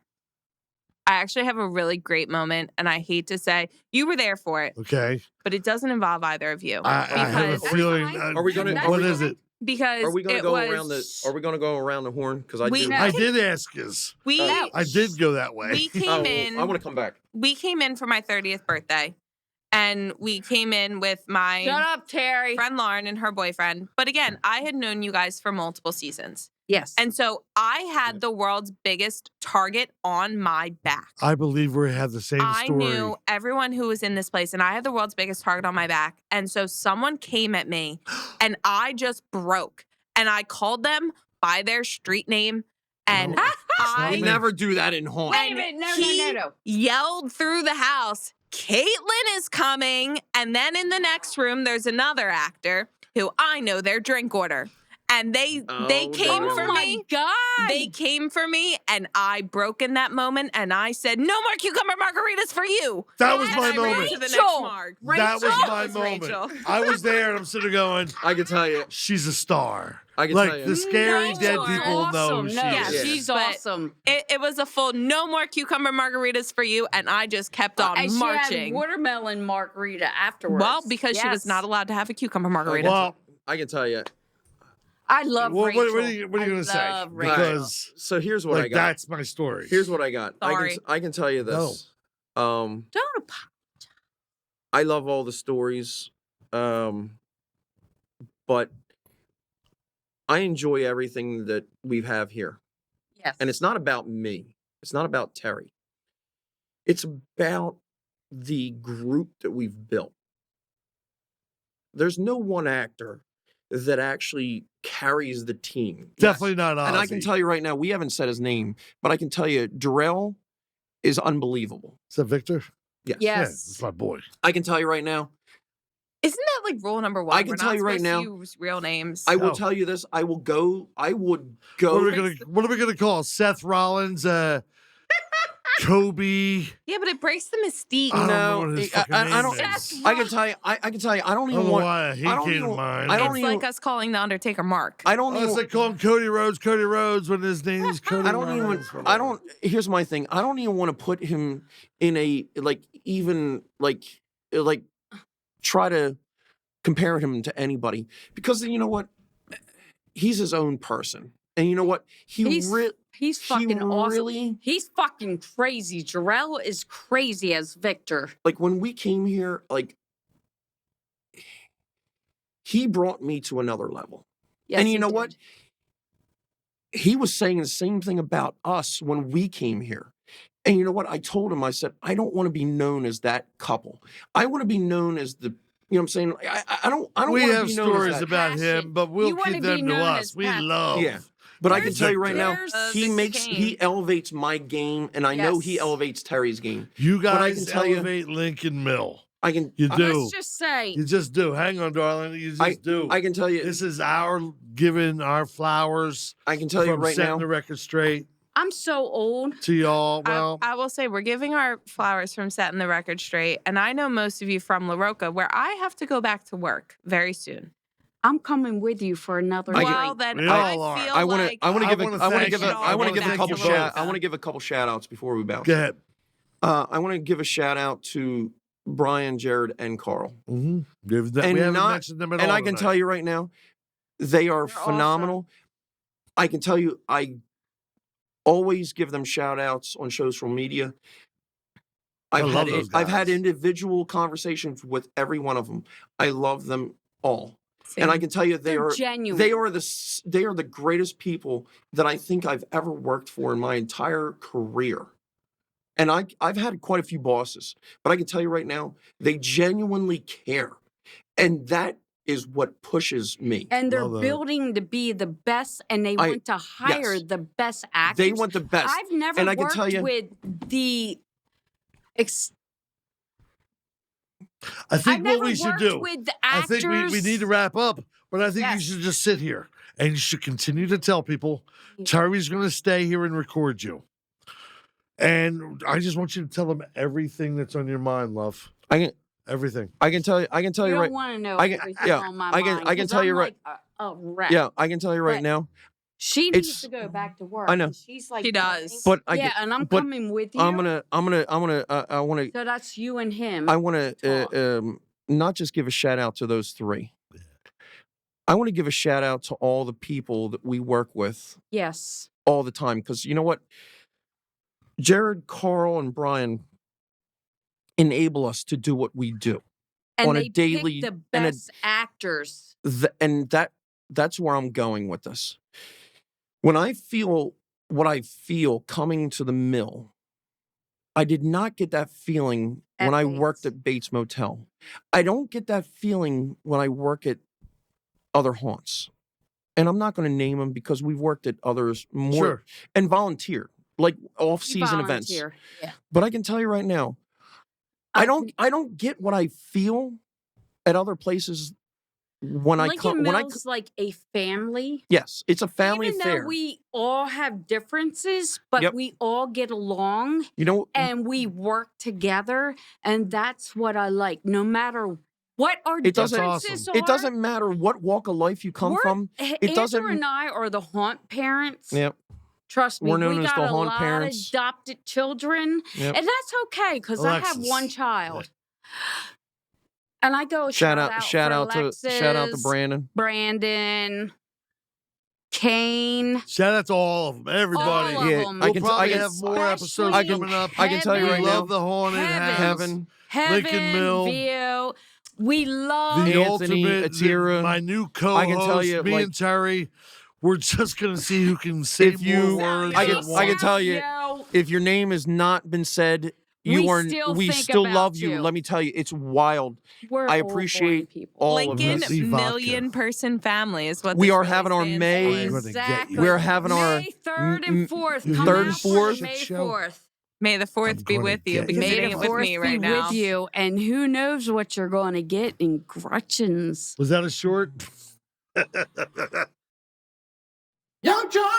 Speaker 2: actually have a really great moment, and I hate to say you were there for it.
Speaker 1: Okay.
Speaker 2: But it doesn't involve either of you.
Speaker 1: I have a feeling.
Speaker 3: Are we gonna?
Speaker 1: What is it?
Speaker 2: Because
Speaker 3: are we going to go around the? Are we going to go around the horn? Because I
Speaker 1: did ask us. I did go that way.
Speaker 2: We came in.
Speaker 3: I want to come back.
Speaker 2: We came in for my 30th birthday, and we came in with my
Speaker 4: Shut up, Terry.
Speaker 2: friend Lauren and her boyfriend. But again, I had known you guys for multiple seasons.
Speaker 4: Yes.
Speaker 2: And so I had the world's biggest target on my back.
Speaker 1: I believe we had the same story.
Speaker 2: I knew everyone who was in this place, and I had the world's biggest target on my back. And so someone came at me, and I just broke. And I called them by their street name, and
Speaker 3: I never do that in haunt.
Speaker 4: Wait a minute, no.
Speaker 2: Yelled through the house, Katelyn is coming. And then in the next room, there's another actor who I know their drink order. And they came for me.
Speaker 4: Oh my God.
Speaker 2: They came for me, and I broke in that moment, and I said, "No more cucumber margaritas for you."
Speaker 1: That was
Speaker 2: and
Speaker 1: my
Speaker 2: I ran
Speaker 1: moment.
Speaker 2: to the next mark.
Speaker 1: That was my moment.
Speaker 2: Rachel.
Speaker 1: I was there, and I'm sitting there going,
Speaker 3: I can tell you,
Speaker 1: she's a star.
Speaker 3: I can
Speaker 1: like
Speaker 3: tell you.
Speaker 1: the scary dead people know who she is.
Speaker 4: She's awesome.
Speaker 2: It was a full no more cucumber margaritas for you, and I just kept on
Speaker 4: and
Speaker 2: marching.
Speaker 4: She had watermelon margarita afterwards.
Speaker 2: Well, because she was not allowed to have a cucumber margarita.
Speaker 1: Well,
Speaker 3: I can tell you.
Speaker 4: I love Rachel.
Speaker 1: What are you going to say? Because
Speaker 3: so here's what I got.
Speaker 1: That's my story.
Speaker 3: Here's what I got.
Speaker 2: Sorry.
Speaker 3: I can tell you this.
Speaker 4: Don't apologize.
Speaker 3: I love all the stories, but I enjoy everything that we have here.
Speaker 4: Yes.
Speaker 3: And it's not about me. It's not about Terry. It's about the group that we've built. There's no one actor that actually carries the team.
Speaker 1: Definitely not Ozzy.
Speaker 3: And I can tell you right now, we haven't said his name, but I can tell you, Darrell is unbelievable.
Speaker 1: Is that Victor?
Speaker 3: Yes.
Speaker 1: Yeah, that's my boy.
Speaker 3: I can tell you right now.
Speaker 2: Isn't that like rule number 1?
Speaker 3: I can tell you right now.
Speaker 2: Use real names.
Speaker 3: I will tell you this. I would go.
Speaker 1: What are we gonna call Seth Rollins? Kobe.
Speaker 2: Yeah, but it breaks the mystique.
Speaker 1: I don't know what his fucking name is.
Speaker 3: I can tell you. I can tell you. I don't even want.
Speaker 1: Why he came to mind.
Speaker 2: It's like us calling the Undertaker Mark.
Speaker 3: I don't even.
Speaker 1: It's like calling Cody Rhodes when his name is Cody.
Speaker 3: I don't even. I don't. Here's my thing. I don't even want to put him in a try to comparing him to anybody because you know what? He's his own person. And you know what?
Speaker 4: He's fucking awesome.
Speaker 3: Really,
Speaker 4: he's fucking crazy. Jarrell is crazy as Victor.
Speaker 3: Like when we came here, like he brought me to another level.
Speaker 4: Yes,
Speaker 3: and you know what? He was saying the same thing about us when we came here. And you know what? I told him, I said, I don't want to be known as that couple. I want to be known as the, you know what I'm saying? I don't
Speaker 1: we
Speaker 3: want to
Speaker 1: have
Speaker 3: be known
Speaker 1: stories
Speaker 3: as that.
Speaker 1: about him, but we'll keep them to us. We love.
Speaker 3: Yeah. But I can tell you right now, he elevates my game, and I know he elevates Terri's game.
Speaker 1: You guys elevate Lincoln Mill.
Speaker 3: You do.
Speaker 4: Let's just say.
Speaker 1: You just do. Hang on, darling. You just do.
Speaker 3: I can tell you.
Speaker 1: This is our giving our flowers.
Speaker 3: I can tell you right now.
Speaker 1: Setting the record straight.
Speaker 4: I'm so old.
Speaker 1: To y'all. Well,
Speaker 2: I will say we're giving our flowers from setting the record straight. And I know most of you from La Roca, where I have to go back to work very soon.
Speaker 4: I'm coming with you for another.
Speaker 2: Well, then I feel
Speaker 3: I want to give a couple shout outs before we bounce.
Speaker 1: Go ahead.
Speaker 3: I want to give a shout out to Brian, Jared, and Carl.
Speaker 1: Mm-hmm. We haven't mentioned them at all.
Speaker 3: And I can tell you right now, they're phenomenal. Awesome. I can tell you, I always give them shout outs on social media. I've had individual conversations with every one of them. I love them all. And I can tell you they're
Speaker 4: genuine.
Speaker 3: They are the greatest people that I think I've ever worked for in my entire career. And I've had quite a few bosses, but I can tell you right now, they genuinely care. And that is what pushes me.
Speaker 4: And they're building to be the best, and they want to hire the best actors.
Speaker 3: They want the best.
Speaker 4: I've never worked with the
Speaker 1: I think what we should do,
Speaker 4: I
Speaker 1: think we need to wrap up, but I think you should just sit here and you should continue to tell people Terri's going to stay here and record you. And I just want you to tell them everything that's on your mind, love. Everything.
Speaker 3: I can tell you right.
Speaker 4: You don't want to know everything on my mind.
Speaker 3: I can tell you right.
Speaker 4: Yeah,
Speaker 3: I can tell you right now.
Speaker 4: She needs to go back to work.
Speaker 3: I know.
Speaker 2: She's like, she does.
Speaker 3: But
Speaker 4: and I'm coming with you.
Speaker 3: I want to.
Speaker 4: So that's you and him.
Speaker 3: I want to not just give a shout out to those three. I want to give a shout out to all the people that we work with.
Speaker 4: Yes.
Speaker 3: All the time, because you know what, Jared, Carl, and Brian enable us to do what we do
Speaker 4: on a daily. The best actors.
Speaker 3: And that's where I'm going with this. When I feel what I feel coming to the mill, I did not get that feeling when I worked at Bates Motel. I don't get that feeling when I work at other haunts. And I'm not going to name them because we've worked at others more and volunteered, like off-season events.
Speaker 4: Yeah.
Speaker 3: But I can tell you right now, I don't get what I feel at other places. When
Speaker 4: Mill's like a family.
Speaker 3: Yes, it's a family affair.
Speaker 4: Even though we all have differences, but we all get along.
Speaker 3: You know,
Speaker 4: and we work together, and that's what I like. No matter what our differences are,
Speaker 3: it doesn't matter what walk of life you come from.
Speaker 4: Andrew and I are the haunt parents.
Speaker 3: Yep.
Speaker 4: Trust me,
Speaker 3: we're known
Speaker 4: we
Speaker 3: as
Speaker 4: got
Speaker 3: the
Speaker 4: a
Speaker 3: haunt
Speaker 4: lot
Speaker 3: parents.
Speaker 4: of adopted children, and that's okay because I have one child. And I go shout out
Speaker 3: to
Speaker 4: Brandon, Kane.
Speaker 1: Shout out to all of them, everybody.
Speaker 4: All of them.
Speaker 1: We'll probably have more episodes coming up.
Speaker 3: I can tell you right now.
Speaker 1: Love the Haunted House.
Speaker 4: Lincoln
Speaker 1: Mill.
Speaker 4: View. We love
Speaker 1: the
Speaker 3: Anthony,
Speaker 1: ultimate.
Speaker 3: Atira.
Speaker 1: My new co-host,
Speaker 3: I can tell you,
Speaker 1: me and Terri. We're just gonna see who can say more words.
Speaker 3: I can tell you, if your name has not been said. We still love you. Let me tell you, it's wild.
Speaker 4: I
Speaker 3: appreciate all of this.
Speaker 2: Lincoln million-person family is what
Speaker 3: we
Speaker 2: this
Speaker 3: are
Speaker 2: really
Speaker 3: having our May.
Speaker 4: Exactly.
Speaker 3: We're having our
Speaker 4: May 3rd and 4th.
Speaker 3: Third and 4th.
Speaker 4: May 4th.
Speaker 2: May the 4th be with you because it ain't with me right now.
Speaker 4: With you, and who knows what you're going to get in Gretchen's.
Speaker 1: Was that a short?
Speaker 5: Young John.